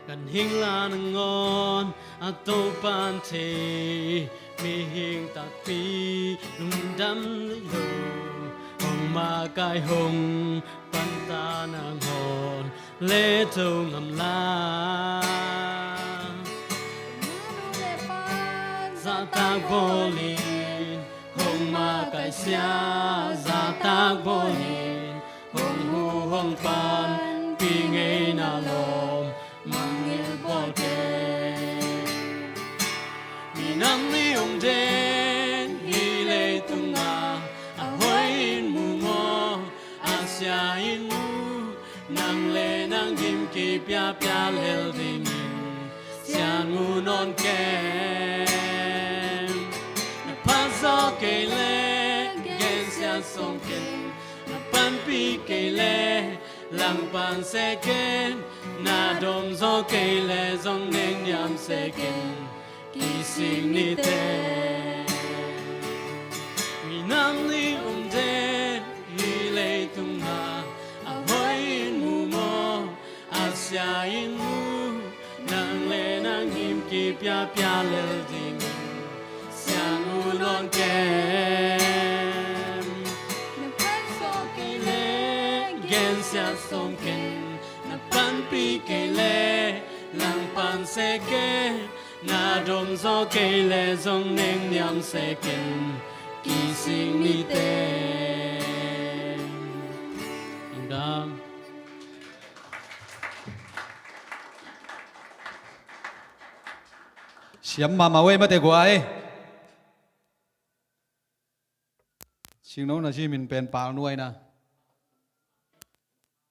กันหิงลานงอนอาโตปานเทมีหิงตักปีลุ่มดำลิโลหงมากายหงปันตานางหอนเลโตงำลา za ta bolin hong ma kai sia za ta bolin hong hu hong pan pi ngei na lom mang il bol ke mi nam ni ong den hi le tung na a hoi in mu mo a sia in mu nang le nang kim ki pia pia lel ding sian mu non ke zo ke le gen sia song ken na pan pi ke le lang pan se ken na dom zo ke le zong neng yam se ken ki sing ni te mi nam ni de hi le tung na a hoi in mu mo a sia in mu nang le nang him ki pia pia le ding non ken na pan so ke le gen sia som ken na pan pi ke le lang pan se ke na dom zo ke le zong neng nyam se ken ki sing ni te dang xiêm mà quê mà để quayสิ่งโน้นนะที่มันเป็นปากนุ่ยนะ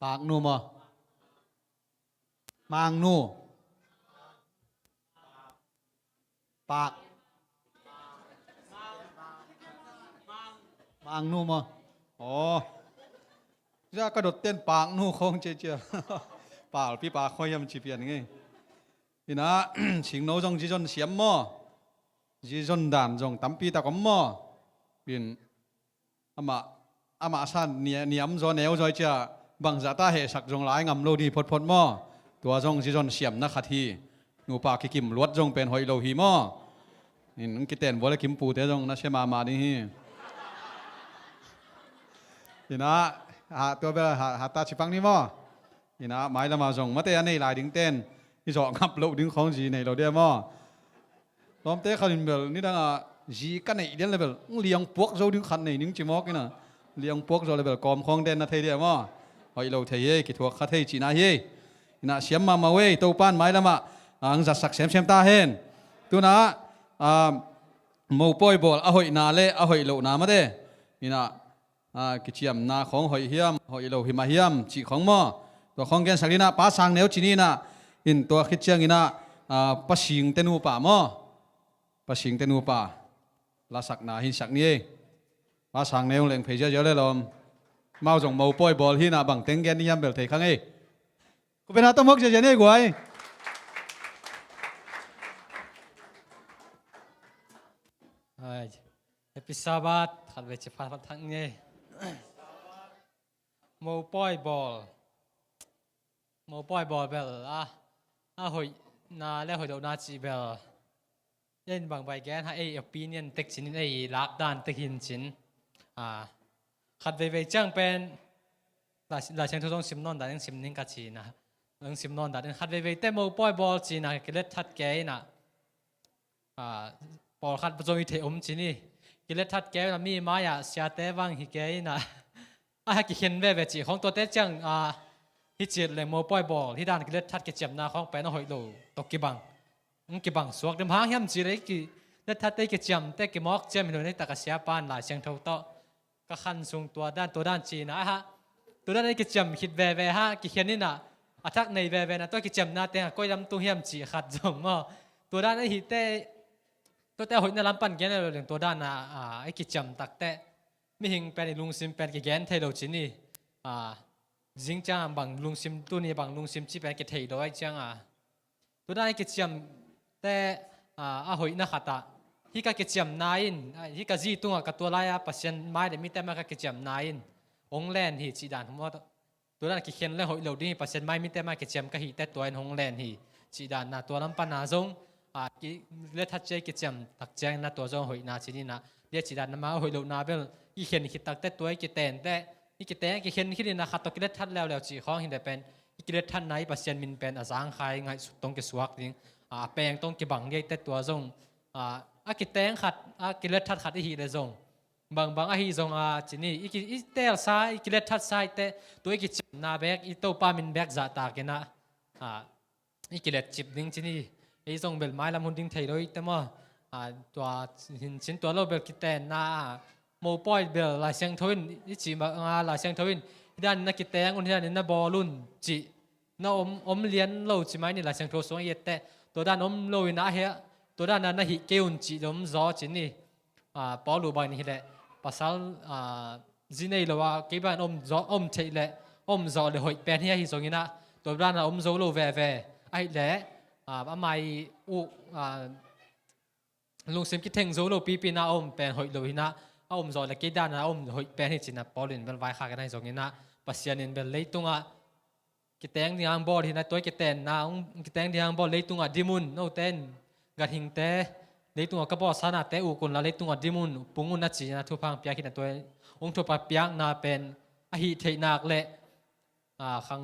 ปากนุ่มอ่ะมางนู่ปากมางนู่มั้งอ๋อจะกระโดดเต้นปากนู่คงเจี๊ยปากพี่ปากคอยยำจีเปียนไงนี่นะ สิ่งโน้นจงจีจนเสียมมั้งจีจนด่านจงตั้มปีตะก้มมั้งเป็นอามาสันเนี่ยมจอเนวจอยเจ้าบังจัตตาเหสักจงหลายงำโลดีพดหม้อตัวจงสิจนเสียมนักขัดทีนูปากกิมลวดจงเป็นหอยโลหีหม้อนี่นึกกิเต้นวัวและกิมปูเตจงนัชมาดิฮีนี่นะตัวเบลหาตาชิฟังนี่หม้อนี่นะหมายละมาจงมาเตะนี่หลายดิ้งเต้นที่จองับโลดิ้งของจีในเราเดียหม้อล้อมเตะเขาดินเบลนี่ดังจีกันไหนเดียนเลยเบลเลี้ยงพวกเราดึงขันไหนนึงจีมอกนี่นะเลี้ยงพวกเราเลยเบลกอมของเด่นนะเทียเดียมั้งหอยเราเทียกิทัวขัดเทียจีน่าเย่น่ะเสียมมาเว้ยตัวป้านไม้ละมาอังจัดสักเสียมตาเห็นตัวน่ะมูป่อยบอลหอยนาเล่หอยเราหนามาเด้นี่น่ะกิจยมนาของหอยเฮียมหอยเราหิมะเฮียมจีของมั้งตัวของแกนสักนี่น่ะป้าสังเนวจีนี่น่ะอินตัวคิดเชียงนี่น่ะปัสสิงเตนูป่ามั้งป ประสิงเตนูป่าลาสักนาหินสักนี้มาสั่งแนวแหล่งเพจเยอะเลยลมเมาจงเมาป่อยบอลที่นาบังเต็งแกนนิยามเบลเทครั้งนี้กูเป็นอาต้มมกเจเจนี่กูไอ้เอพิซาบัดขัดเวชิพาทั้งนี้โมป่อยบอลเบลหอยนาและหอยดอกนาจีเบลเล่นบางใบแกนให้อปีเนียนเต็กชินลักดานเต็กหินชินขัดเวจังเป็นหลายเชิงทุกสิมนอนแต่ยังสิมนิ่งกัดชีนะยังสิมนอนแต่ขัดเวแต่โมป่อยบอลจีนะกิเลสทัดแกนะปอลขัดประจงอิเทอมจีนี่กิเลสทัดแกนะมีมาอย่าเสียแต่วังฮิแกนะกิเห็นเวจีของตัวเต้จังฮิจิตเลยโมป่อยบอลที่ด้านกิเลสทัดกิจมนาของไปน้อยดูตกกิบังสวกเดิมหางยำจีเลยกิเลสทัดได้กิจมแต่กิมอกเจมอยู่ในตะกเสียปานหลายเชียงเท่าโตก็ขันทรงตัวด้านจีนะตัวด้านได้กิจมคิดเวกิเห็นนี่นะอาทักในเวนะตัวกิจมนาแต่ก็ยำตัวเฮียมจีขัดจงมั้งตัวด้านไอ้ฮิเตตัวแต่หอยในลำปันแกนเราเรื่องตัวด้านไอ้กิจมตักแต่ไม่หิงเป็นลุงซิมเป็นกิแกนเทโลจีนี่จิงจังบางลุงซิมตัวนี้บางลุงซิมจีเป็นกิเทโลไอ้จังตัวด้านไอ้กิจมแต่หอยนักขัดฮิกากิจมนายน์ฮิกาจีตัวกับตัวลายปัศยันไม่ได้มีแต่มากิจมนายน์องแลนฮีจีดานผมว่าตัวด้านกิเขียนแล้วหอยเหล่านี้ปัศยันไม่มีแต่มากิจมก็ฮีแต่ตัวองแลนฮีจีดานนะตัวลำปันนาจงกิเลทัดเจกิจมตักแจงนะตัวจงหอยนาจีนี่นะเดี๋ยวจีดานมาหอยเหล่านาเบลอีเขียนคิดตักแต่ตัวไอ้กิเตนแต่อีกิเตนกิเขียนคิดนี่นะขัดตัวกิเลทัดแล้วจีของหินแต่เป็นอีกิเลทัดไหนปัศยันมินเป็นอาสางใครไงตรงกิสวักดิ้งแปลงตรงกิบังยัยแต่ตัวจงกิเตงขัดกิเลทัดขัดอีหีเลยจงบางอีหีจงจีนี่อีเตลซ้ายกิเลทัดซ้ายแต่ตัวกิจนาแบกอีโตปามินแบกจ่าตากินะอีกิเลจิบดิ้งจีนี่ไอ้จงเบลไม้ลำหุ่นดิ้งไทยด้วยแต่ว่าตัวหินชิ้นตัวเราเบลกิเตนนาโมปอยเบลลายเสียงทวินอีจีมาลายเสียงทวินด้านนักกิเตงอุนที่ด้านนักบอลลุนจีน่าอมเลี้ยนโลจีไม่นี่ลายเสียงโทสวงเยแต่ตัวด้านอมโลยนะเฮียตัวด้านนั้นฮิเกอุนจีอมจอจีนี่ปอลูบานี่แหละภาษาจีนี่เราว่าเก็บบ้านอมเทเลอมจอเลยหอยเป็นเฮียฮิจงนี่นะตัวด้านนั้นอมโซโลเวไอ้แหละไม่ลุงซิมคิดถึงโซโลปีน่าอมเป็นหอยเลยนะอมจอเลยเก็บด้านนั้นอมหอยเป็นที่จีน่ะปอลินเป็นไว้ขากันให้จงนี่นะปัศยานินเป็นเลยตุงกิเตงที่อังบอลที่นั่นตัวกิเตนนะกิเตงที่อังบอลเลยตุงดิมุนโนเตนกัดหิงเตเลยตุงกระบอกสานาเตอุกุนละเลยตุงดิมุนปุงุนนัดจีนะทุพังเปียกินตัวองทุพังเปียกนาเป็นอหิเทนักเละขัง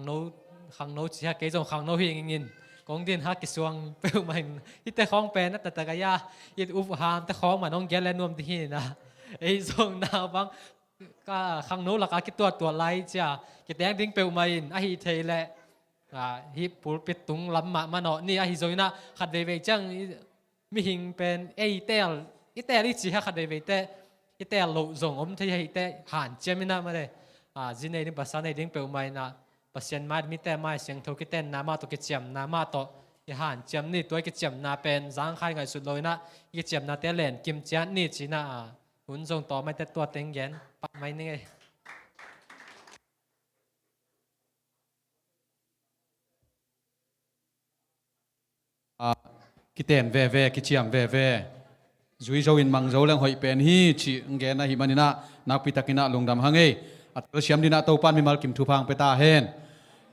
โนจีฮะเกจงขังโนหิงเงินกองดินฮักกิสวงเปลวมันที่แต่ของเป็นนั่นแต่ตะกายายิดอุบหามแต่ของมันน้องแกและนวมที่นี่นะไอ้ทรงนาบังก็ขังโนหลักกิตัวไล่จ้ากิแตงดิ้งเปลวมันอหิเทและฮิปปูปิดตุงลำมาเนาะนี่อหิโซยนะขัดเวจังมีหิงเป็นไอเตลลิจิฮะขัดเวแต่ไอเตลโลจงที่ไอเตหันเจมินะมาเลยจีนในภาษาในดิ้งเปลวมันนะภาษาไม่มีแต่ไม่เสียงทุกิเตนนามาตุกิจมนามาโตยหันเจมนี่ตัวกิจมนาเป็นจางใครไงสุดเลยนะกิจมนาเตเลนกิมจันนี่จีน่าหุ่นจงต่อไม่แต่ตัวเต็งเย็นปักไม่นี่กิเตนเวกิเชียมเวจุยโจอินมังโจเรื่องหอยเป็นฮีชีงเกนะฮิมันนะนักพิทักษ์นะลงดำหังเออัตเชียมดินะตัวปันมีมัลกิมทุพังเปตาเฮน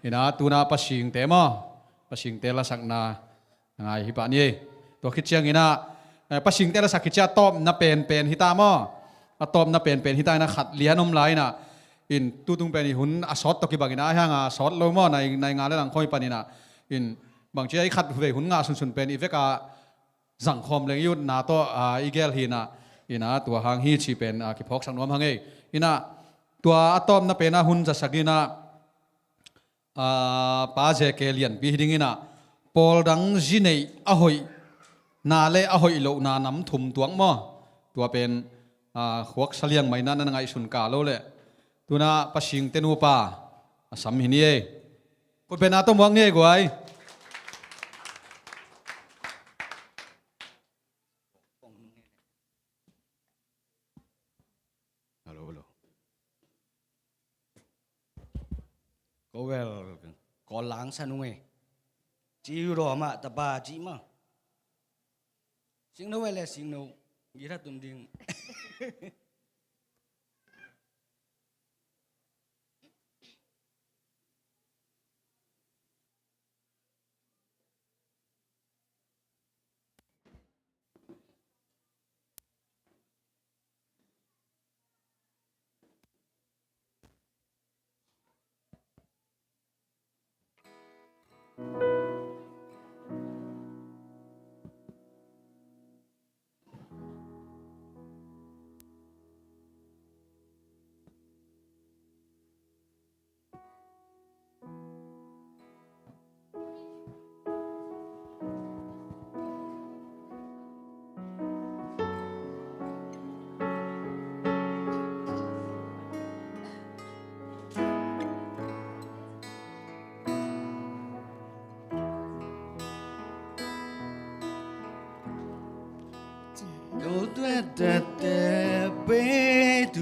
อินะตูนาปัสสิงเตมอปัสสิงเตละสักนาไงฮิปานี่ตัวคิดเชียงอินะปัสสิงเตละสักคิดเชียตอบนับเป็นฮิตามอตอบนับเป็นฮิตานะขัดเลี้ยนอมไหลนะอินตูตุงเป็นหุ่นอสอดตกิบังอินะฮะสอดลงมอในงานเรื่องค่อยปานินะอินบางทีไอ้ขัดเวหุ่นงาสุนเป็นอีเฟกาสังคมเรื่องยุทธนาตัวอีเกลฮีนะอินะตัวหางฮีชีเป็นกิพกสังนวมหางเออินะตัวอะตอมนับเป็นหุ่นจะสักดินะป้าเจเกลียนปีหิดิงินะปอลดังจีเนยอหอยนาเลอหอยโลนาน้ำถุมตัวมั้งตัวเป็นขวกเสลียงไม่นั่นไงสุนกาโลเลยตัวน่ะปัสสิงเตนูปาสัมหินีเอคนเป็นอาตอมวังเนี่ยกูไอ có về có láng san nung chỉ rồi mà tập ba chỉ mà sinh nấu hay là sinh nấu nghĩ ra tụm điên Đâu tuyệt đẹp đẹp bê tu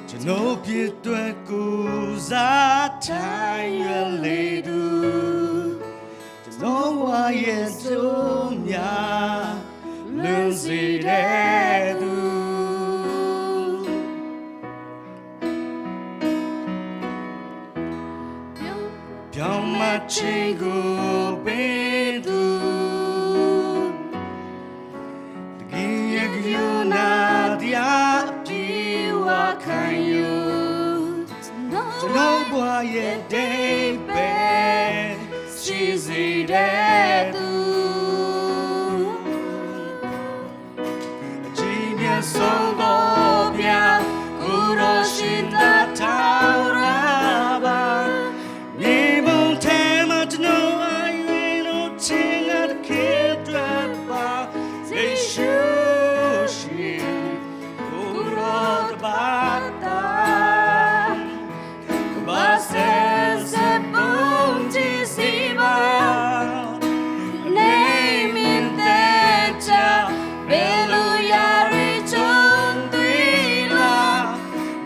cho nó biết tuyệt cú giá trái lệ du cho nó hoa yên trong nhà lên gì để du Piang mặt trên gù bê tu No boy ye day be she's a du Genius so go bia uro shinda tauraba ni mong tema to know I no ting at kid ba they shushi uro the bata Sense bom de cima, nem inteja, pelo yari chonduila,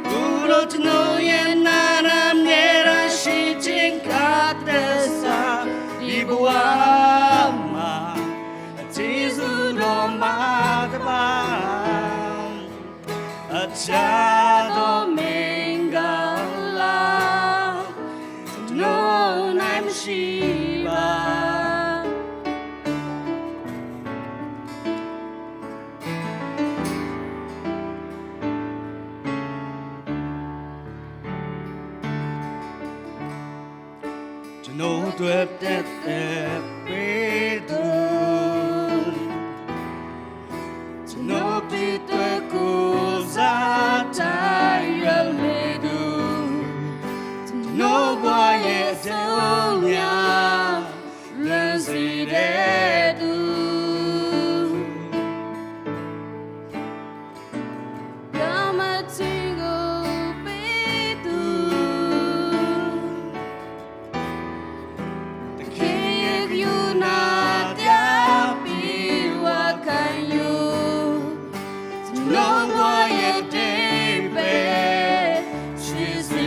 kurot no yenara mera shitin katesa, ibuama, tizu no madba, achado mengala. No, I'm Shiva. To know that we do. To know that cosa tagliare do. No boy is donya lenziredu Yamatingo bedu The king you not yapi wakanyu No boy is debe she's the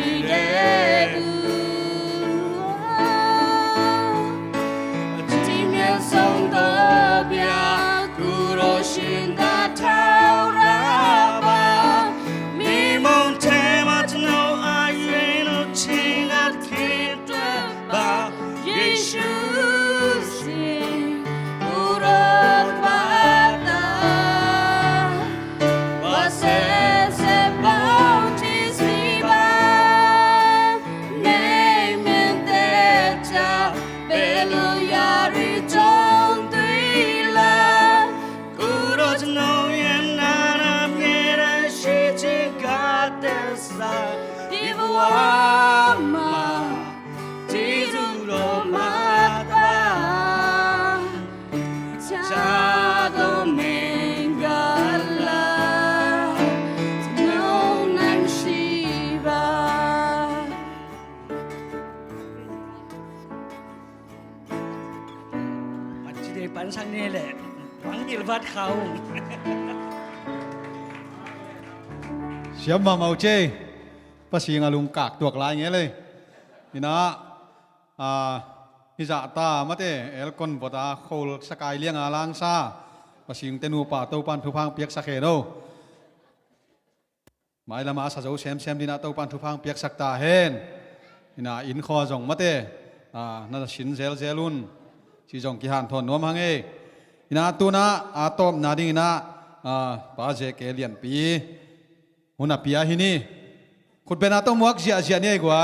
song do bia kuro shinda tauraba mi mon tema no ayeno chinga kitwa ba Yeshu si urot bata wase se bautis viva name inteja belu yari Bản sang nè lệ bắn gì là vắt khâu Xiêm mà màu chê ประสิงอลุงกากตัวกลายเงี้ยเลยนี่นะฮิจาตามาเตเอลกอนบดาโคลสกายเลี้ยงอาลังซาประสิงเตนูป่าตัวปันทุพังเปียกสักเฮโนหมายละมาสะโจเซมดีนะตัวปันทุพังเปียกสักตาเฮนนี่นะอินคอจงมาเตนั่นชินเซลุนชีจงกิฮันทนนวมหังเอนี่นะตัวนะอาตอมนาดิงนะปาเจเกเลียนปีหุนปีอาหินีคุณเป็นอาตอมวักเสียเนี่ยกว่า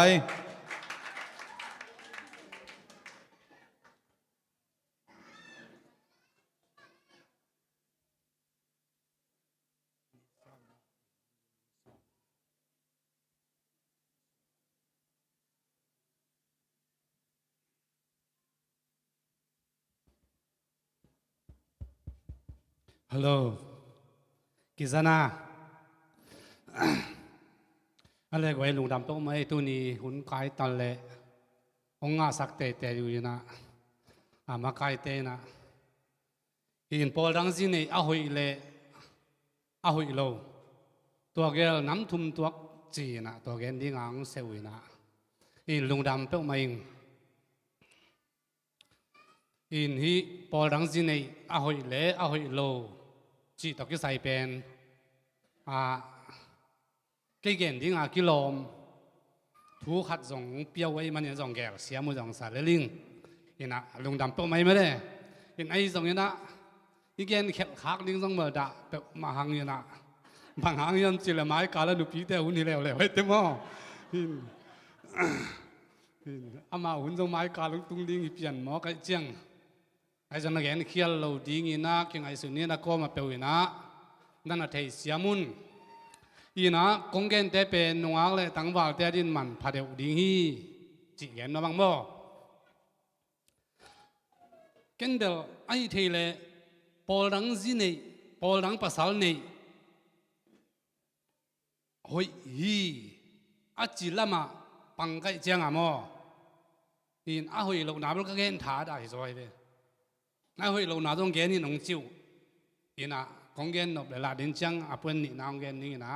ฮัลโหลกิจนาอะไรก็ไอ้ลุงดำต้องมาไอ้ตัวนี้หุ่นกายตันเลยองงาสักเตะอยู่นะมากายเตะนะอินพอดังสิเนี่ยอาหุยเลยอาหุยโลตัวเกลน้ำทุ่มตัวจีนะตัวเกลดิ้งอ่างเซวินะอินลุงดำต้องมาอินฮีพอดังสิเนี่ยอาหุยเลยอาหุยโลจีตอกใส่เป็นcái kiện tiếng cái lom thu khát dòng biểu ấy mà những dòng kẹo xé một dòng sạt lên hiện à lùng đầm tôm mấy đấy hiện ấy dòng như đó cái kiện khác liên dòng mở đã mà hàng như nào bằng hàng như chỉ là máy cá là nụ phí theo như lèo hết đúng không mà hun dòng máy cá lúc tung đi biển mỏ cái chiang ai dòng nó kiện kia lâu đi như na cái ngày xưa này na có mà biểu như naนั่นน่ะเทียเสียมุนอีนะคงเกณฑ์แต่เป็นนวกเลยตั้งว่าแต่ดินมันพาเดียวดิ้งฮีจีเห็นนะบังบ่เกณฑ์เดียวไอ้เทเลปอลังจีนี่ปอลังภาษานี่เฮ้ยฮีอาจิละมาปังไก่เจียงอ่ะมั้งอีนอาเฮ้ยเราหนาเราก็เกณฑ์ท่าได้สวยเลยอาเฮ้ยเราหนาต้องเกณฑ์นี่น้องจิ๋วอีนะคงเกณฑ์นบเลยละดินจังอาเปิลนี่นางเกณฑ์นี่นะ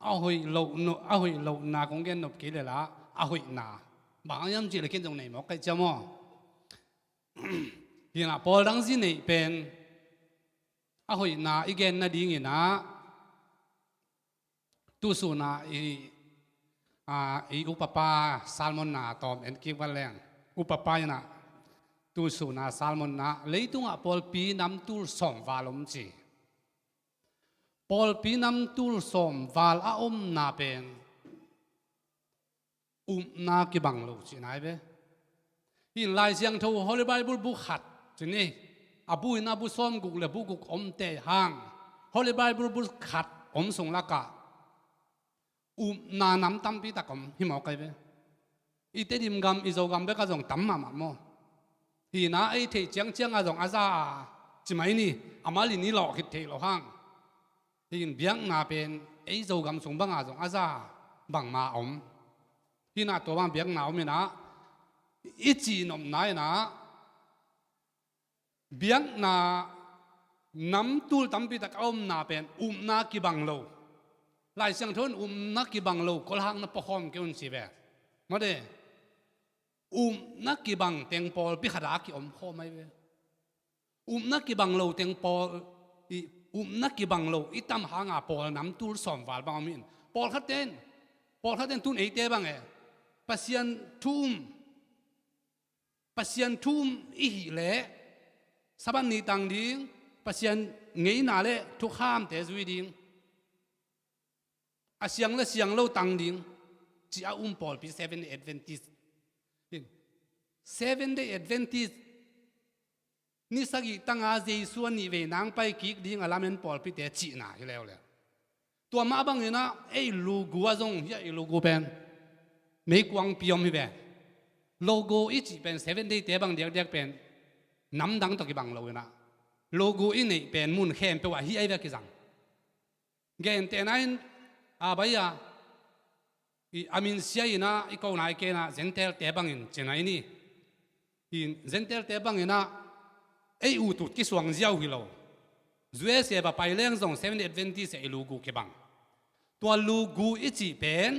เอาหุยโลนเอาหุยโลนาคงเกณฑ์นบกี่เลยละเอาหุยนาบางอย่างจีเลยเกณฑ์ตรงไหนมั้งใครจะมั้งที่น่ะพอดังสินี่เป็นเอาหุยนาอีเกณฑ์น่ะดีงี้นะตู้สูนาอีอุปปาซาลมอนนาตอมเอ็นกิวันแรงอุปปาเนี่ยนะตู้สูนาซาลมอนนาเลยตุ้งอ่ะพอปีน้ำตู้ส่งวาลมจีพอปีน้ำตูลส่งวาลอานาเป็นนากิบังลูจีนายเบ้ยินลายเสียงทูฮอลลีไบบุลบุขัดจีนี่บุยนาบุซ้อมกุกเลยบุกุกเตะห่างฮอลลีไบบุลบุขัดส่งละกะนาน้ำตั้มปีตะกหิมอกไกเบ้อีเตดิมกำอีโจกำเบ้ก็ส่งตั้มมาโมทีน่าไอเทเจียงเจียงส่งอาซาจีไม่นี่มาลินี่หลอกคิดเทหลอกห่างที่เบียงนาเป็นไอ้โจกำส่งบังอาจงอาซาบังมาที่น่าตัวบังเบียงนามีนะอีจีนมนายนะเบียงนาน้ำตูลตั้มปีตะกนาเป็นนากิบังโลลายเสียงทนนากิบังโลก็ห่างนับพอมเกี่ยวกับชีวิตมาเด้นักกิบังเตียงปอลพิขดากิพ่อไม่เว้นักกิบังโลเตียงปอลนักกิบังโลอีตั้มหางปอลน้ำตูลส่อมวาลบางมินปอลขัดเต้นทุนเอเต้บังปัสยันทุ่มอีหิเล่สบันนีตังดิ้งปัสยันเงยนาเล่ทุกข้ามเตจุยดิ้งอาเสียงและเสียงโลตังดิ้งจีอาปอลปี7 Adventist 7 Day Adventist นี่สักอีตั้งอาเจส่วนนี่เวนางไปกิกดิ้งอาลาเมนปอลพิเตจีน่าอยู่แล้วเลยตัวมาบังเนี่ยนะไอ้โลโก้จงเฮียไอ้โลโก้เป็นไม่กวางพิยมฮิเบโลโก้อีจีเป็น7 Day เตบังเดียกเป็นน้ำดังตะกี้บังเราอยู่นะโลโก้อีนี่เป็นมุนเข้มเปว่าเฮียไอ้เบกิจังเกณฑ์แต่นั้นอาบายาอามินเสียอีนะอีเขาไหนเกนะเซนเทลเตบังอินเจนไอนี่เซนเทลเตบังอินะไอ้อุตุที่สว่างเจ้าฮิโลจุเอเสียบไปเลี้ยงส่ง7 Adventistไอ้ลูกูเก็บังตัวลูกูอีจีเป็น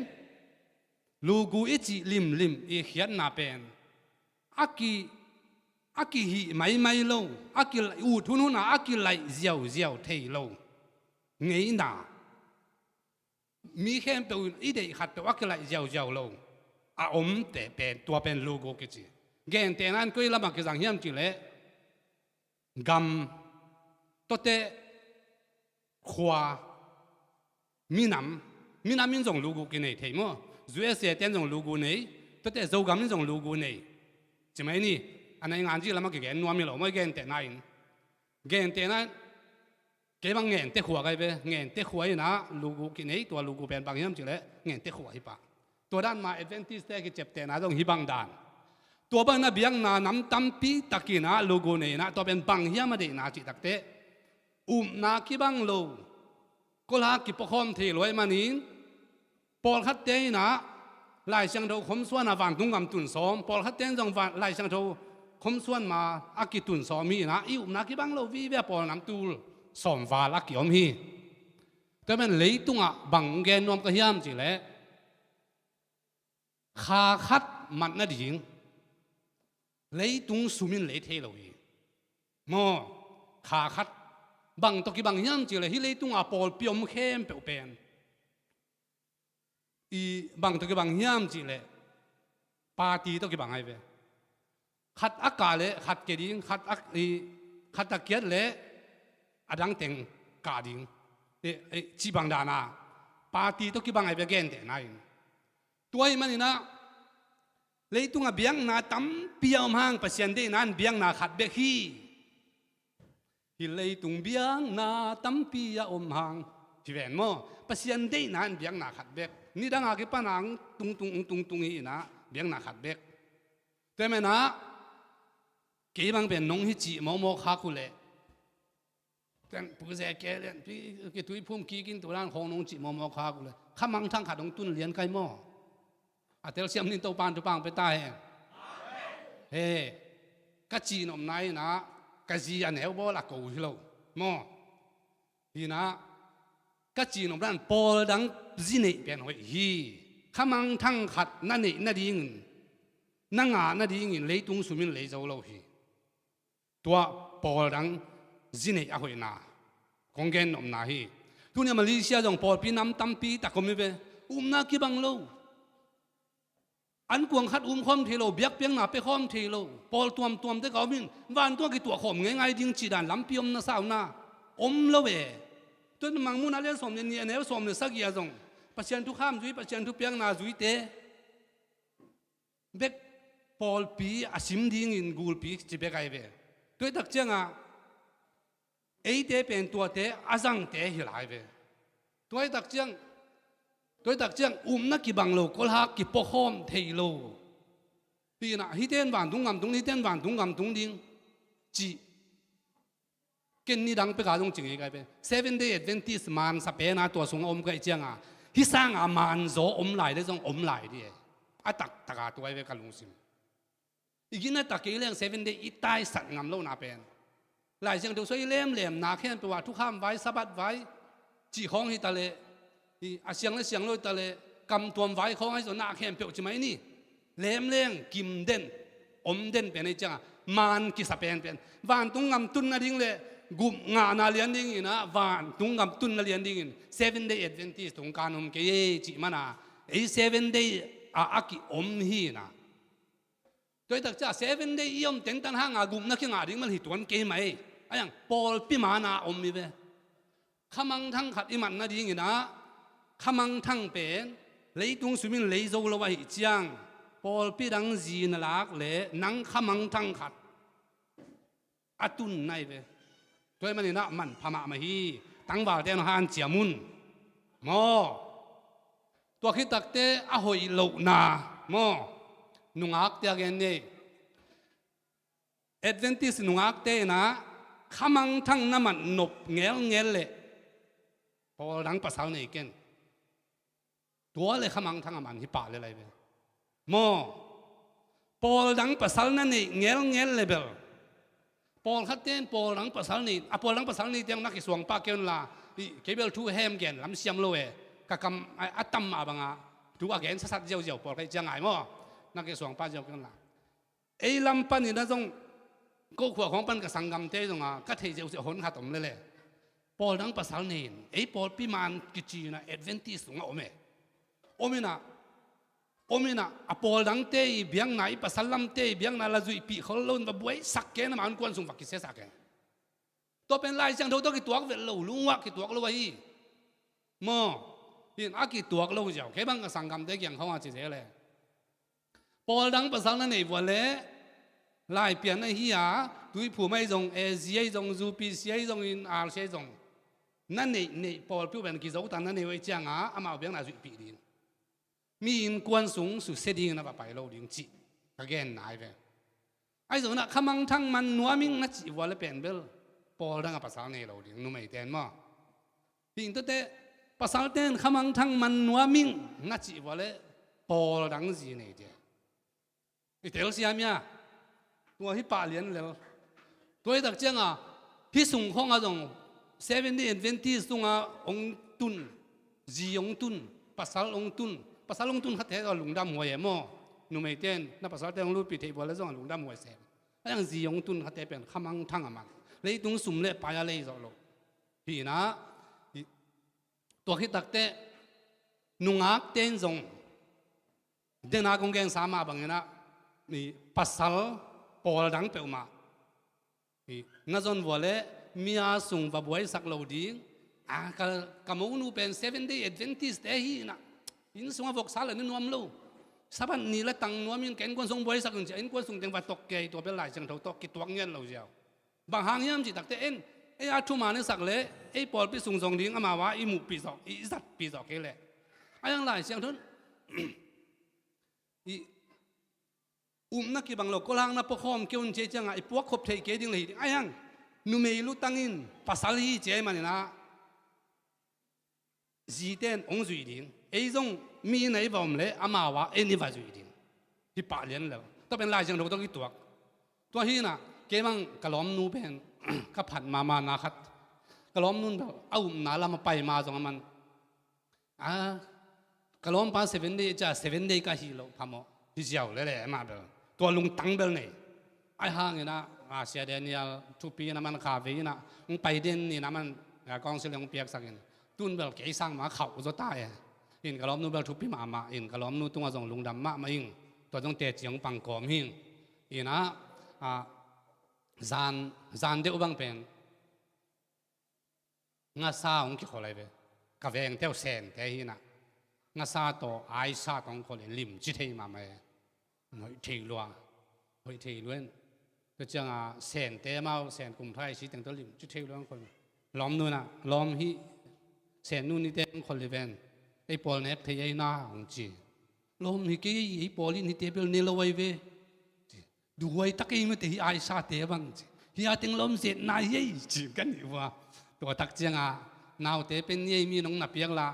lu gu ít chỉ lim ý khiết na pen aki hi mai lâu aki u thun hun na aki lại giàu thầy lâu nghĩ na mi khen tàu ít để khát tàu aki lại giàu lâu te pen tua pen lu gu cái gì gen te nan coi làm cái dạng hiểm chỉ lẽ gam tote khoa mi nam min dòng logo cái này thấy mà dưới xe tên dòng logo này tote dấu gam dòng logo này chỉ mấy nè anh ấy ngàn chỉ làm cái gen nuông mi lâu mới gen tên này cái bằng gen tên khoa cái về gen tên khoa na logo cái này tua logo bên bằng hiểm chỉ lẽ gen tên khoa hi pa tua đan mà Adventist cái chép tên na dòng hi bằng đan tua bên na biang na nắm tam pi takina logo này na tua bên bằng hiểm mà để na chỉ takte na ki bang lo kol ha ki pokhom the loi manin pol khat te na lai sang tho khom suan na wang tung ngam tun som pol khat ten jong van lai sang tho khom suan ma aki tun som mi na i na ki bang lo vi ve pol nam tul som va la ki om hi to men lei tunga bang gen nom ka hiam chi le kha khat mat na ding lei tung sumin le the lo hi mo kha khat bằng to ki bằng nham chỉ là hi lấy tung apol piom khem pe pen i bằng to ki bằng nham chỉ là party to ki bằng ai về khát aka le khát ke ding khát takiat le adang teng ka ding chi bằng dana party to ki bằng ai về gen te nai tuai mani na lấy tung biang na tam piom hang pasien de nan biang na khát be hi hi lei tung biang na tampi ya hang hi ven mo pasien de nan biang na khat bek ni danga ke panang tung hi na biang na khat bek te me na ke bang ben nong hi chi mo kha ku le ten pu ze ke len pi ke tui phum ki kin tu ran khong nong chi mo kha ku le khamang thang kha dong tun lian kai mo atel siam nin to pan tu pang pe ta he ka chi nom nai na cái gì anh em bảo là cầu hi lâu mò thì na cái gì nó đang bỏ đằng gì này bên hỏi hi khăm thăng khát na này na đi ngin na ngà na đi ngin lấy tung sumin lấy dấu lâu hi tua bỏ đằng gì này à hỏi na con gen nom na hi tu nhà Malaysia dòng bỏ pi nam tam pi ta có mấy về na kia bằng lâu anh quăng khát khom thì lâu biết tiếng nào pe khom thì lâu pol tuam tới cáo mình van tua cái tua khom ngay tiếng chỉ đàn lắm piom na sao na lâu về tôi mang muốn lấy xóm này nếu xóm này sắc gì rồi pasien thu kham duy pasien thu piang na duy te biết pol pi asim ding in gul pi chỉ biết cái về tôi đặc trưng ấy te bên tua te azang te hi lại về tôi đặc trưng na ki bang lo kol ha ki po khom thei lo pi na hi ten van tung ngam tung hi ten van tung ngam tung ding chi ken ni dang pe ka dong ching kai pe 7 day Adventist man sa pe na to sung kai chiang hi sang man zo lai de jong lai di tak ka to ai ve ka lung sim igina ta ke leng 7 day itai sat ngam lo na pen lai jang do soi lem na khen pe wa thu kham vai sabat vai chi khong hi ta le xiang lôi ta le cầm tuam vai không hay rồi nã khem biểu chỉ mấy ni lem leng kim den den bên này chăng man ki sa pen van tung ngam tun na ding le gum nga na lian ding ina van tung ngam tun na lian ding in 7 day Adventist tung kanum ke chỉ mà na 7 day aki hi na tôi đặc cha 7 day ten tan hang gum na ki nga ding mal hi tuan ke mai ayang pol pi ma na mi ve khamang thang khat iman na ding ina khăm thăng bên lấy tung sumin lấy dâu lâu vậy chiang Paul pi đăng gì na lạc lệ nắng khăm thăng khát atun này về tôi mà nè man phama mà hi tăng vào tên han chia mun mo tua khi tắc te a hồi lâu na mo nung ác te again ne Adventist nung ác te na khăm thăng na man nộp ngel lệ Paul đăng pasal này kenตัวเลยขมังทั้งมันที่ป่าเลยไปโมปอลดังภาษานั่นนี่เงี้ยเลยเบลปอลขัดเต้นปอลดังภาษานี่ปอลดังภาษานี่เตียงนักสวงปากเกลลาเคเบิลทูแฮมแกนลำเสียมโลเอกะกำอัตตัมมาบังอา ดูว่าแกนสัตว์เจียวปอดใครจะไงมั้งนักเกษตรป้าเจียวกันละไอ้ลำปันนี่นะจงก็ขวบของปันกับสังกรรมเต้จงอ่ะก็เทเจียวหนขาดตมเลยแหละปอดังภาษาเนนไอ้ปอปีมันกิจีนะเอดเวนติสงอ่ะโอเมนะอะปอดังเต้เบียงไหนภาษาลำเต้เบียงไหนละจุยปีเขาล้นแบบบวยสักแกนะมันกวนส่งฝักกิเสสักแกตัวเป็นลายจังตัวกี่ตัวก็เป็นลุงวะกี่ตัวก็รู้ไว้มอเห็นอากี่ตัวก็รู้เจ้าแค่บางกับสังกรรมเต้ยังเขาว่าจะเสียเลยปอดังภาษานั้นเองวันเล่ลายเปลี่ยนในเฮียด้วยผู้ไม่จงเอเซียจงจูปีเซียจงอินอาร์เซียจงนั่นนี่ปอลผู้เป็นกิจวัตรนั้นนี่ไว้เจ้าอ่ะอามาเบียงน่าจุปีดินมีอินกวนสูงสุดเสดีนะไปเราดิ้งจีก็แก่นายไปไอ้ส่วนนั้นขมังทั้งมันนัวมิ่งนัดจีวันละเป็นเบลปอลดังภาษาเนี่ยเราดิ้งนุ่มไม่เต้นมั้งดิ้งตัวเต้ภาษาเต้นขมังทั้งมันนัวมิ่งนัดจีวันละปอลดังจีเนี่ยเจ้าไอ้เต๋อเสียมั้ยตัวที่8 年了ตัวที่ตักเจ้าอ่ะพี่ส่งของอ่ะจง70 Adventist ส่งอ่ะองตุนจีองตุนภาษาองตุนภาษาองตุนเขาเทก็ลุงดำหัวเย่มั้งนุ่มไม่เต้นนับภาษาเต้นรู้ปีเทบัวแล้วจงลุงดำหัวเสพแล้วยังจีองตุนเขาเทเป็นขมังทั้งอ่ะมันเลยตรงสุ่มเล่ไปอะไรจอลพี่นะตัวที่ตักเต้นุ่งอักเต้นจงเดินหน้ากงแกงสามารถบางอย่างนะนี่ภาษาปอลดังเปล่ามางั้นจนวันเล่มีอาส่งแบบไว้สักเหล่าดิ้งก็มองนูเป็น7 Day Adventist แต่ฮีนะอินส่งมาบอกสารเลยนวมลูสับนี่ละตั้งนวมยังแกนกวนส่งไว้สักคนจะอินกวนส่งเต็มว่าตกเกยตัวเป็นหลายจังเท่าตกกิตัวเงี้ยเราเจ้าบางหางยามจิตตักแต่เอ็นไอ้อาทุมาเนี่ยสักเลยไอ้ปอลไปส่งดิ้งอามาว่าไอ้หมูปีศอกไอ้สัตว์ปีศอกเกเลยไอ้ยังหลายเสียงทุนนักกีบังโลกก็ล่างนับพอมเกี่ยวกับเจ้าไอ้พวกขบเทเกดิ้งเลยไอ้ยังนุ่มไม่รู้ตั้งอินภาษาลีเจ้ามันนะจีเต้นองจุยดิ้งไอ้จงมีไหนบ้างเลยอามาว่าไอ้นี่ว่าจุยดิ้งที่8 年แล้วต้องเป็นลายจังเราต้องกี่ตัวที่น่ะเกี่ยงกะล้อมนูเป็นขับผัดมานาคัดกะล้อมนู่นแบบเอาหนาลามาไปมาจงมันกะล้อมป้า7 Day จะ7 Day ก็ฮีโร่พามอที่เจ้าเลยมาเบลตัวลุงตั้งเบลนี่ไอ้ห่างนี่นะเสียเดนยลทุกปีนะมันคาเฟ่นะมึงไปเด่นนี่นะมันกองเสียงเปียกสักอย่างตุนเบลเกยสร้างมาเขาจะตายอินกะล้อมนูเบลทุกปีมาอินกะล้อมนูตัวจงลุงดำมาอิงตัวจงเตะจียงปังกอมหิงอินะจานเดียวบางเป็นงาซาของกี่คนเลยเว้กาแฟงเท่าเซนแต่ฮีนะงาซาโตไอซาของคนลิมจิตให้มาไหมหอยทีลัวหอยทีล้วนก็จังเซนเตะมาเซนกลุ่มไทยสิแต่งตัวลิมจิตให้ล้วนคนล้อมนู่นน่ะล้อมฮีเซนนู่นนี่เต็มคนเลยเว้นไอ้ปอลเน็ตที่ยัยน่าของจีล้อมนี่กี่ไอ้ปอลนี่เตะเป็นเนลไว้เว้ดูไว้ตักเองมันเตะไอซาเตะบ้างฮีอาติงล้อมเสร็จนายยัยจีกันอยู่ว่าตัวตักจังนาวเตะเป็นยัยมีน้องนับเพียงละ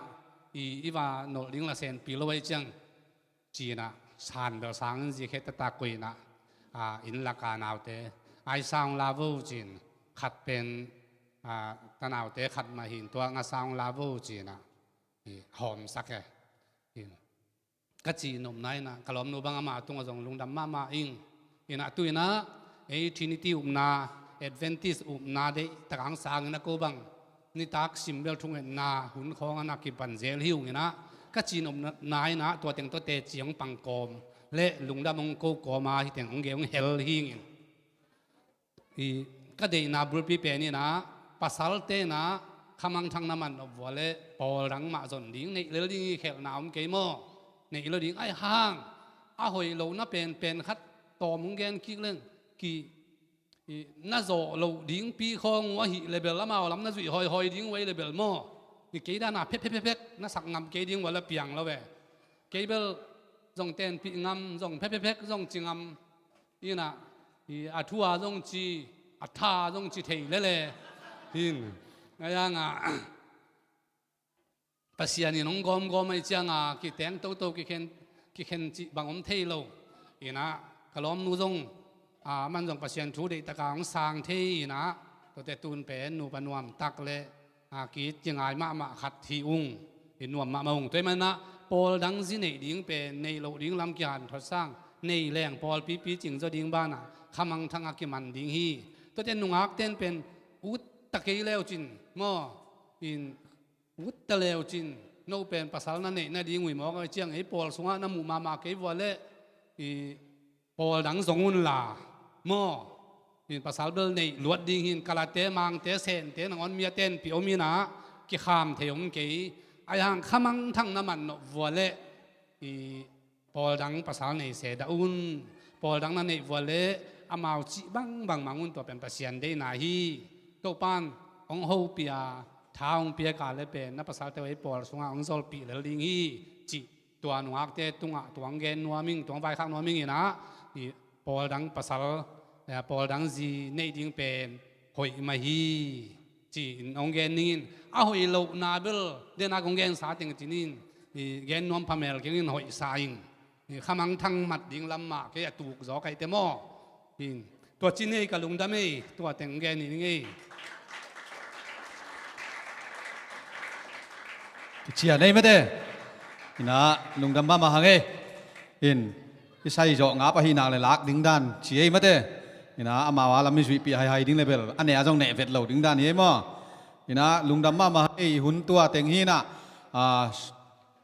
อีว่าโนลิงละเซนปีละไว้จังจีนะสานเบลสังจีเคตตากุยนะอินลักานาวเตไอซางลาวูจีนขัดเป็นตะนาวเตขัดมาหินตัวงาซางลาวูจีนะหอมสักแค่ก็จีนมไหนนะกลอมนูบังอามาตรงจงลุงดำมาอิงอินะตุยนะไอทรินิตี้นาเอดเวนติสนาเดตะกังสางนะกูบังนี่ตักซิมเบลทุ่งเห็นนาหุ่นของนักกิบันเซลหิวงี้นะก็จีนมนายนะตัวเต็งตัวเตะจียงปังกอมเละลุงดำมงโกกอมาที่เต็งองเกงเฮลหิงก็เดนาบรูปีเปนี่นะปัสสาวะเตนะขมังทางน้ำมันอบวเละปอลังมาจนดิ้งในเรื่องนี้เขลนาวเกมอในเรื่องนี้ไอ้ห้างหอยเราน่าเป็นคัดต่อมงเกนคิดเรื่องกี่น่าจะเราดิ้งปีคองว่าหิเลเบลละมาล้ำน่าจะหอยดิ้งไว้เลเบลมอนี่เกยด้านน่ะเพ็ดน่าสักงำเกยดิ้งวันละเปียงแล้วเว้เกยเบลจงเต้นปีงำจงเพ็ดจงจิงำนี่นะอาทัวจงจีอาท่าจงจีเทยเลยหินไอ้ยังภาษานี่น้องกอมไม่จังกี่แตงโตกี่เข็นจีบางอมเทยโลนี่นะกล้อมนูจงมันจงภาษาทูเดตะกางสางเทยนะตัวแต่ตูนเป็นนูปนวมตักเลยกีจิงไอมาขัดทีอุ้งนวมมาองตัวมันนะ ปอลดังสิในดิ้งเป็นในโลดิ้งลำการทดสร้างในแหล่งปอลปีจริงจะดิ้งบ้านอ่ะขมังทางอากิมันดิ้งฮีตัวเต้นนุ่งอักเต้นเป็นอุตตะเกยเลวจินมออินอุตตะเลวจินโนเป็นภาษานั่นเองนั่นดิ้งวิมอกเจียงไอ้ปอลสงะน้ำมูมาเกยวเล่ปอลดังสงุนลามออินภาษาเบลในลวดดิ้งหินกาลาเตมังเตเซนเตนังอนเมียเต้นปิโอมีนากิขามเทียมเกยไอ้ห่างขมังทั้งน้ำมันวัวเล่ปอลดังภาษาในเสดาอุนปอลดังนั่นในวัวเล่อามาจิบังมังอุนตัวเป็นภาษาได้นาฮีตัวปานองโฮเปียท้าองเปียกาเลเป็นนับภาษาเทวปอลสงองโซลปีเลลิงฮีจิตัวหนวกเตตุงะตัวเกนนัวมิงตัวใบข้างนัวมิงนะปอลดังภาษาปอลดังจีในดิ้งเป็นหอยมาฮีจีองเกนนินอาหอยโลนาเบลเดนากงเกนสาติงจินินเกนนวมพามเมลเกนินหอยสายิงขมังทั้งมัดดิ้งลำมาเกยตูกจอกไอเตมอตัวจีนี่กับลุงดำไม่ตัวแต่งเกนนี่ไงเชียร์ได้ไหมเด้นะลุงดำบ้ามาหังเอินที่ใส่จอกงาปะฮีนาเลยลักดิ้งด้านเชียร์ไหมเด้นะอามาว่าเราไม่สวยปีไฮดิ้งเลเวลอันนี้อาจจะเนเวทเราดิ้งด้านนี้มั้งนะลุงดำบ้ามาให้หุ่นตัวแต่งฮีน่ะ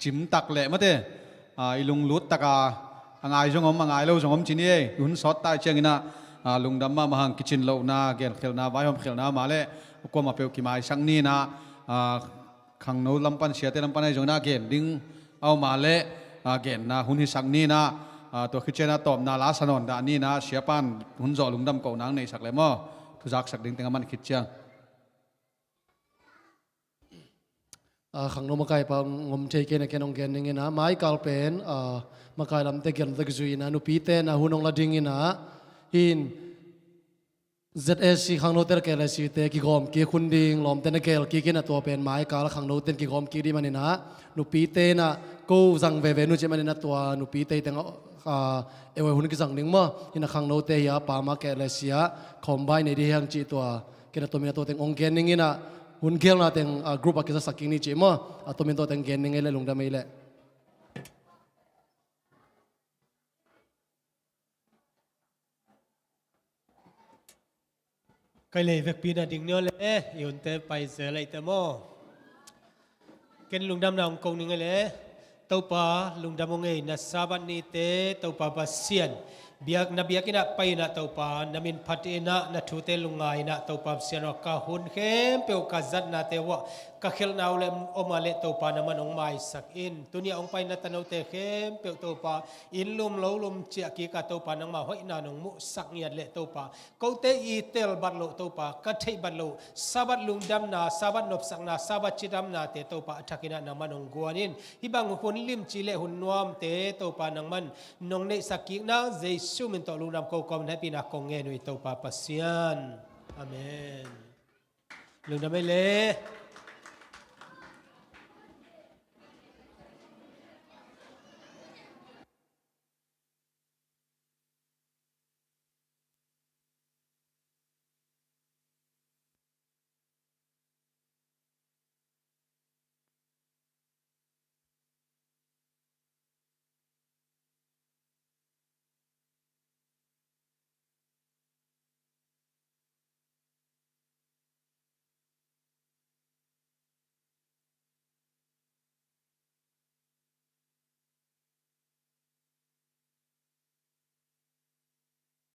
จิมตักเละมั้งเด้ลุงลุดตะกาง่ายจงอมง่ายเราจงอมจีนี่หุ่นสดตายเชียงนะลุงดำบ้ามาหังกิจเราหน้าเกลเขลนาไว้ห้องเขลนามาเลยก็มาเปียวกิมายสังนี่นะขังโน้ลำปันเสียแต่ลำปันให้จงน่าเกณฑ์ดิ้งเอามาเละเกณฑ์นะหุ่นที่สักนี่นะตัวคิดเจนะตอบนาลาสนนดานี่นะเสียปันหุ่นจ่อลุงดำเก่านังในสักเลยมั้งทุจักสักดิ้งแต่มันคิดเชียงขังโนมาไกปังงมเทเกนเกนองเกนนี่นะไม้กาลเป็นมาไกลลำเตเกนตะกุยนะนุปีเตนะหุ่นองลาดิ้งนะอินZSC ขังโนเตอร์เกลสิเตกิกอมกีคุณดิงลอมเตนเกลกีกินตัวเป็นไม้กาลขังโนเตนกิกอมกีดีมันนี่นะนุปีเตนะกูจังเวเวนุเจมันนี่นะตัวนุปีเตตังเอวหุ่นกิจังดิงมั้งอินะขังโนเตยาปามาเกลสิยาคอมไบในดีฮังจีตัวกินตัวมีตัวเต็งองเกนนี่นะหุ่นเกลนะเต็งกรุ๊ปอากิจะสักกินี่จีมั้งตัวมีตัวเต็งเกนนี่เลยลงดำไม่เลยก็เลยเวกปีน่ะดิ้งเนื้อเลยยุนเตไปเจออะไรแต่โมเกินลุงดำนองกงนี่ไงเลยตัวป่าลุงดำงงไงนัสาบันนี่เตตัวป่าบัสเซียนเบียกนับเบียกินะไปนะตัวป่านามินพัดเอนะนัทุเตลุงไงนะตัวป่าเซียนก็หุ่นเข้มเปียวกัจัดนะเตวะก็เขลนาวเลมอมาเลตัวป่านามันองไม่สักอินตัวนี้องไปนะตันเอาเตเข้มเปียวตัวป่าอินลุมเล้าลุมเจียกีกับตัวป่านังมาห้อยนานองมุสักเงียดเลตัวป่าเขาเตอีเตลบัดโลตัวป่ากัดให้บัดโลซาบัดลุงดำนาซาบัดนบสักนาซาบัดจิดำนาเตตัวป่าทักินะนามันองกวนินฮิบังหุ่นลิมจิเลหุ่นนวมเตตัวป่านังมันนองเนสักกินะเจสุมินตัวลุงดำเขากอมให้ปีนักกงเงินวิตัวป่าปัสยานอาเมนลุงดำไม่เละ